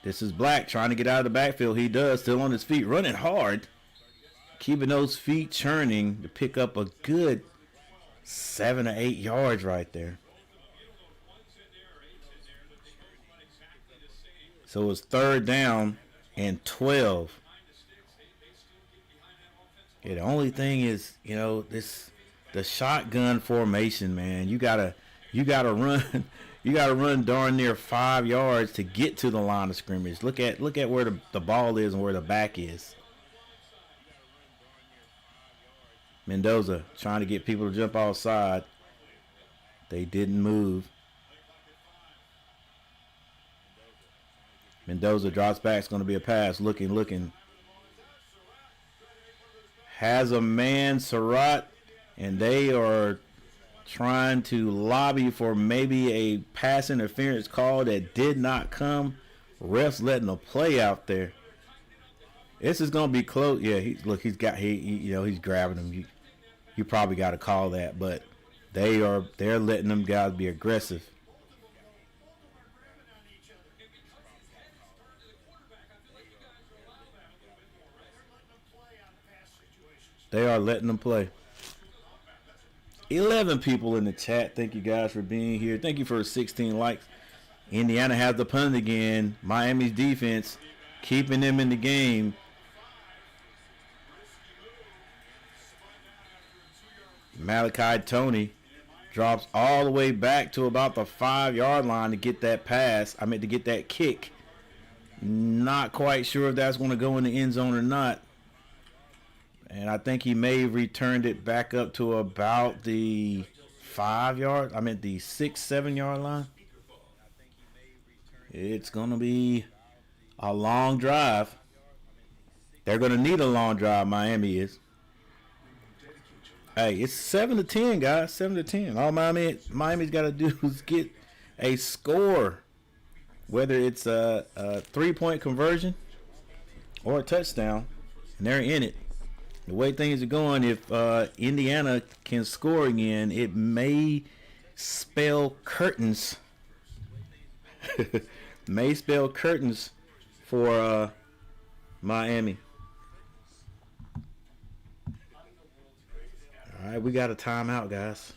This is Black trying to get out of the backfield. He does, still on his feet, running hard. Keeping those feet churning to pick up a good 7 to 8 yards right there. So it's 3rd down and 12. Yeah, the only thing is, the shotgun formation, man. You gotta run. You gotta run darn near 5 yards to get to the line of scrimmage. Look at where the ball is and where the back is. Mendoza trying to get people to jump outside. They didn't move. Mendoza drops back. It's going to be a pass. Looking. Has a man, Surratt, and they are trying to lobby for maybe a pass interference call that did not come. Refs letting a play out there. This is going to be close. Yeah, he's grabbing him. You probably got to call that, but they're letting them guys be aggressive. They are letting them play. 11 people in the chat. Thank you guys for being here. Thank you for 16 likes. Indiana has the punt again. Miami's defense keeping them in the game. Malachi Tony drops all the way back to about the 5-yard line to get that pass. I meant to get that kick. Not quite sure if that's going to go in the end zone or not. And I think he may have returned it back up to about the 5-yard. I meant the 6-7-yard line. It's going to be a long drive. They're going to need a long drive, Miami is. Hey, it's 7-10, guys. 7-10. All Miami's got to do is get a score, whether it's a 3-point conversion or a touchdown, and they're in it. The way things are going, if Indiana can score again, it may spell curtains. May spell curtains for Miami. All right, we got a timeout, guys.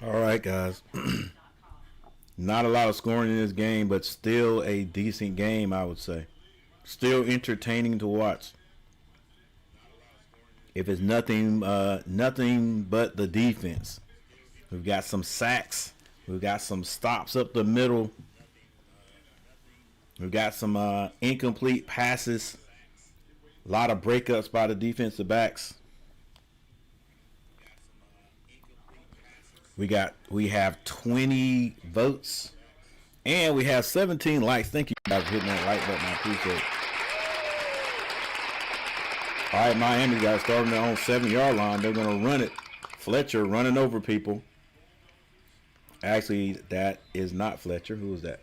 All right, guys. Not a lot of scoring in this game, but still a decent game, I would say. Still entertaining to watch. If it's nothing but the defense. We've got some sacks. We've got some stops up the middle. We've got some incomplete passes. A lot of breakups by the defensive backs. We have 20 votes, and we have 17 likes. Thank you guys for hitting that like button. I appreciate it. All right, Miami got starting their own 7-yard line. They're going to run it. Fletcher running over people. Actually, that is not Fletcher. Who is that?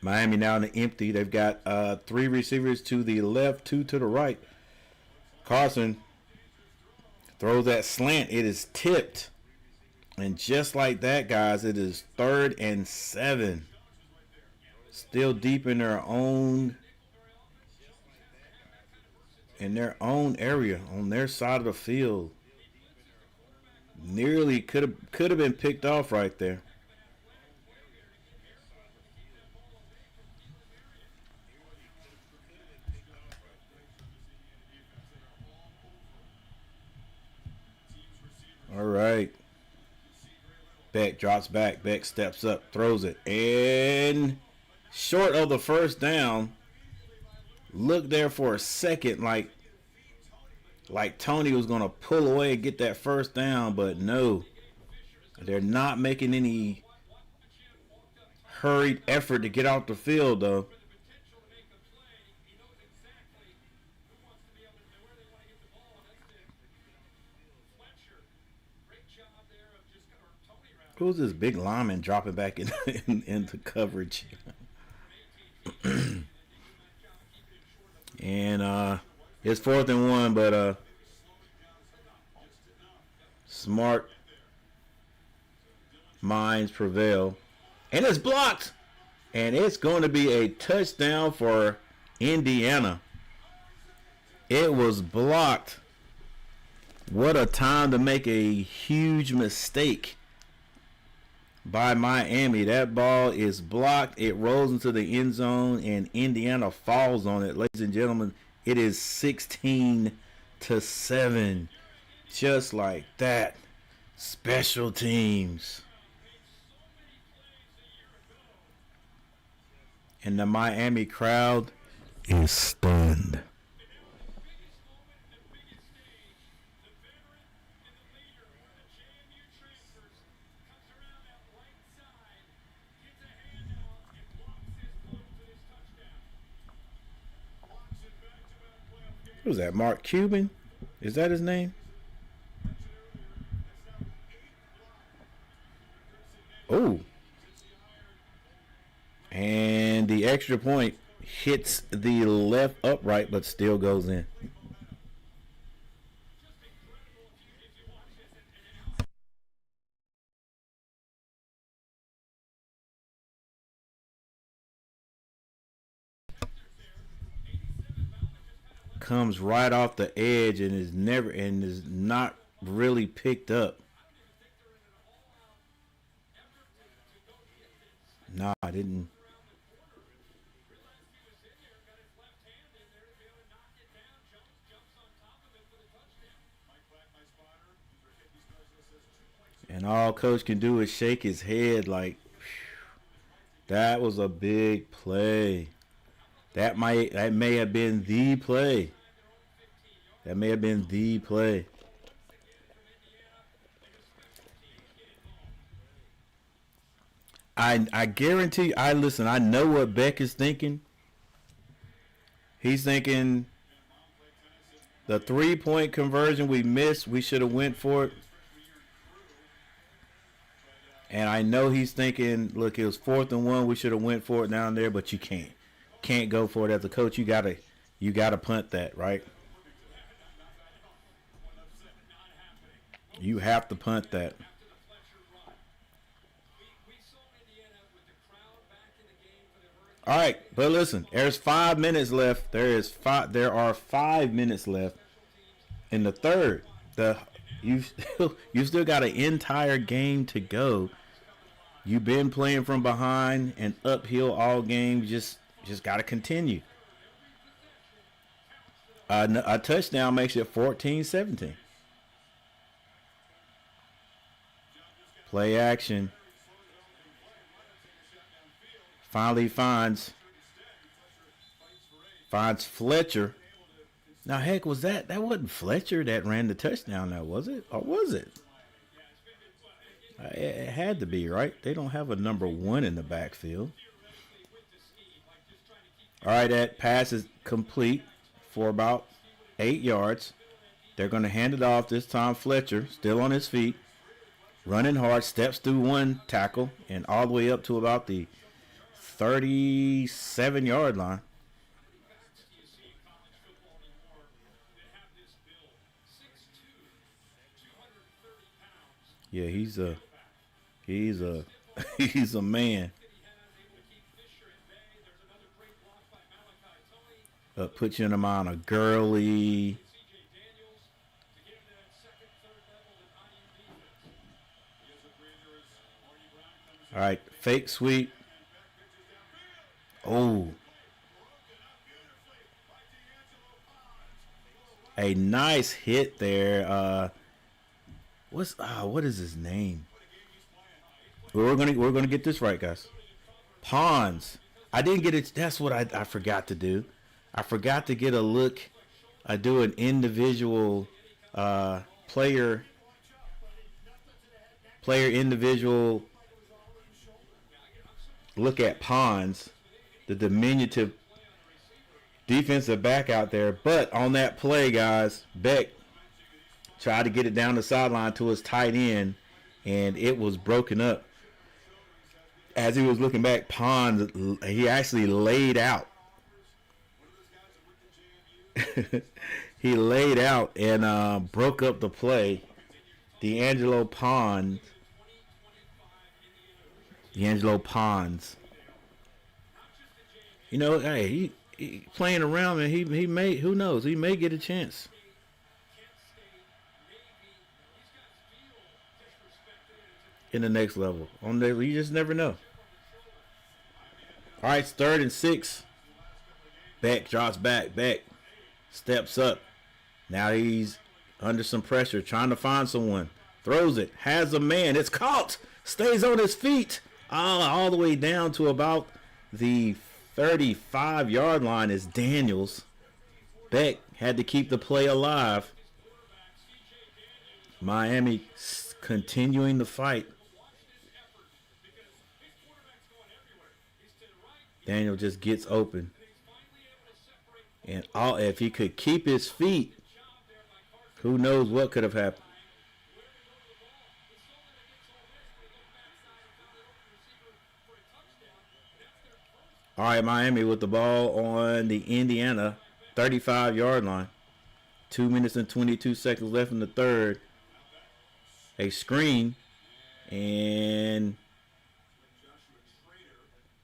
Miami now in the empty. They've got 3 receivers to the left, 2 to the right. Carson throws that slant. It is tipped. And just like that, guys, it is 3rd and 7. Still deep in their own area, on their side of the field. Nearly could have been picked off right there. All right. Beck drops back. Beck steps up, throws it, and short of the first down. Look there for a second like like Tony was gonna pull away and get that first down, but no, they're not making any hurried effort to get out the field though. Who's this big lineman dropping back into coverage? And it's 4th and 1, but smart minds prevail. And it's blocked. And it's going to be a touchdown for Indiana. It was blocked. What a time to make a huge mistake by Miami. That ball is blocked. It rolls into the end zone, and Indiana falls on it. Ladies and gentlemen, it is 16-7. Just like that. Special teams. And the Miami crowd is stunned. Who's that? Mark Cuban? Is that his name? Oh. And the extra point hits the left upright, but still goes in. Comes right off the edge and is not really picked up. Nah, I didn't. And all coach can do is shake his head like, that was a big play. That may have been the play. That may have been the play. I guarantee. Listen. I know what Beck is thinking. He's thinking the 3-point conversion we missed. We should have went for it. And I know he's thinking, look, it was 4th and 1. We should have went for it down there, but you can't go for it as a coach. You gotta punt that, right? You have to punt that. All right, but listen, there's 5 minutes left. There are 5 minutes left in the third. You still got an entire game to go. You've been playing from behind and uphill all game. Just got to continue. A touchdown makes it 14-17. Play action. Finally finds Fletcher. Now, heck, was that wasn't Fletcher that ran the touchdown now, was it? Or was it? It had to be, right? They don't have a number 1 in the backfield. All right, that pass is complete for about 8 yards. They're going to hand it off this time. Fletcher, still on his feet, running hard, steps through one tackle and all the way up to about the 37-yard line. Yeah, he's a man. Puts you in the mind of Gurley. All right, fake sweep. Oh. A nice hit there. What is his name? We're gonna get this right, guys. Pons. I didn't get it. That's what I forgot to do. I forgot to get a look I do an individual player individual look at Pons, the diminutive defensive back out there. But on that play, guys, Beck tried to get it down the sideline to his tight end, and it was broken up. As he was looking back, Pons, he actually laid out. He laid out and broke up the play. D'Angelo Pons. You know, hey, he playing around, and he may, who knows, he may get a chance. In the next level. You just never know. All right, it's 3rd and 6. Beck drops back. Beck steps up. Now he's under some pressure, trying to find someone. Throws it. Has a man. It's caught. Stays on his feet. All the way down to about the 35-yard line is Daniels. Beck had to keep the play alive. Miami continuing the fight. Daniel just gets open. And if he could keep his feet, who knows what could have happened. All right, Miami with the ball on the Indiana 35-yard line. 2 minutes and 22 seconds left in the third. A screen. And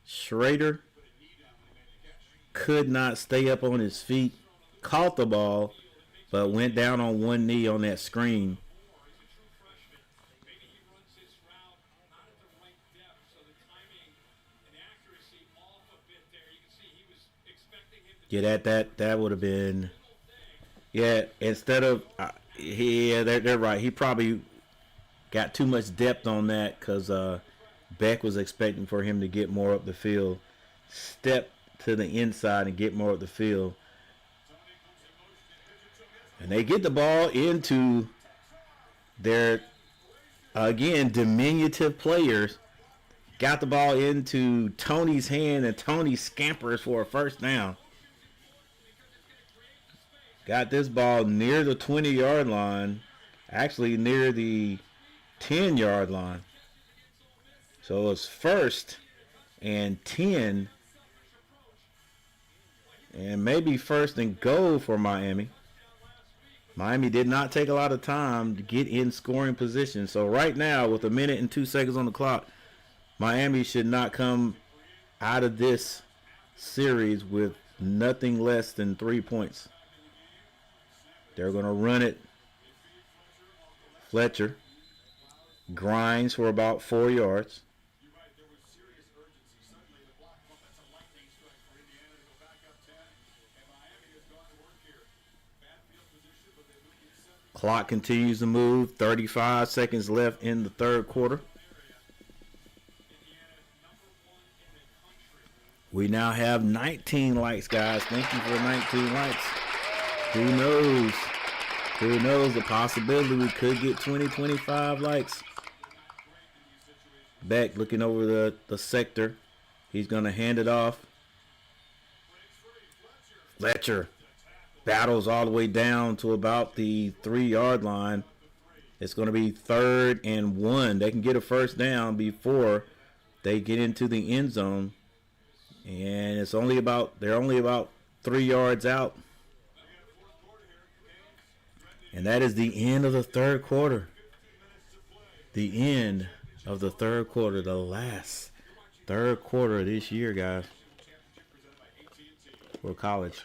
Schrader could not stay up on his feet. Caught the ball, but went down on one knee on that screen. Yeah, that would have been. Yeah, instead of they're right. He probably got too much depth on that because Beck was expecting for him to get more up the field, step to the inside and get more up the field. And they get the ball into their, again, diminutive players. Got the ball into Tony's hand, and Tony scampers for a first down. Got this ball near the 20-yard line, actually near the 10-yard line. So it's 1st and 10, and maybe 1st and goal for Miami. Miami did not take a lot of time to get in scoring position. So right now, with 1 minute and 2 seconds on the clock, Miami should not come out of this series with nothing less than 3 points. They're going to run it. Fletcher grinds for about 4 yards. Clock continues to move. 35 seconds left in the third quarter. We now have 19 likes, guys. Thank you for 19 likes. Who knows? Who knows? The possibility we could get 20, 25 likes. Beck looking over the sector. He's going to hand it off. Fletcher battles all the way down to about the 3-yard line. It's going to be 3rd and 1. They can get a first down before they get into the end zone. And they're only about 3 yards out. And that is the end of the third quarter. The end of the third quarter. The last third quarter of this year, guys. For college.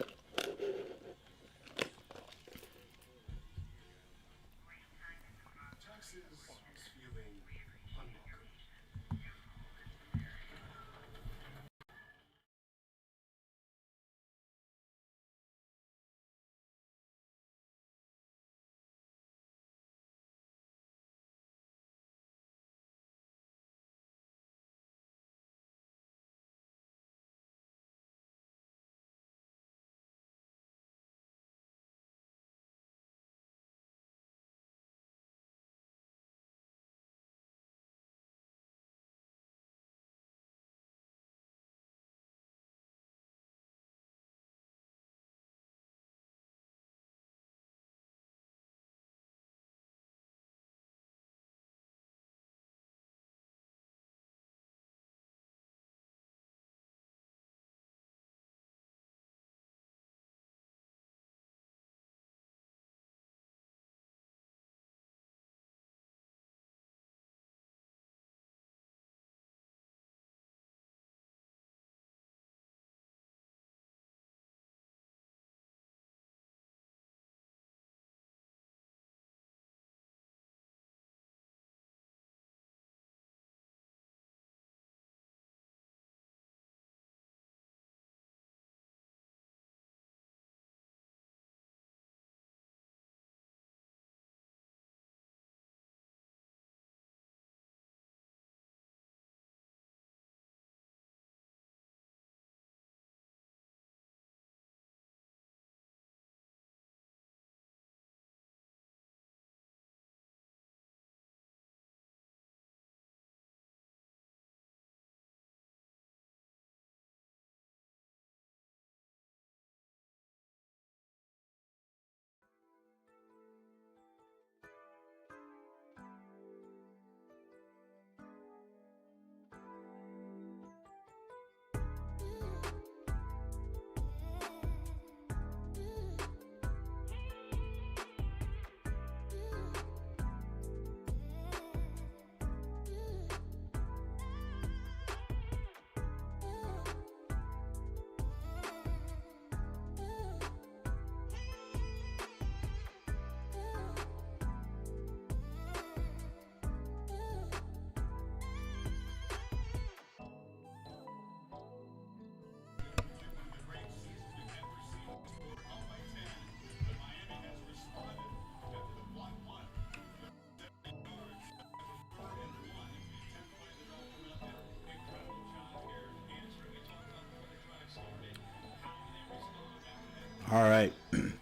All right,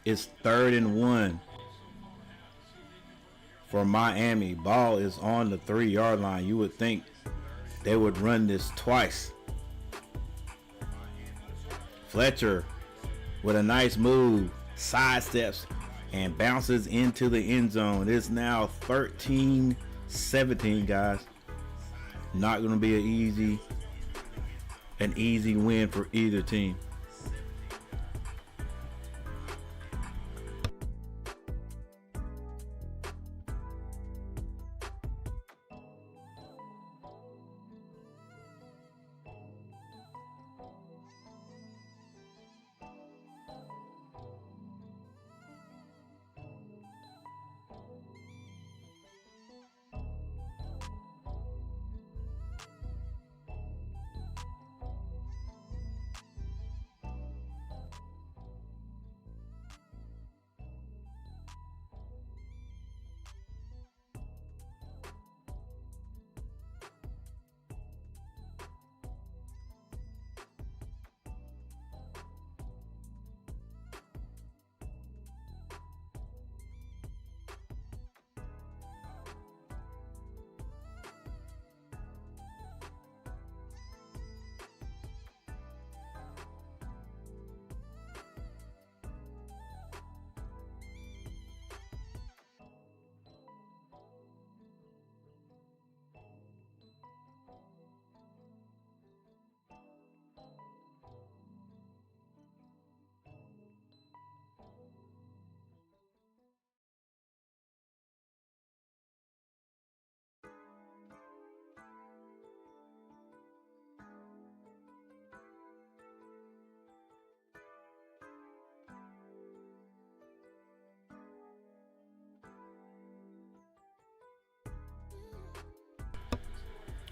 it's 3rd and 1 for Miami. Ball is on the 3-yard line. You would think they would run this twice. Fletcher with a nice move, sidesteps and bounces into the end zone. It's now 13-17, guys. Not going to be an easy win for either team.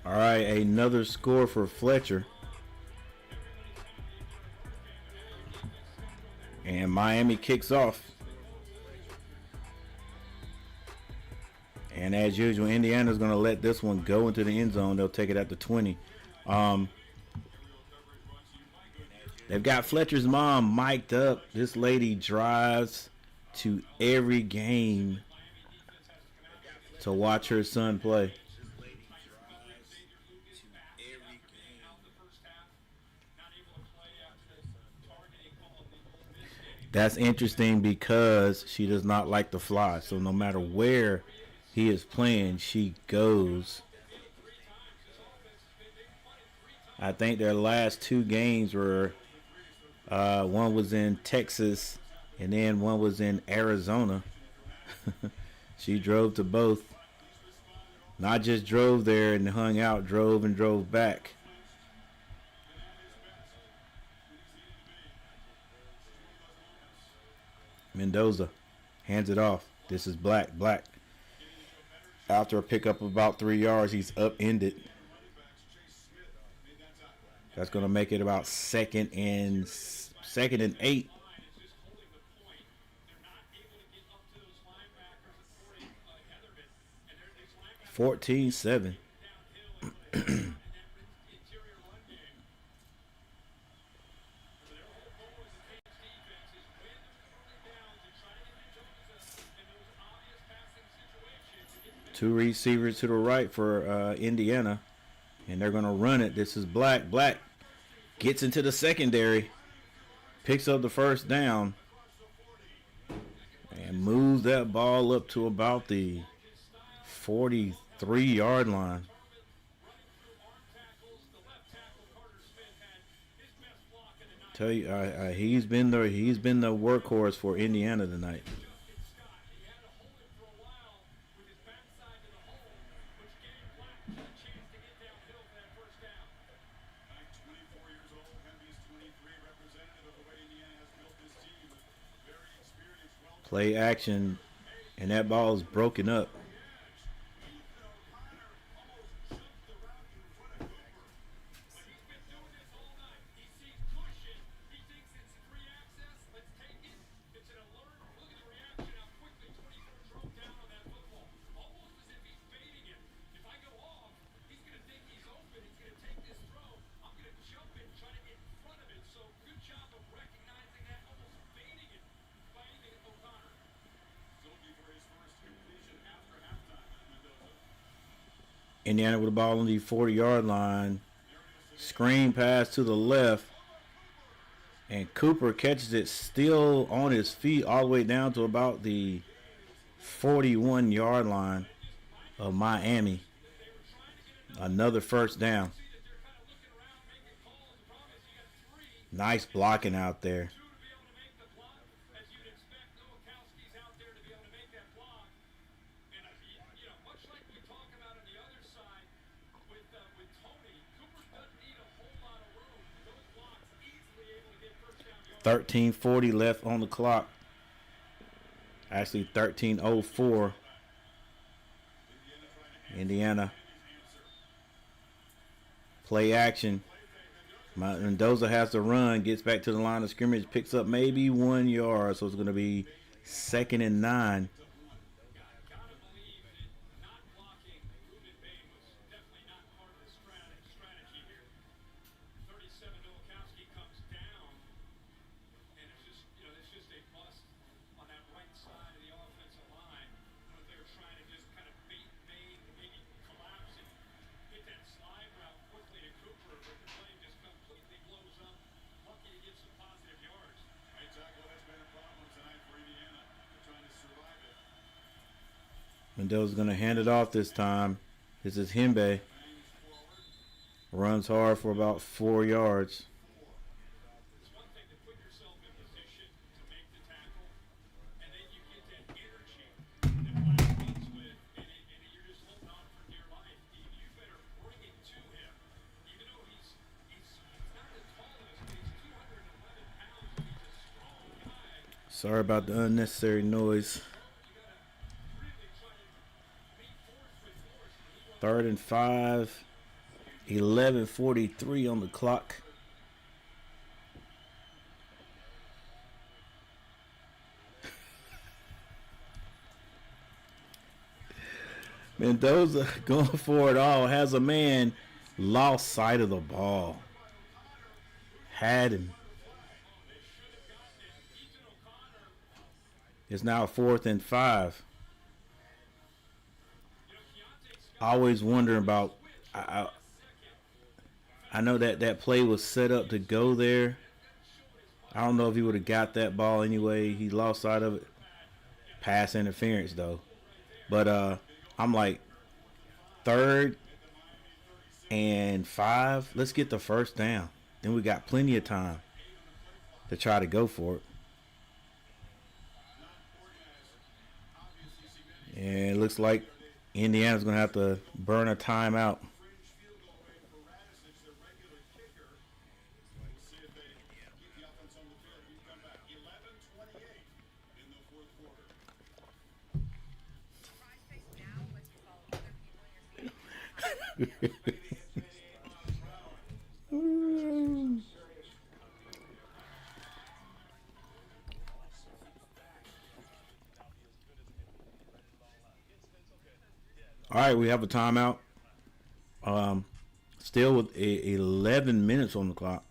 All right, another score for Fletcher. And Miami kicks off. And as usual, Indiana's going to let this one go into the end zone. They'll take it at the 20. They've got Fletcher's mom mic'd up. This lady drives to every game to watch her son play. That's interesting because she does not like to fly. So no matter where he is playing, she goes. I think their last 2 games were, one was in Texas and then one was in Arizona. She drove to both. Not just drove there and hung out, drove and drove back. Mendoza hands it off. This is Black. After a pickup of about 3 yards, he's upended. That's going to make it about second and 8. $14-7. Two receivers to the right for Indiana, and they're going to run it. This is Black. Black gets into the secondary, picks up the first down, and moves that ball up to about the 43-yard line. Tell you, he's been the workhorse for Indiana tonight. Play action, and that ball is broken up. Indiana with the ball on the 40-yard line. Screen pass to the left. And Cooper catches it still on his feet all the way down to about the 41-yard line of Miami. Another first down. Nice blocking out there. $13:40 left on the clock. Actually, 13:04. Indiana. Play action. Mendoza has to run, gets back to the line of scrimmage, picks up maybe 1 yard, so it's going to be 2nd and 9. Mendoza's going to hand it off this time. This is Himbe. Runs hard for about 4 yards. Sorry about the unnecessary noise. 3rd and 5. 11:43 on the clock. Mendoza going for it all. Has a man. Lost sight of the ball. Had him. It's now 4th and 5. Always wondering about. I know that play was set up to go there. I don't know if he would have got that ball anyway. He lost sight of it. Pass interference though. But I'm like 3rd and 5. Let's get the first down. Then we got plenty of time to try to go for it. And it looks like Indiana's going to have to burn a timeout. All right, we have a timeout. Still with 11 minutes on the clock.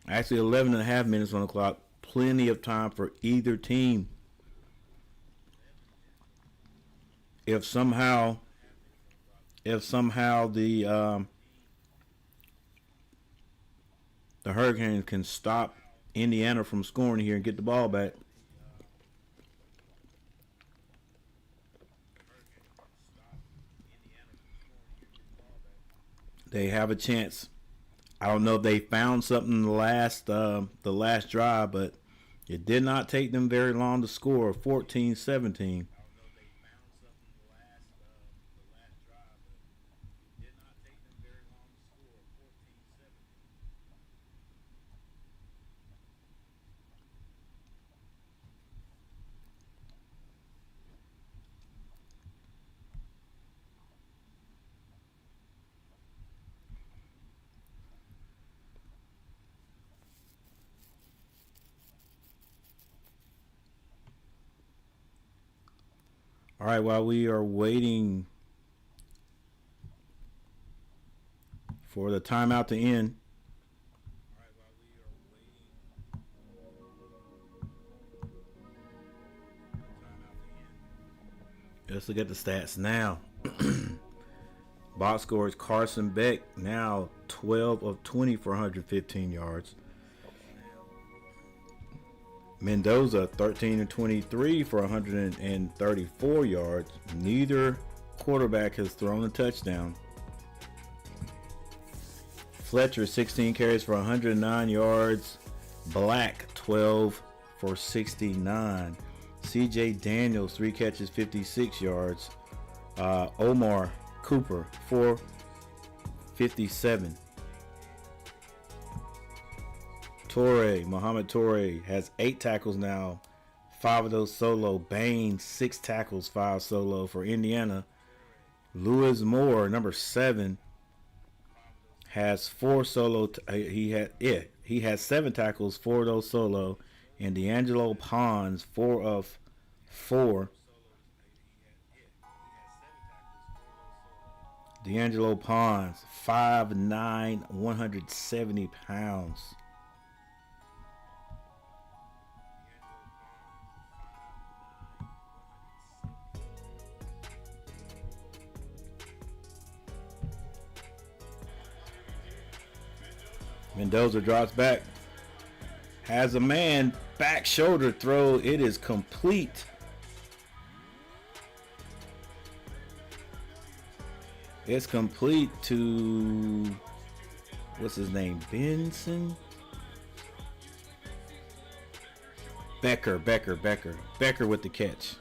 Actually, 11 and a half minutes on the clock. Plenty of time for either team. If somehow the Hurricanes can stop Indiana from scoring here and get the ball back. They have a chance. I don't know if they found something the last drive, but it did not take them very long to score. 14-17. All right, while we are waiting for the timeout to end, let's look at the stats now. Box scores Carson Beck now 12 of 20 for 115 yards. Mendoza 13 of 23 for 134 yards. Neither quarterback has thrown a touchdown. Fletcher 16 carries for 109 yards. Black 12 for 69. CJ Daniels 3 catches 56 yards. Omar Cooper 457. Mohamed Torre has 8 tackles now, 5 of those solo. Baines 6 tackles, 5 solo for Indiana. Lewis Moore, number 7, has 4 solo. He has 7 tackles, 4 of those solo. And D'Angelo Pons 4 of 4. D'Angelo Pons 5'9", 170 pounds. Mendoza drops back, has a man, back shoulder throw. It is complete. It's complete to, what's his name? Benson? Becker with the catch.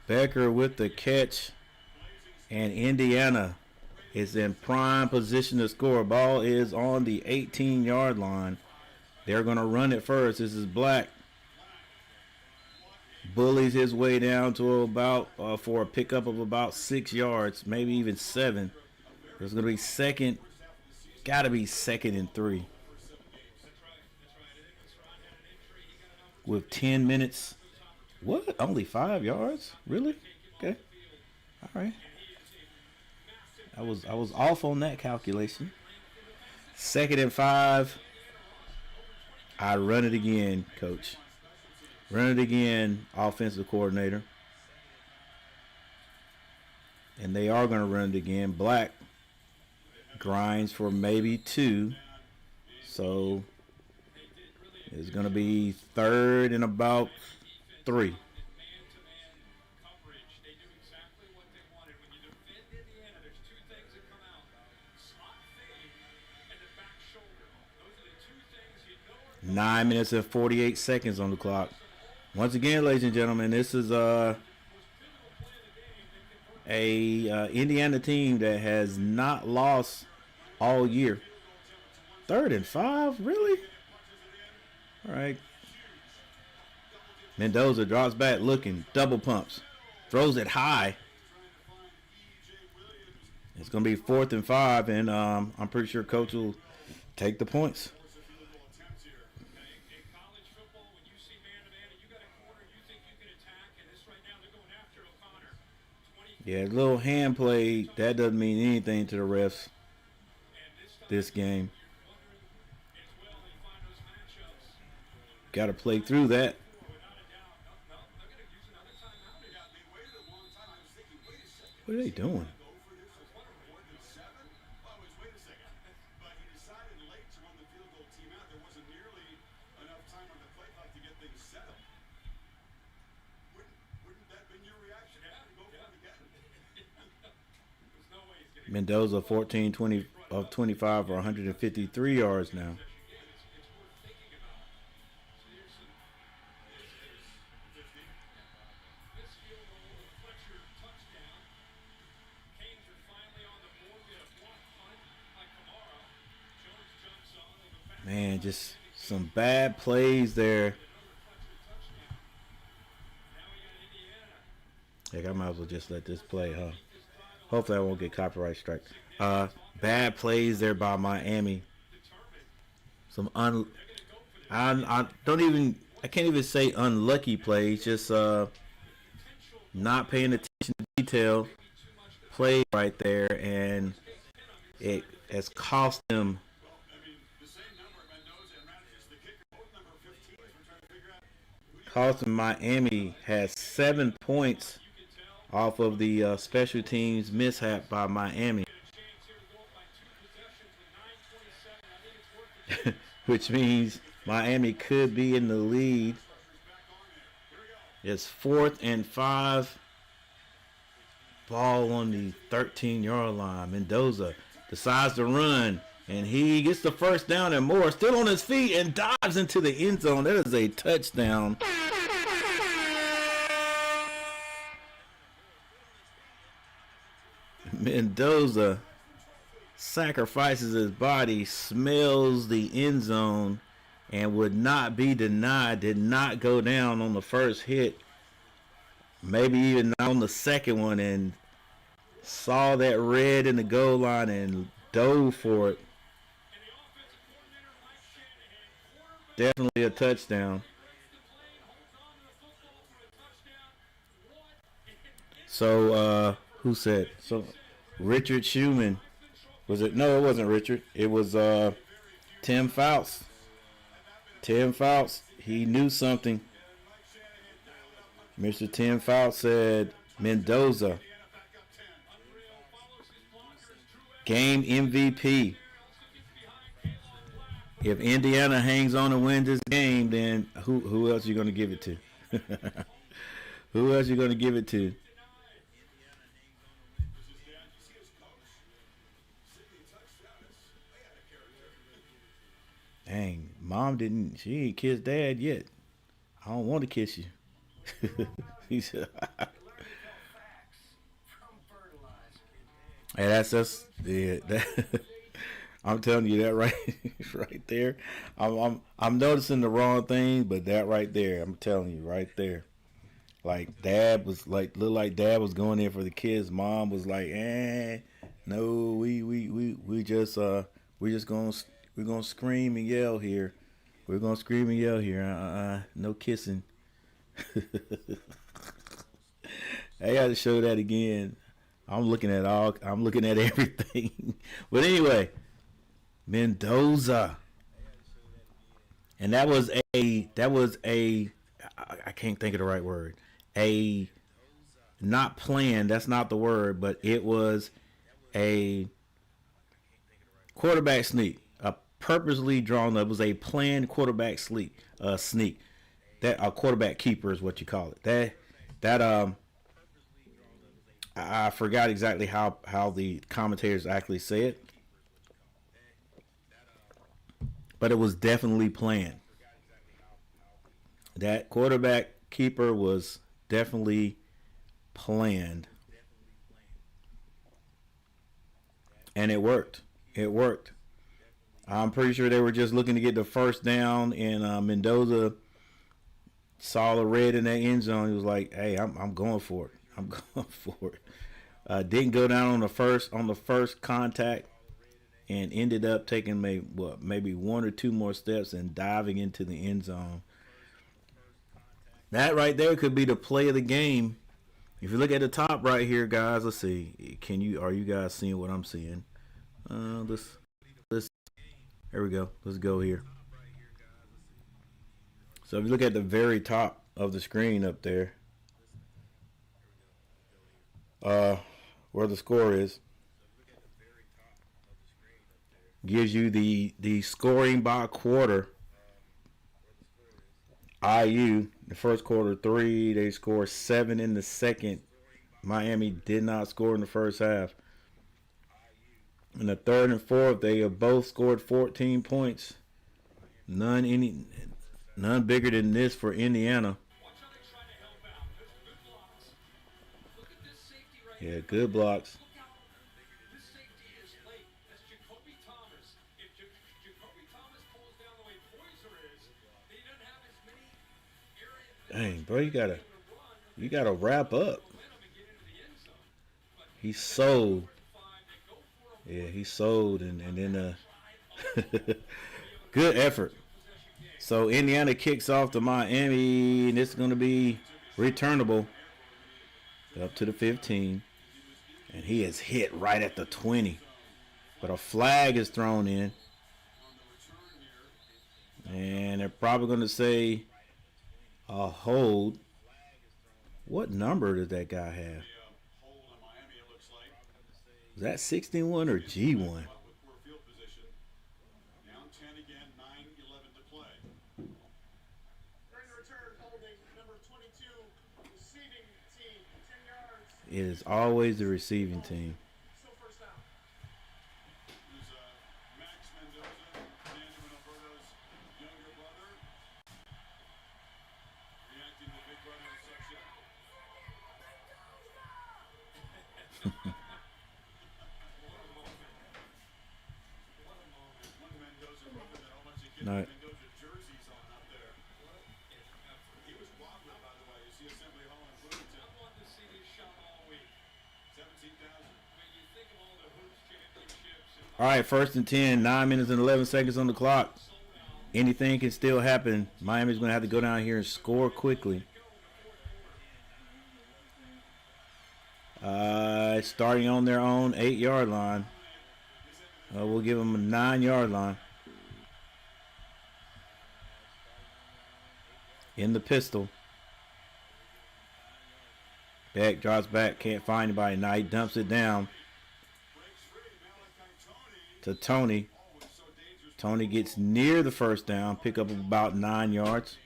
Becker with the catch, and Indiana is in prime position to score. Ball is on the 18-yard line. They're going to run it first. This is Black. Bullies his way down to about, for a pickup of about 6 yards, maybe even 7. There's going to be second, got to be 2nd and 3. With 10 minutes. What? Only 5 yards? Really? Okay. All right. I was off on that calculation. 2nd and 5. I run it again, coach. Run it again, offensive coordinator. And they are going to run it again. Black grinds for maybe 2. So it's going to be 3rd and about 3. Nine minutes and 48 seconds on the clock. Once again, ladies and gentlemen, this is a Indiana team that has not lost all year. 3rd and 5, really? All right. Mendoza drops back looking, double pumps, throws it high. It's going to be 4th and 5, and I'm pretty sure coach will take the points. Yeah, little hand play, that doesn't mean anything to the refs this game. Got to play through that. What are they doing? Mendoza 14 of 25 for 153 yards now. Man, just some bad plays there. Heck, I might as well just let this play, huh? Hopefully I won't get copyright strike. Bad plays there by Miami. Some I can't even say unlucky plays, just not paying attention to detail. Play right there, and it has cost them. costing Miami has 7 points off of the special teams mishap by Miami. Which means Miami could be in the lead. It's 4th and 5. Ball on the 13-yard line. Mendoza decides to run, and he gets the first down, and Moore still on his feet and dives into the end zone. That is a touchdown. Mendoza sacrifices his body, smells the end zone, and would not be denied. Did not go down on the first hit, maybe even not on the second one, and saw that red in the goal line and dove for it. Definitely a touchdown. So who said so? Richard Schumann. Was it? No, it wasn't Richard. It was Tim Fouts. Tim Fouts. He knew something. Mr. Tim Fouts said Mendoza, game MVP. If Indiana hangs on and wins this game, then who else are you going to give it to? Who else are you going to give it to? Dang, mom she ain't kissed dad yet. I don't want to kiss you. He said, hey, that's yeah, that, I'm telling you that right there. I'm noticing the wrong thing, but that right there, I'm telling you right there. Like dad was looked like dad was going in for the kids. Mom was like, no, we're gonna scream and yell here. We're gonna scream and yell here. No kissing. I got to show that again. I'm looking at everything. But anyway, Mendoza. And that was a I can't think of the right word. Not planned, that's not the word, but it was a quarterback sneak. A purposely drawn up. It was a planned quarterback sneak. That a quarterback keeper is what you call it. I forgot exactly how the commentators actually say it, but it was definitely planned. That quarterback keeper was definitely planned, and it worked. It worked. I'm pretty sure they were just looking to get the first down, and Mendoza saw the red in that end zone. He was like, "Hey, I'm going for it. I'm going for it." Didn't go down on the first contact, and ended up taking maybe one or two more steps and diving into the end zone. That right there could be the play of the game. If you look at the top right here, guys, let's see. Are you guys seeing what I'm seeing? Let's. There we go. Let's go here. So if you look at the very top of the screen up there, where the score is, gives you the scoring by quarter. IU, the first quarter 3, they scored 7 in the second. Miami did not score in the first half. In the third and fourth, they have both scored 14 points. None bigger than this for Indiana. Yeah, good blocks. Dang, bro, you gotta wrap up. He sold. Yeah, he sold, and then good effort. So Indiana kicks off to Miami, and it's going to be returnable up to the 15. And he is hit right at the 20. But a flag is thrown in. And they're probably going to say A hold. What number does that guy have? Is that 61 or G1? It is always the receiving team. No. All right, 1st and 10, 9 minutes and 11 seconds on the clock. Anything can still happen. Miami's going to have to go down here and score quickly. Starting on their own 8-yard line. We'll give them a 9-yard line. In the pistol. Beck drops back. Can't find anybody. Now he dumps it down to Tony. Tony gets near the first down. Pick up about 9 yards.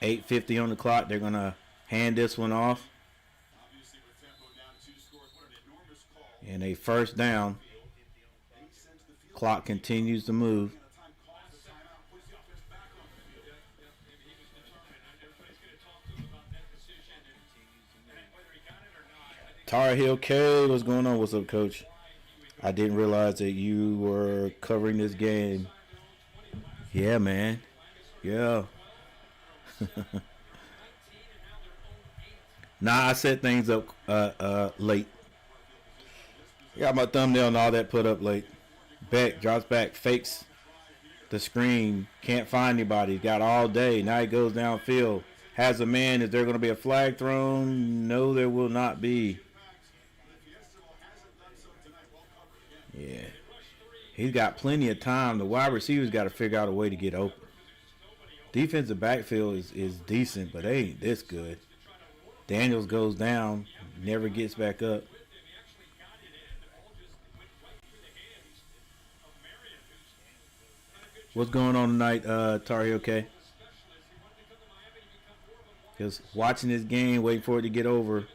8:50 on the clock. They're going to hand this one off. And a first down. Clock continues to move. Tar Heel K, what's going on? What's up, Coach? I didn't realize that you were covering this game. Yeah, man. Yeah. Nah, I set things up late. Got my thumbnail and all that put up late. Beck drops back, fakes the screen, can't find anybody. Got all day. Now he goes downfield. Has a man. Is there going to be a flag thrown? No, there will not be. Yeah. He's got plenty of time. The wide receivers got to figure out a way to get open. Defensive backfield is decent, but they ain't this good. Daniels goes down, never gets back up. What's going on tonight, Tar Heel K? Just watching this game, waiting for it to get over.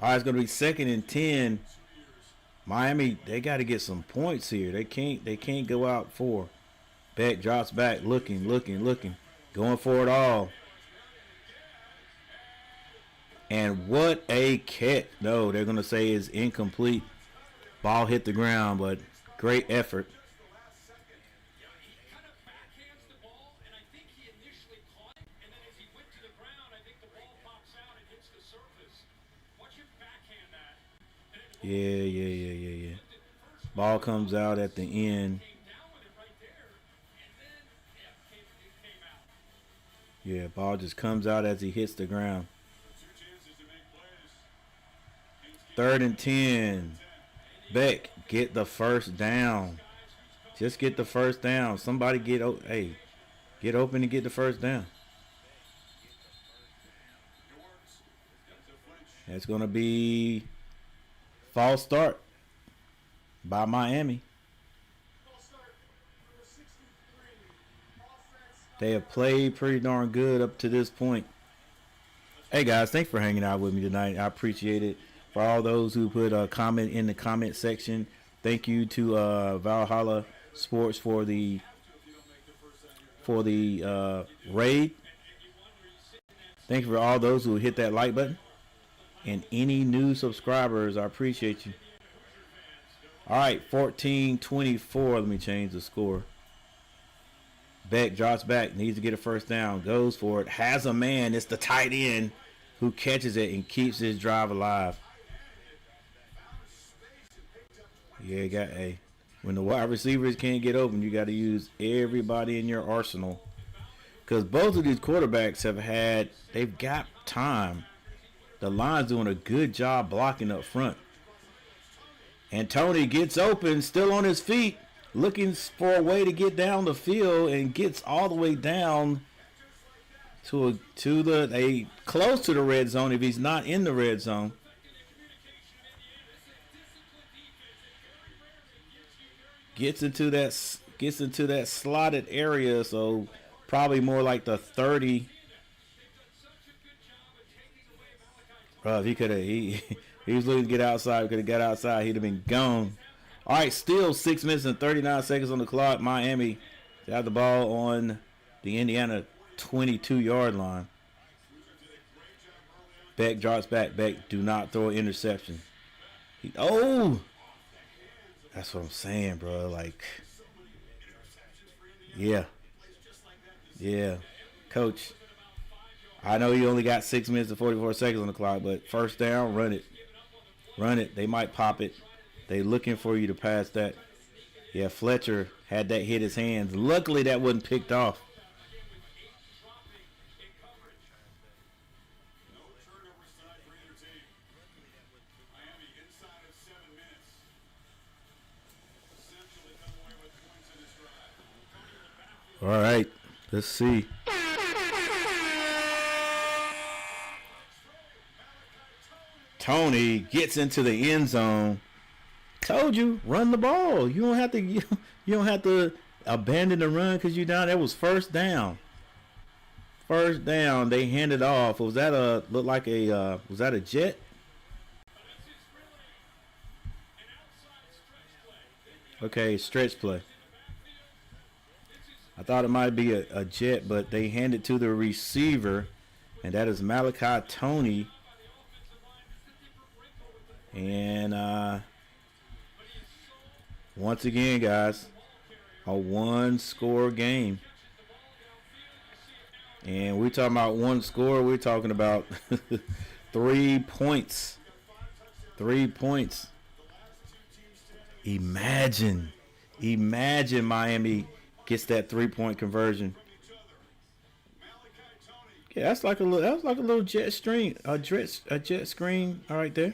All right, it's going to be 2nd and 10. Miami, they got to get some points here. They can't go out 4. Beck drops back, looking, going for it all. And what a catch. No, they're going to say is incomplete. Ball hit the ground, but great effort. Yeah. Ball comes out at the end. Yeah, ball just comes out as he hits the ground. 3rd and 10. Beck, get the first down. Just get the first down. Somebody get open and get the first down. That's going to be false start by Miami. They have played pretty darn good up to this point. Hey, guys, thanks for hanging out with me tonight. I appreciate it. For all those who put a comment in the comment section, thank you to Valhalla Sports for the raid. Thank you for all those who hit that like button. And any new subscribers, I appreciate you. All right, 14-24. Let me change the score. Beck drops back, needs to get a first down, goes for it, has a man. It's the tight end who catches it and keeps his drive alive. Yeah, when the wide receivers can't get open, you got to use everybody in your arsenal. Because both of these quarterbacks they've got time. The line's doing a good job blocking up front. And Tony gets open, still on his feet, looking for a way to get down the field, and gets all the way down to close to the red zone if he's not in the red zone. Gets into that slotted area, so probably more like the 30. Bro, if he was looking to get outside, could have got outside, he'd have been gone. All right, still 6 minutes and 39 seconds on the clock. Miami got the ball on the Indiana 22-yard line. Beck drops back. Beck, do not throw an interception. That's what I'm saying, bro. Like, yeah. Coach, I know you only got 6 minutes and 44 seconds on the clock, but first down, run it. They might pop it. They looking for you to pass that. Yeah, Fletcher had that hit his hands. Luckily, that wasn't picked off. All right, let's see. Tony gets into the end zone. Told you, run the ball. You don't have to abandon the run because you're down. That was first down. First down. They handed off. Was that a jet? Okay, stretch play. I thought it might be a jet, but they handed to the receiver, and that is Malachi Tony. And once again, guys, a one-score game. And we're talking about one score. We're talking about 3 points. 3 points. Imagine Miami gets that 3-point conversion. Yeah, that's like a little jet screen, a jet screen. All right, there.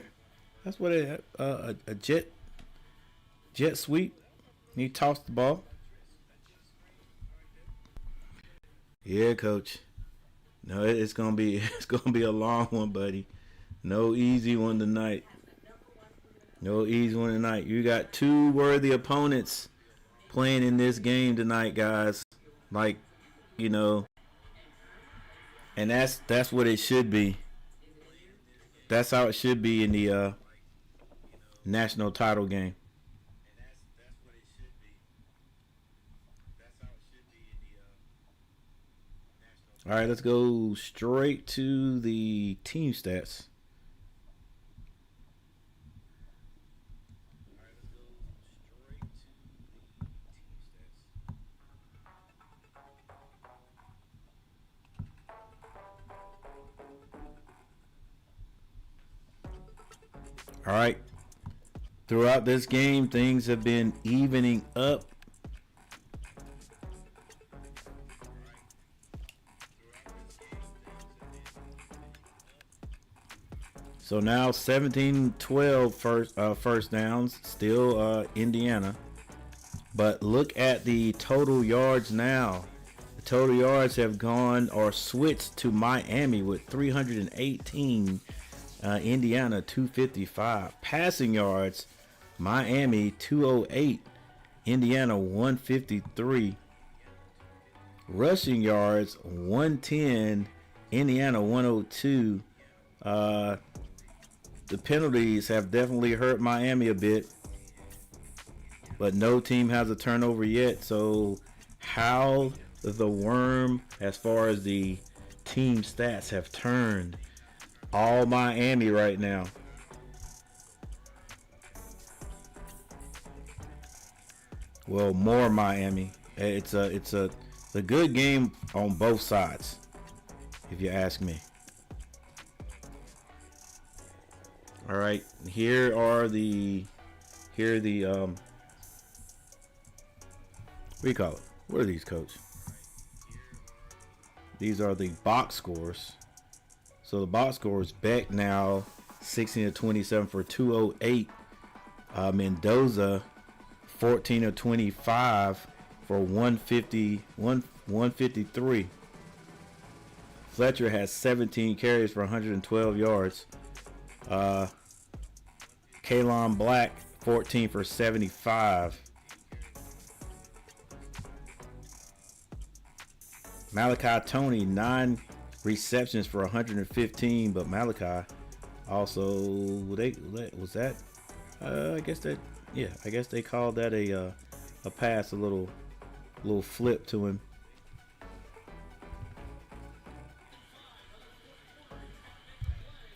That's what a jet sweep. He tossed the ball. Yeah, coach. No, it's gonna be a long one, buddy. No easy one tonight. You got two worthy opponents playing in this game tonight, guys. Like, and that's what it should be. That's how it should be in the national title game. All right, let's go straight to the team stats. All right. Throughout this game, things have been evening up. So now 17-12 first downs, still Indiana. But look at the total yards now. The total yards have gone or switched to Miami with 318. Indiana 255. Passing yards, Miami 208. Indiana 153. Rushing yards 110. Indiana 102. The penalties have definitely hurt Miami a bit, but no team has a turnover yet. So how the worm, as far as the team stats, have turned all Miami right now. Well, more Miami. It's a good game on both sides, if you ask me. All right, here are the what do you call it? What are these, coach? These are the box scores. So the box score is Beck now 16-27 for 208. Mendoza, 14 of 25 for 153. Fletcher has 17 carries for 112 yards. Kalon Black, 14 for 75. Malachi Tony, 9 receptions for 115, but Malachi also, was that? I guess they called that a pass, a little flip to him.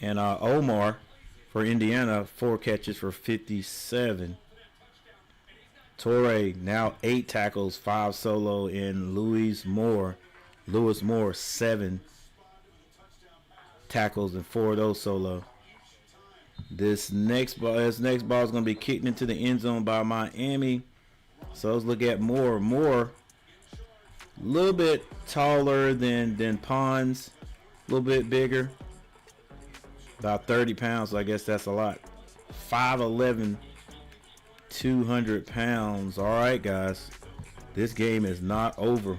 And Omar for Indiana, 4 catches for 57. Torrey now 8 tackles, 5 solo, and Lewis Moore, 7 tackles and 4 of those solo. This next ball is going to be kicked into the end zone by Miami. So let's look at Moore. Moore, a little bit taller than Pons, a little bit bigger, about 30 pounds. So I guess that's a lot. 5'11", 200 pounds. All right, guys, this game is not over.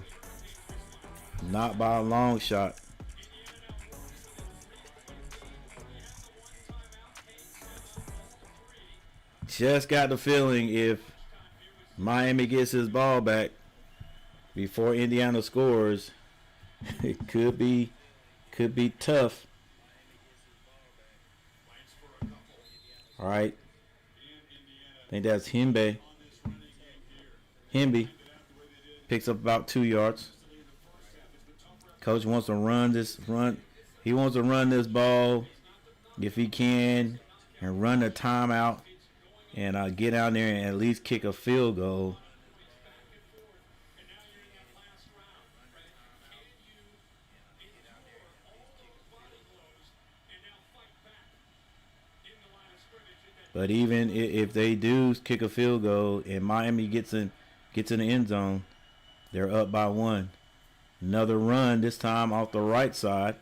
Not by a long shot. Just got the feeling if Miami gets his ball back before Indiana scores, it could be tough. All right. I think that's Hemby. Hemby picks up about 2 yards. Coach wants to run this He wants to run this ball if he can and run the timeout and get out there and at least kick a field goal. But even if they do kick a field goal and Miami gets in the end zone, they're up by 1. Another run, this time off the right side.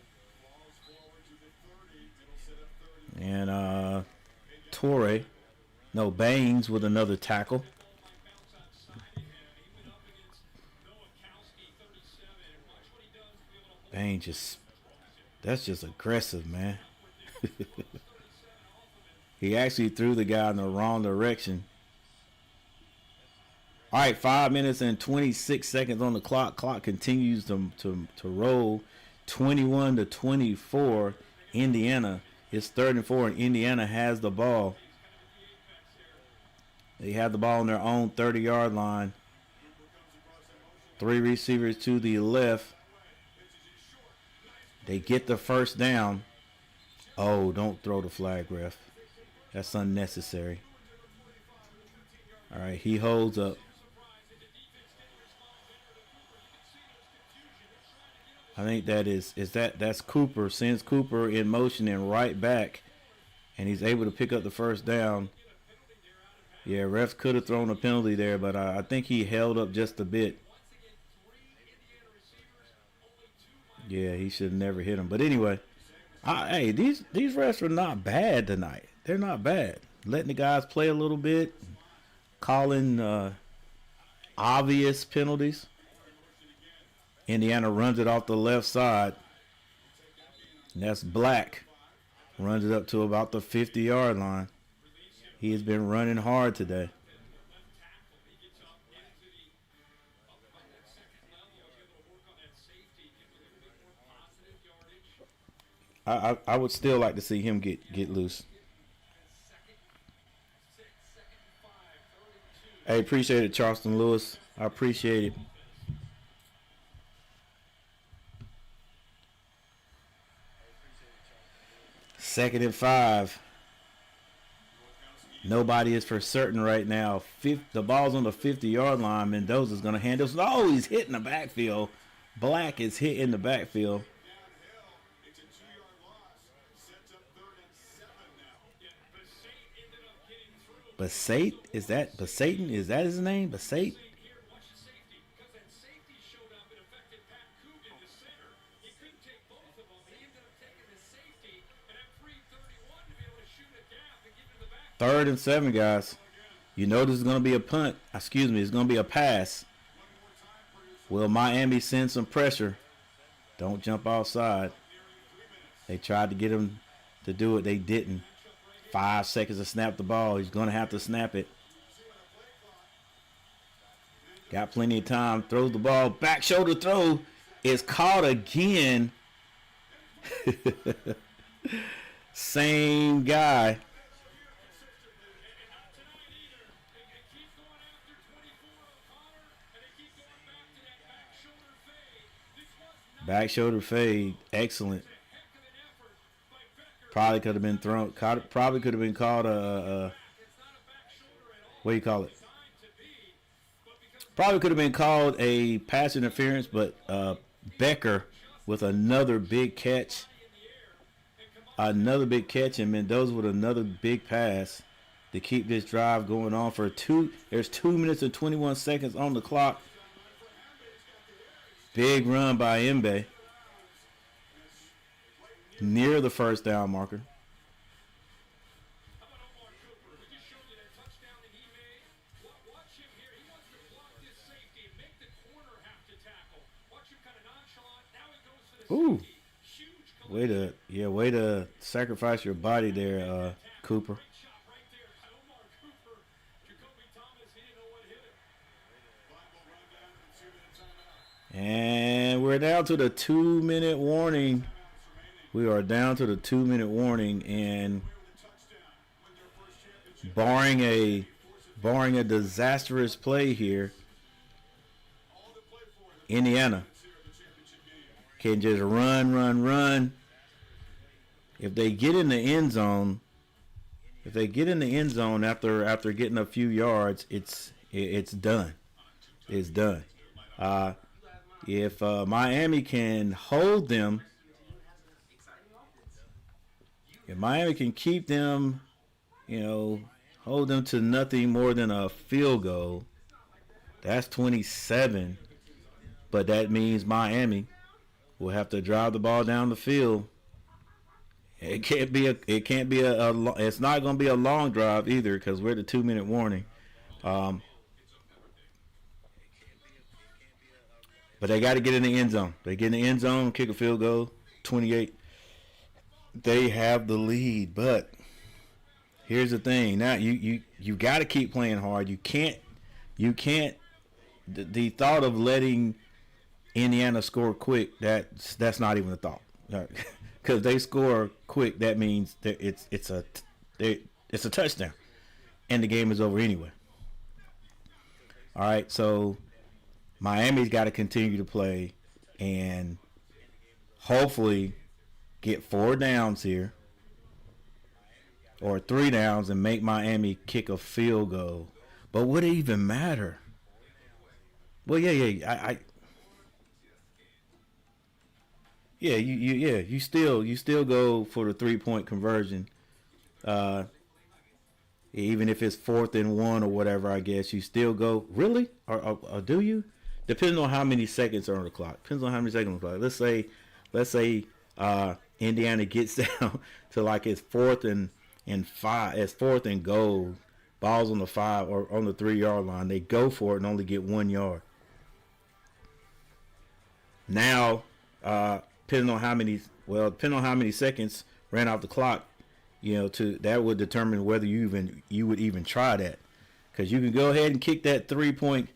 And Baines with another tackle. Baines that's just aggressive, man. He actually threw the guy in the wrong direction. All right, 5 minutes and 26 seconds on the clock. Clock continues to roll. 21-24. Indiana. It's 3rd and 4, and Indiana has the ball. They have the ball on their own 30-yard line. 3 receivers to the left. They get the first down. Oh, don't throw the flag, ref. That's unnecessary. All right, he holds up. I think that's Cooper. Sends Cooper in motion and right back, and he's able to pick up the first down. Yeah, refs could have thrown a penalty there, but I think he held up just a bit. Yeah, he should have never hit him. But anyway, hey, these refs are not bad tonight. They're not bad. Letting the guys play a little bit, calling obvious penalties. Indiana runs it off the left side. And that's Black. Runs it up to about the 50-yard line. He has been running hard today. I would still like to see him get loose. Hey, appreciate it, Charleston Lewis. I appreciate it. Second and 5. Nobody is for certain right now. The ball's on the 50-yard line. Mendoza's going to handle. Oh, he's hitting the backfield. Black is hitting the backfield. Basate? Is that Basaten? Is that his name? Basate? Third and 7, guys. You know this is going to be a punt. Excuse me, it's going to be a pass. Will Miami send some pressure? Don't jump outside. They tried to get him to do it. They didn't. 5 seconds to snap the ball. He's going to have to snap it. Got plenty of time. Throws the ball. Back shoulder throw is caught again. Same guy. Back shoulder fade. Excellent. Probably could have been thrown. Probably could have been called a what do you call it? Probably could have been called a pass interference, but Becker with another big catch. Another big catch, and Mendoza with another big pass to keep this drive going on for there's 2 minutes and 21 seconds on the clock. Big run by Mbe. Near the first down marker. Ooh. Way to sacrifice your body there, Cooper. And we're down to the 2-minute warning. We are down to the 2-minute warning, and barring a disastrous play here, Indiana can just run. If they get in the end zone, after getting a few yards, it's done. It's done. If Miami can hold them, if Miami can keep them, hold them to nothing more than a field goal, that's 27. But that means Miami will have to drive the ball down the field. It's not going to be a long drive either, because we're at the 2-minute warning. But they got to get in the end zone. They get in the end zone, kick a field goal, 28. They have the lead, but here's the thing. Now you got to keep playing hard. You can't. The thought of letting Indiana score quick, that's not even a thought. Because they score quick, that means that it's a touchdown, and the game is over anyway. All right, so Miami's got to continue to play and hopefully get 4 downs here or 3 downs and make Miami kick a field goal. But would it even matter? Well, you still go for the 3-point conversion. Even if it's 4th and 1 or whatever, I guess you still go. Really? Or do you? Depending on how many seconds are on the clock. Depends on how many seconds on the clock. Let's say Indiana gets down to like it's 4th and 5. It's 4th and goal. Ball's on the 5 or on the 3-yard line. They go for it and only get 1 yard. Now, depending on how many seconds ran off the clock, that would determine whether you would even try that, because you can go ahead and kick that 3-point.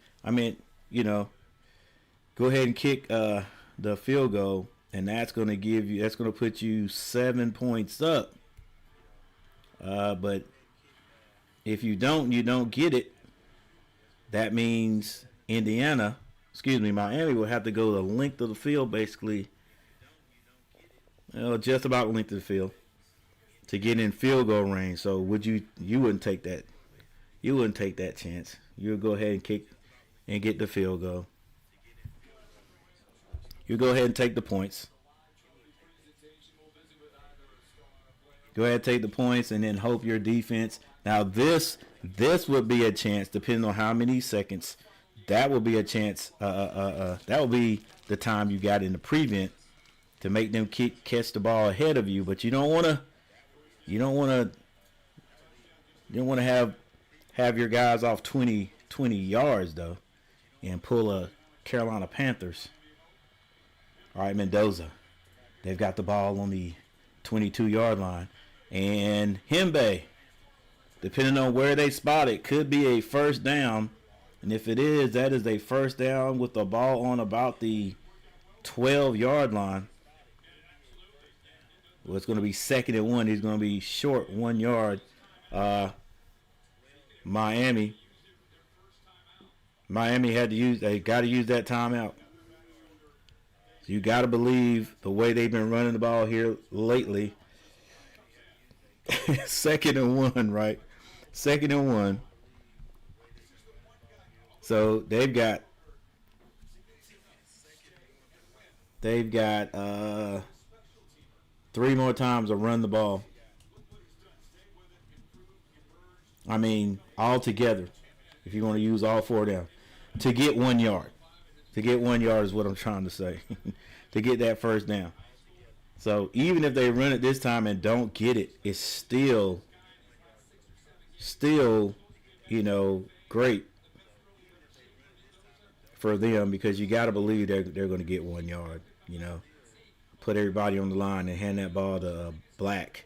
Go ahead and kick the field goal, and that's going to put you 7 points up. But if you don't get it. That means Miami will have to go the length of the field, basically. Just about the length of the field to get in field goal range. So you wouldn't take that. You wouldn't take that chance. You would go ahead and kick and get the field goal. You go ahead and take the points. Go ahead and take the points and then hope your defense. Now this would be a chance, depending on how many seconds. That will be a chance. That will be the time you got in the prevent to make them catch the ball ahead of you. But you don't want to have have your guys off 20 yards though, and pull a Carolina Panthers. All right, Mendoza. They've got the ball on the 22-yard line. And Hembe, depending on where they spot it, could be a first down. And if it is, that is a first down with the ball on about the 12-yard line. Well, it's going to be 2nd and 1. He's going to be short 1 yard. Miami had to use. They got to use that timeout. So you got to believe the way they've been running the ball here lately. 2nd and 1, right? 2nd and 1. So they've got 3 more times to run the ball. I mean, all together, if you're going to use all 4 down, to get 1 yard. To get 1 yard is what I'm trying to say. To get that first down. So even if they run it this time and don't get it, it's still, you know, great for them, because you got to believe they're going to get 1 yard, you know. Put everybody on the line and hand that ball to Black.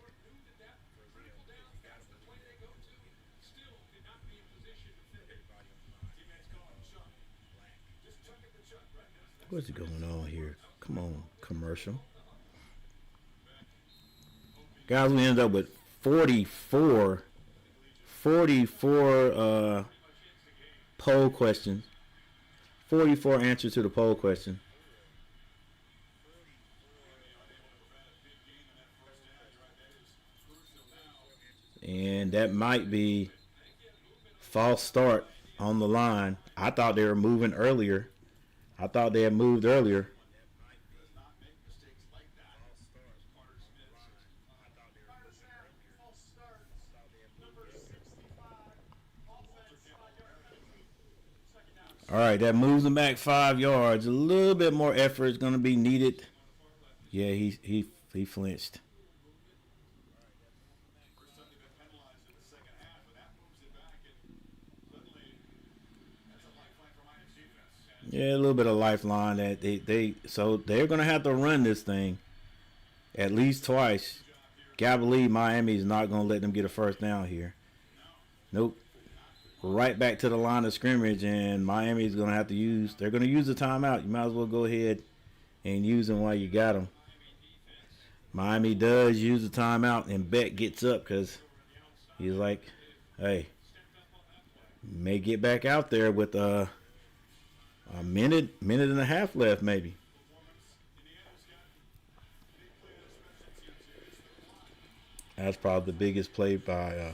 What's going on here? Come on, commercial. Guys, we ended up with 44 poll questions. 44 answers to the poll question. And that might be false start on the line. I thought they were moving earlier. I thought they had moved earlier. All right, that moves them back 5 yards. A little bit more effort is going to be needed. Yeah, he flinched. Yeah, a little bit of lifeline that so they're going to have to run this thing at least twice. Gotta believe Miami's not going to let them get a first down here. Nope. Right back to the line of scrimmage, and Miami's going to have to use, they're going to use the timeout. You might as well go ahead and use them while you got them. Miami does use the timeout, and Beck gets up because he's like, hey, may get back out there with a minute and a half left maybe. That's probably the biggest play by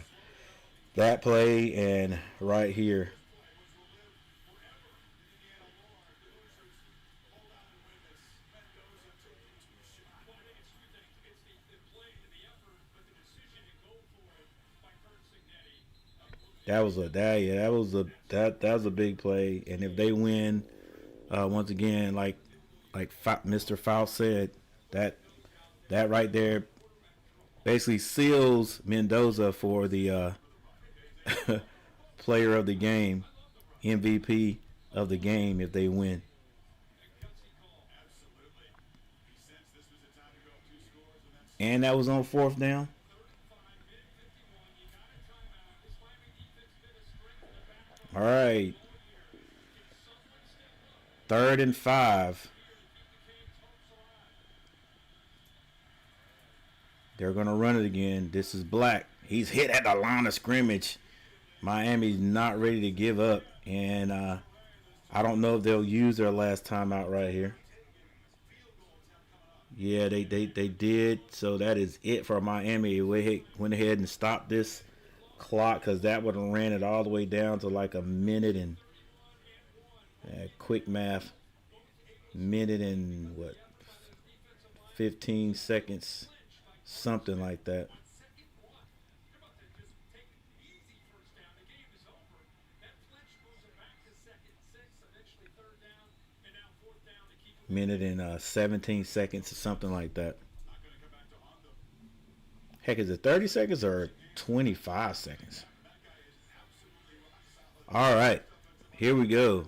that play and right here. That was a big play, and if they win, once again, like Mr. Faust said, that right there basically seals Mendoza for the player of the game, MVP of the game if they win. And that was on 4th down. All right. 3rd and 5. They're going to run it again. This is Black. He's hit at the line of scrimmage. Miami's not ready to give up. And I don't know if they'll use their last timeout right here. Yeah, they did. So that is it for Miami. They went ahead and stopped this clock because that would have ran it all the way down to like a minute and quick math, minute and 15 seconds, something like that. Minute and 17 seconds or something like that. Heck, is it 30 seconds or 25 seconds? All right, here we go.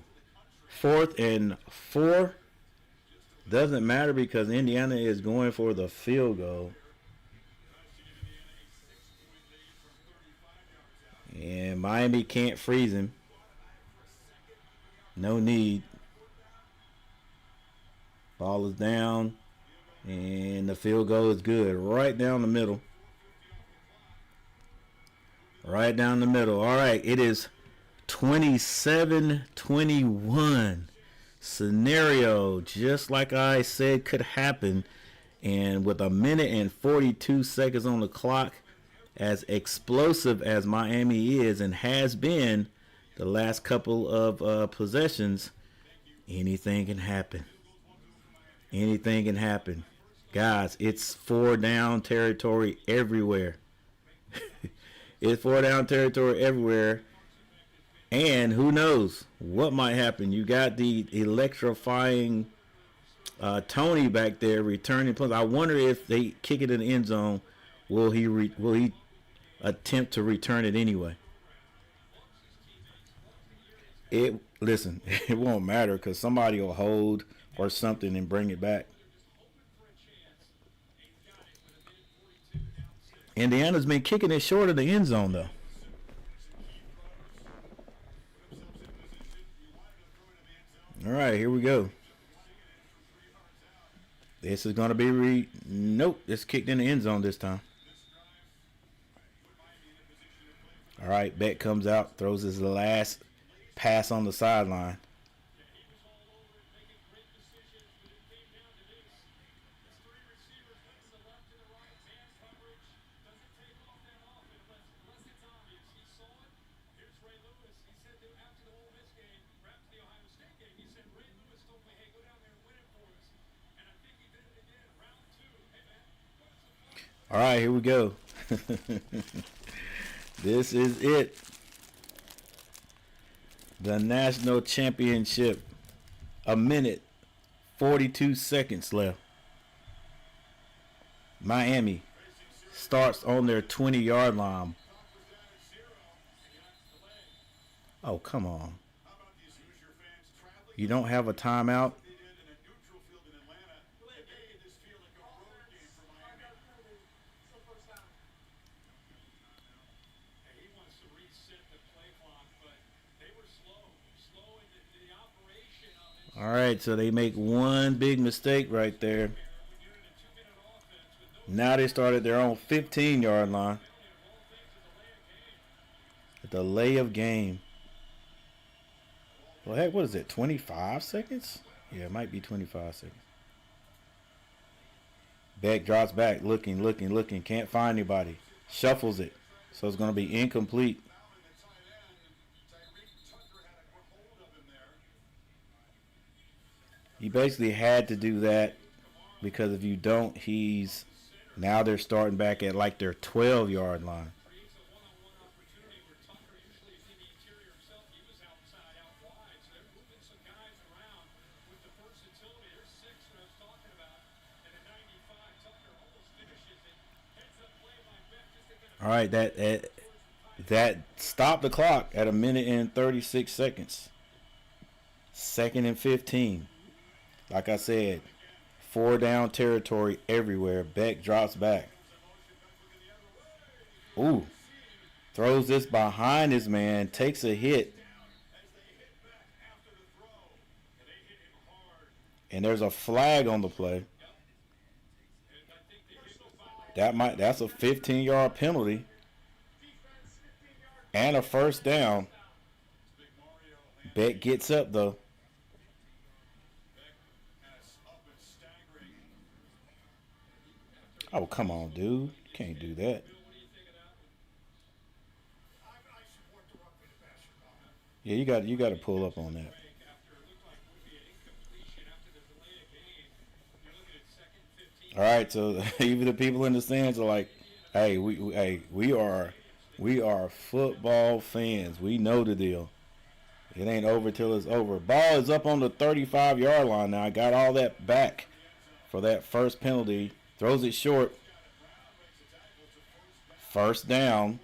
4th and 4. Doesn't matter because Indiana is going for the field goal. And Miami can't freeze him. No need. Ball is down. And the field goal is good. Right down the middle. Right down the middle. All right, it is 27-21. Scenario just like I said could happen. And with 1:42 on the clock, as explosive as Miami is and has been the last couple of possessions, anything can happen. Anything can happen. Guys, it's 4-down territory everywhere. It's 4-down territory everywhere. And who knows what might happen. You got the electrifying Tony back there returning punts. I wonder if they kick it in the end zone, will he attempt to return it anyway? Listen, it won't matter because somebody will hold or something and bring it back. Indiana's been kicking it short of the end zone though. All right, here we go. This is going to be nope, it's kicked in the end zone this time. All right, Beck comes out, throws his last pass on the sideline. All right, here we go. This is it. The national championship. 1:42 left. Miami starts on their 20-yard line. Oh, come on. You don't have a timeout? All right, so they make one big mistake right there. Now they started their own 15-yard line. A delay of game. Well, heck, what is it, 25 seconds? Yeah, it might be 25 seconds. Beck drops back, looking. Can't find anybody. Shuffles it. So it's going to be incomplete. You basically had to do that because if you don't, now they're starting back at like their 12-yard line. All right, that stopped the clock at 1:36. 2nd and 15. Like I said, 4-down territory everywhere. Beck drops back. Ooh. Throws this behind his man. Takes a hit. And there's a flag on the play. That's a 15-yard penalty. And a first down. Beck gets up though. Oh, come on, dude. You can't do that. Yeah, you got to pull up on that. All right, so even the people in the stands are like, "Hey, we are football fans. We know the deal. It ain't over till it's over." Ball is up on the 35-yard line now. I got all that back for that first penalty. Throws it short. First down.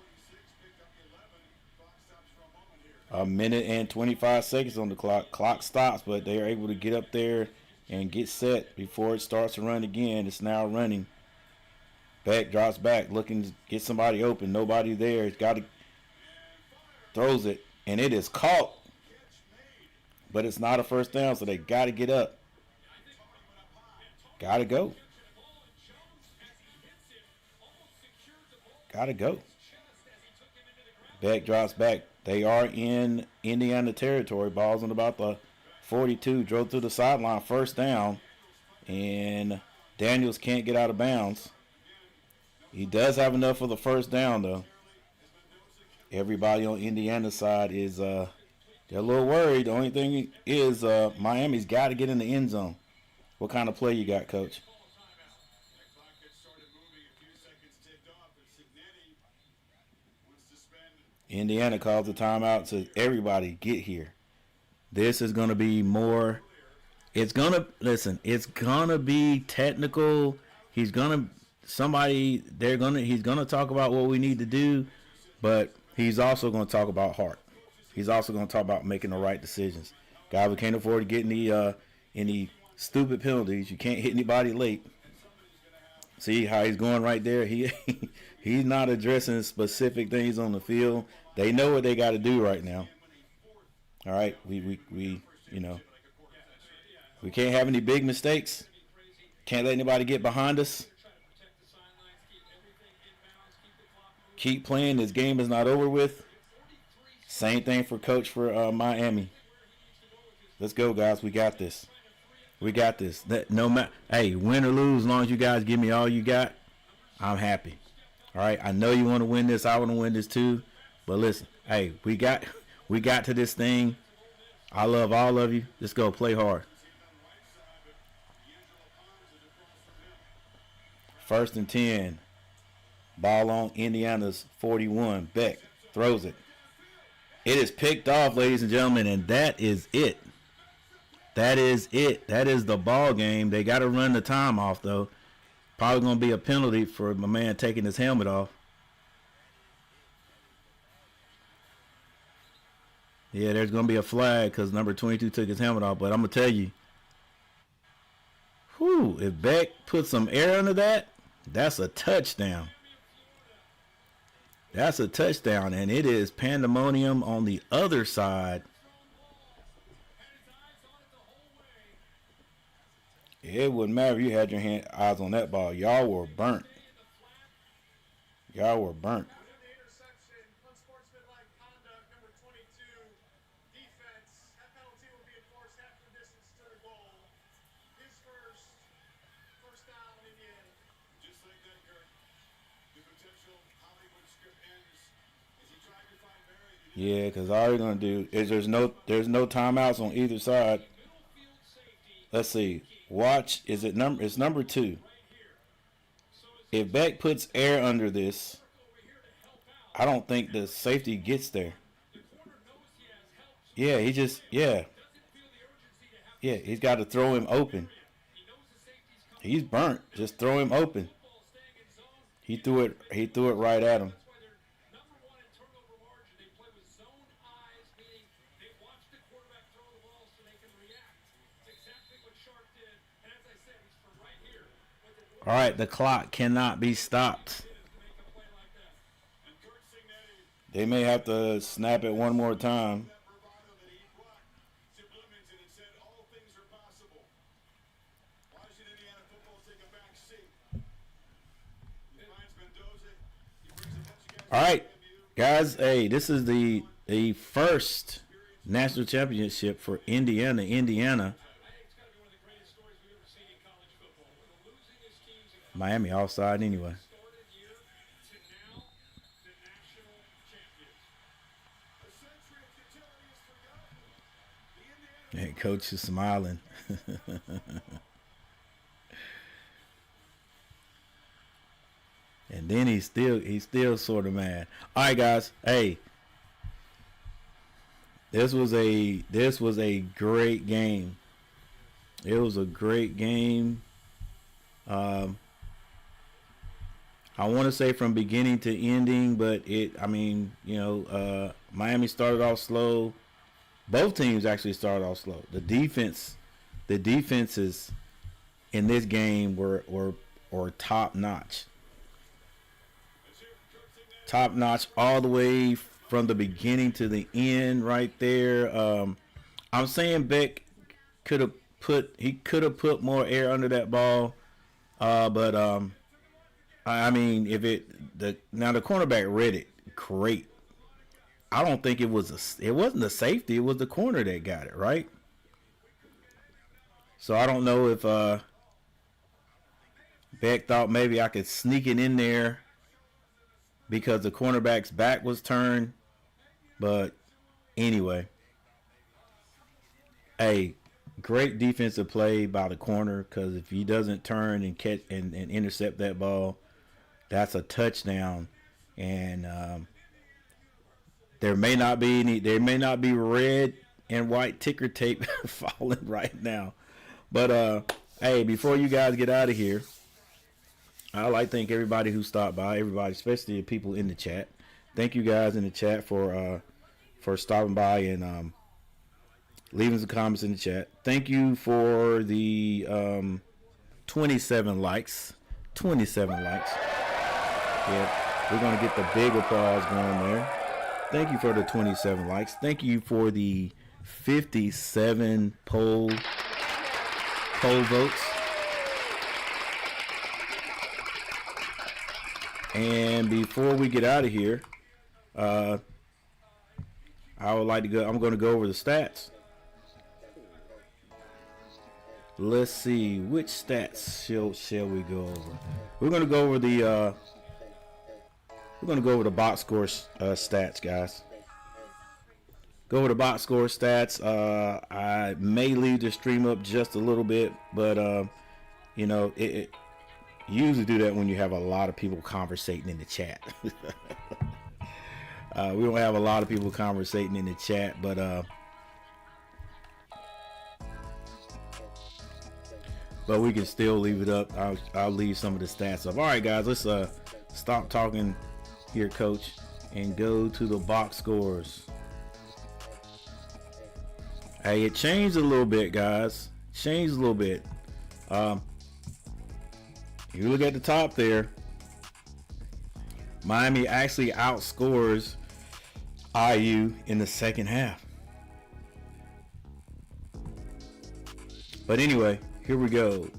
a minute and 25 seconds on the clock. Clock stops, but they are able to get up there and get set before it starts to run again. It's now running. Beck drops back, looking to get somebody open. Nobody there. He's got to throws it, and it is caught. But it's not a first down, so they got to get up. Got to go. Got to go. Beck drops back. They are in Indiana territory. Ball's on about the 42. Drove through the sideline. First down. And Daniels can't get out of bounds. He does have enough for the first down, though. Everybody on Indiana's side is they're a little worried. The only thing is Miami's got to get in the end zone. What kind of play you got, Coach? Indiana calls the timeout, says everybody get here. This is going to be more. It's going to, listen, it's going to be technical. He's going to talk about what we need to do, but he's also going to talk about heart. He's also going to talk about making the right decisions. Guy, we can't afford to get any stupid penalties. You can't hit anybody late. See how he's going right there? He's not addressing specific things on the field. They know what they got to do right now. All right, we can't have any big mistakes. Can't let anybody get behind us. Keep playing. This game is not over with. Same thing for coach for Miami. Let's go, guys. We got this. We got this. No matter, hey, win or lose, as long as you guys give me all you got, I'm happy. All right. I know you want to win this. I want to win this too. But listen, hey, we got to this thing. I love all of you. Let's go play hard. First and 10. Ball on Indiana's 41. Beck throws it. It is picked off, ladies and gentlemen, and that is it. That is it. That is the ball game. They got to run the time off, though. Probably going to be a penalty for my man taking his helmet off. Yeah, there's going to be a flag because number 22 took his helmet off. But I'm going to tell you, if Beck puts some air under that, that's a touchdown. That's a touchdown, and it is pandemonium on the other side. It wouldn't matter if you had your eyes on that ball. Y'all were burnt. Y'all were burnt. Yeah, because all you're gonna do is there's no timeouts on either side. Let's see. Watch. It's number 2. If Beck puts air under this, I don't think the safety gets there. Yeah, he's got to throw him open. He's burnt. Just throw him open. He threw it right at him. All right, the clock cannot be stopped. They may have to snap it one more time. All right, guys. Hey, this is the first national championship for Indiana. Miami offside anyway. Hey, coach is smiling. And then he's still sort of mad. All right, guys. Hey, this was a great game. It was a great game. I want to say from beginning to ending, but Miami started off slow. Both teams actually started off slow. The defenses in this game were top notch. Top notch all the way from the beginning to the end right there. I'm saying Beck could have put more air under that ball. But I mean, the cornerback read it great. I don't think it wasn't the safety, it was the corner that got it, right? So I don't know if Beck thought maybe I could sneak it in there because the cornerback's back was turned. But anyway, hey, great defensive play by the corner, because if he doesn't turn and catch and intercept that ball, that's a touchdown. And there may not be red and white ticker tape falling right now. But hey, before you guys get out of here, I'd like to thank everybody who stopped by, everybody, especially the people in the chat. Thank you guys in the chat for stopping by and leaving some comments in the chat. Thank you for the 27 likes. 27 likes. Yeah, we're going to get the big applause going there. Thank you for the 27 likes. Thank you for the 57 poll votes. And before we get out of here, I would like to go. I'm going to go over the stats. Let's see, which stats shall we go over? We're going to go over the box score stats, guys. Go over the box score stats. I may leave the stream up just a little bit, but you usually do that when you have a lot of people conversating in the chat. We don't have a lot of people conversating in the chat, but we can still leave it up. I'll leave some of the stats up. All right, guys, let's stop talking here, Coach, and go to the box scores. Hey, it changed a little bit, guys. Changed a little bit. You look at the top there. Miami actually outscores IU in the second half. But anyway, here we go.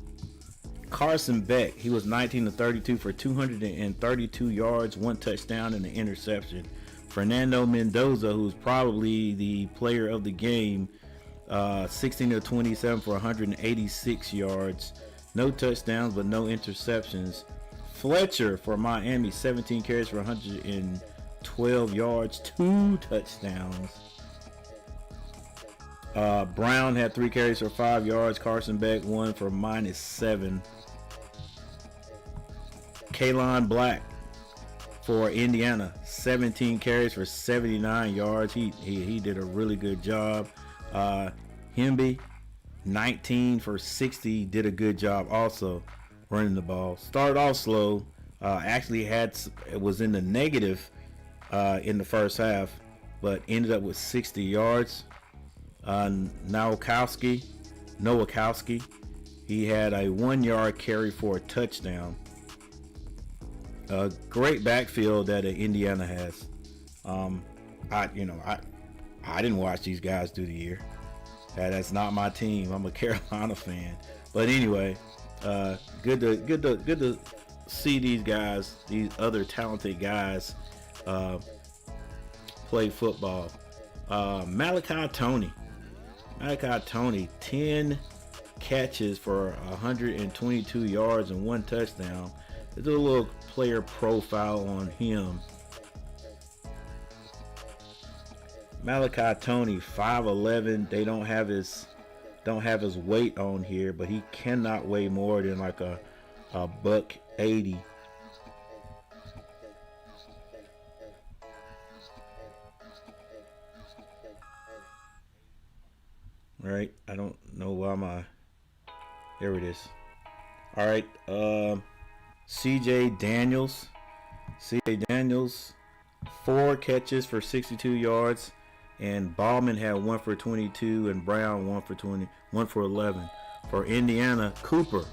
Carson Beck, he was 19-32 for 232 yards, 1 touchdown and an interception. Fernando Mendoza, who's probably the player of the game, 16-27 for 186 yards, no touchdowns but no interceptions. Fletcher for Miami, 17 carries for 112 yards, 2 touchdowns. Brown had 3 carries for 5 yards. Carson Beck 1 for -7. Kalon Black for Indiana, 17 carries for 79 yards. He did a really good job. Hemby, 19 for 60, did a good job also running the ball. Started off slow. Actually it was in the negative in the first half, but ended up with 60 yards. Nowakowski, he had a 1-yard carry for a touchdown. Great backfield that Indiana has. I didn't watch these guys through the year. That's not my team. I'm a Carolina fan. But anyway, good to see these guys, these other talented guys, play football. Malachi Tony, 10 catches for 122 yards and 1 touchdown. Let's do a little player profile on him. Malachi Tony, 5'11". They don't have his weight on here, but he cannot weigh more than like a $180. Right, I don't know why there it is. All right, C.J. Daniels. 4 catches for 62 yards. And Ballman had 1 for 22, and Brown 1 for 11. For Indiana, Cooper,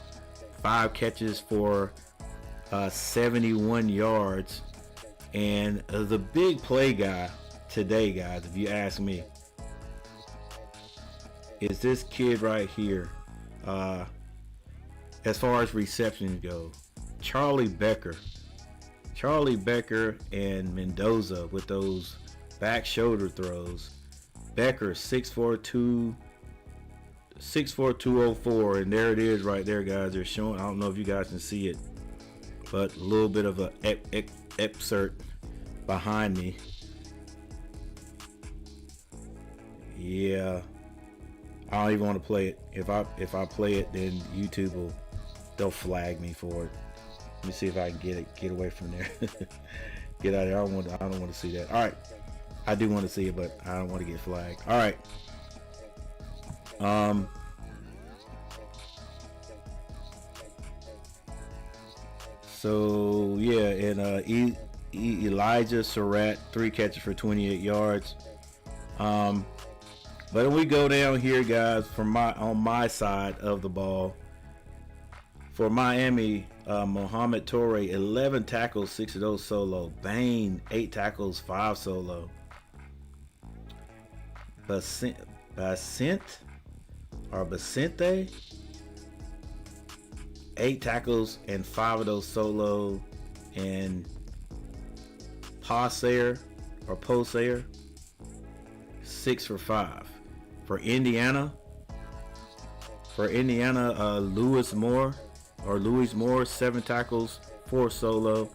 5 catches for 71 yards. And the big play guy today, guys, if you ask me, is this kid right here. As far as receptions go, Charlie Becker and Mendoza with those back shoulder throws. Becker 6'4", 204, and there it is right there, guys. They're showing. I don't know if you guys can see it, but a little bit of a excerpt behind me. Yeah, I don't even want to play it. If I play it, then YouTube they'll flag me for it. Let me see if I can get away from there. Get out of there. I don't want to see that. All right, I do want to see it, but I don't want to get flagged. All right. So yeah, and Elijah Surratt, 3 catches for 28 yards. But when we go down here, guys, on my side of the ball, for Miami, Mohamed Toure, 11 tackles, 6 of those solo. Bain, 8 tackles, 5 solo. Basente, 8 tackles and 5 of those solo. And Posair, 6 for 5. For Indiana, Louis Moore, 7 tackles, 4 solo.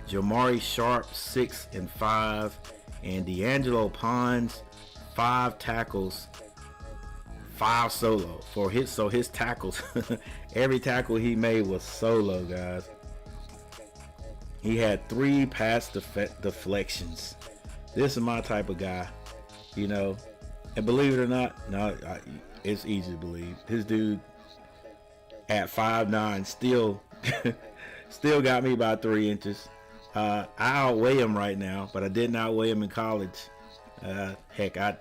Jamari Sharp, 6 and 5. And D'Angelo Pons, 5 tackles, 5 solo. So his tackles, every tackle he made was solo, guys. He had 3 pass deflections. This is my type of guy, you know. And believe it or not, it's easy to believe. This dude at 5'9" still got me by 3 inches. I outweigh him right now, but I didn't outweigh him in college. Heck, I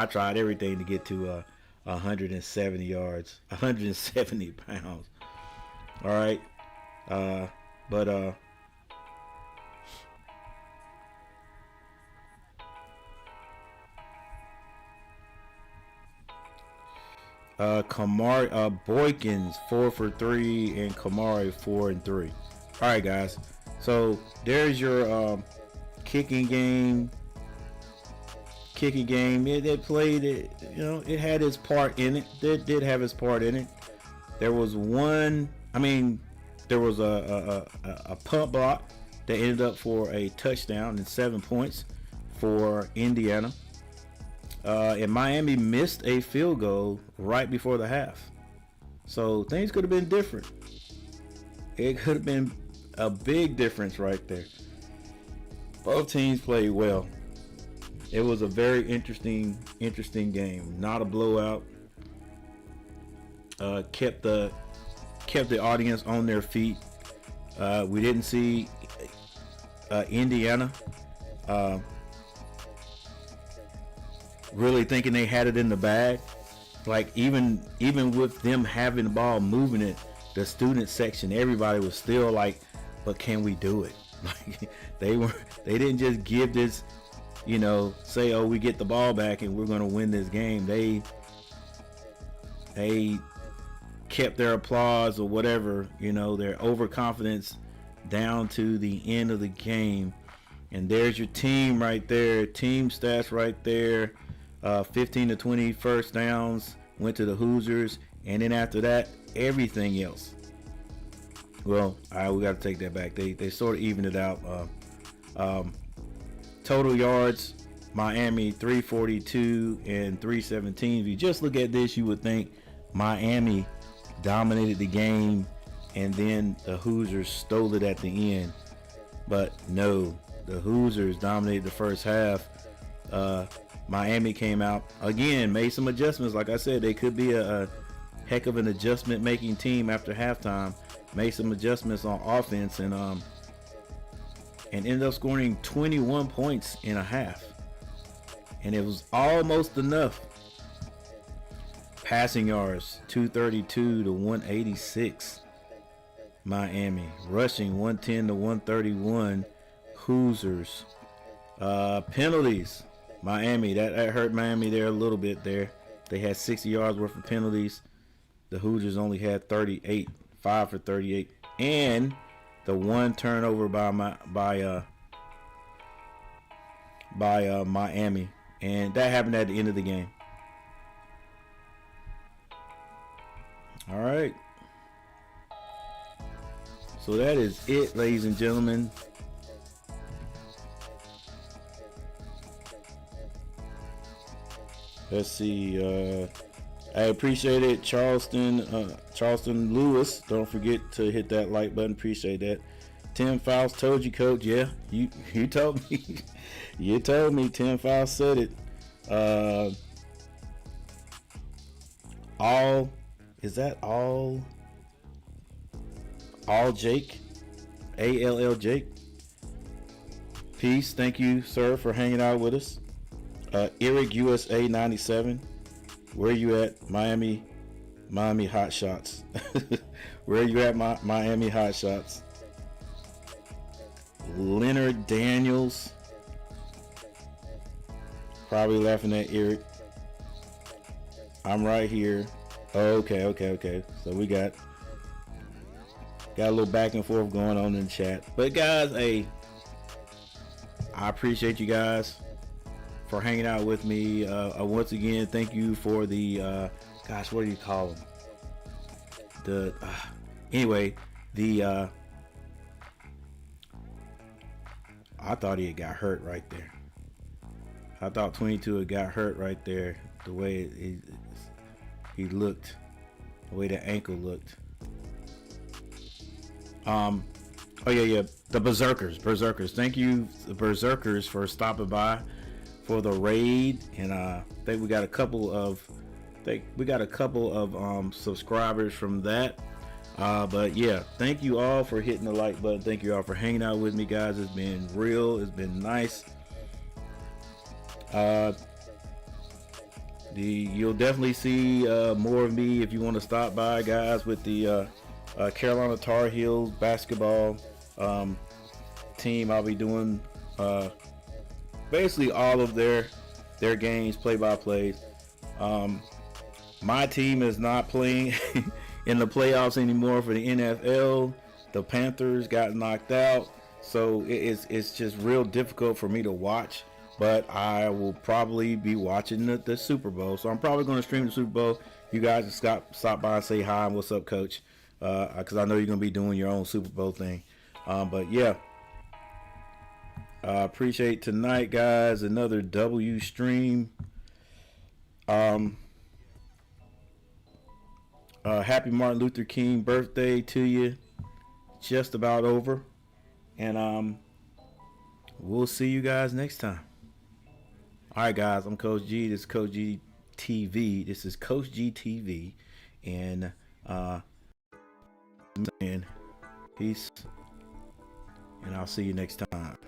tried everything to get to 170 yards, 170 pounds. All right, Boykins 4 for 3 and Kamari 4 and 3. All right, guys. So there's your kicking game. It played it. You know, it had its part in it. It did have its part in it. There was a punt block that ended up for a touchdown and 7 points for Indiana. And Miami missed a field goal right before the half. So things could have been different. It could have been a big difference right there. Both teams played well. It was a very interesting game. Not a blowout. Kept the audience on their feet. We didn't see Indiana really thinking they had it in the bag. Like even with them having the ball, moving it, the student section, everybody was still like, but can we do it? Like they didn't just give this, you know, say, oh, we get the ball back and we're going to win this game. They kept their applause or whatever, you know, their overconfidence down to the end of the game. And there's your team right there, team stats right there. 15 to 20 first downs went to the Hoosiers, and then after that, everything else. Well, we got to take that back. They sort of evened it out. Total yards, Miami 342 and 317. If you just look at this, you would think Miami dominated the game, and then the Hoosiers stole it at the end. But no, the Hoosiers dominated the first half. Miami came out again, made some adjustments. Like I said, they could be a heck of an adjustment making team after halftime. made some adjustments on offense and ended up scoring 21 points in a half. And it was almost enough. Passing yards 232 to 186. Miami. Rushing 110 to 131. Hoosiers. Penalties. Miami. That hurt Miami there a little bit there. They had 60 yards worth of penalties. The Hoosiers only had 38. 5 for 38. And the one turnover by Miami. And that happened at the end of the game. All right. So that is it, ladies and gentlemen. Let's see. I appreciate it, Charleston Lewis. Don't forget to hit that like button. Appreciate that. Tim Fouls told you, Coach. Yeah, you told me. You told me. Tim Fouls said it. Is that all Jake? ALL Jake. Peace. Thank you, sir, for hanging out with us. Eric USA 97. Where you at? Miami Hot Shots. Where you at? Miami Hot Shots. Leonard Daniels. Probably laughing at Eric. I'm right here. Okay. So we got a little back and forth going on in the chat. But guys, hey, I appreciate you guys for hanging out with me. Once again, thank you for the gosh, what do you call them? I thought he had got hurt right there. I thought 22 had got hurt right there. The way he looked, the way the ankle looked. Oh yeah, the Berserkers. Thank you, the Berserkers, for stopping by for the raid, and I think we got a couple of subscribers from that. But yeah, thank you all for hitting the like button. Thank you all for hanging out with me, guys. It's been real. It's been nice. You'll definitely see more of me if you want to stop by, guys, with the Carolina Tar Heels basketball team. I'll be doing basically all of their games, play-by-play. My team is not playing in the playoffs anymore for the NFL. The Panthers got knocked out, so it's just real difficult for me to watch. But I will probably be watching the Super Bowl, so I'm probably going to stream the Super Bowl. You guys just stop by and say hi and what's up, Coach, because I know you're going to be doing your own Super Bowl thing. But yeah, appreciate tonight, guys. Another W stream. Happy Martin Luther King birthday to you. Just about over, and we'll see you guys next time. All right, guys, I'm Coach G. This is Coach G TV. This is Coach G TV, and peace, and I'll see you next time.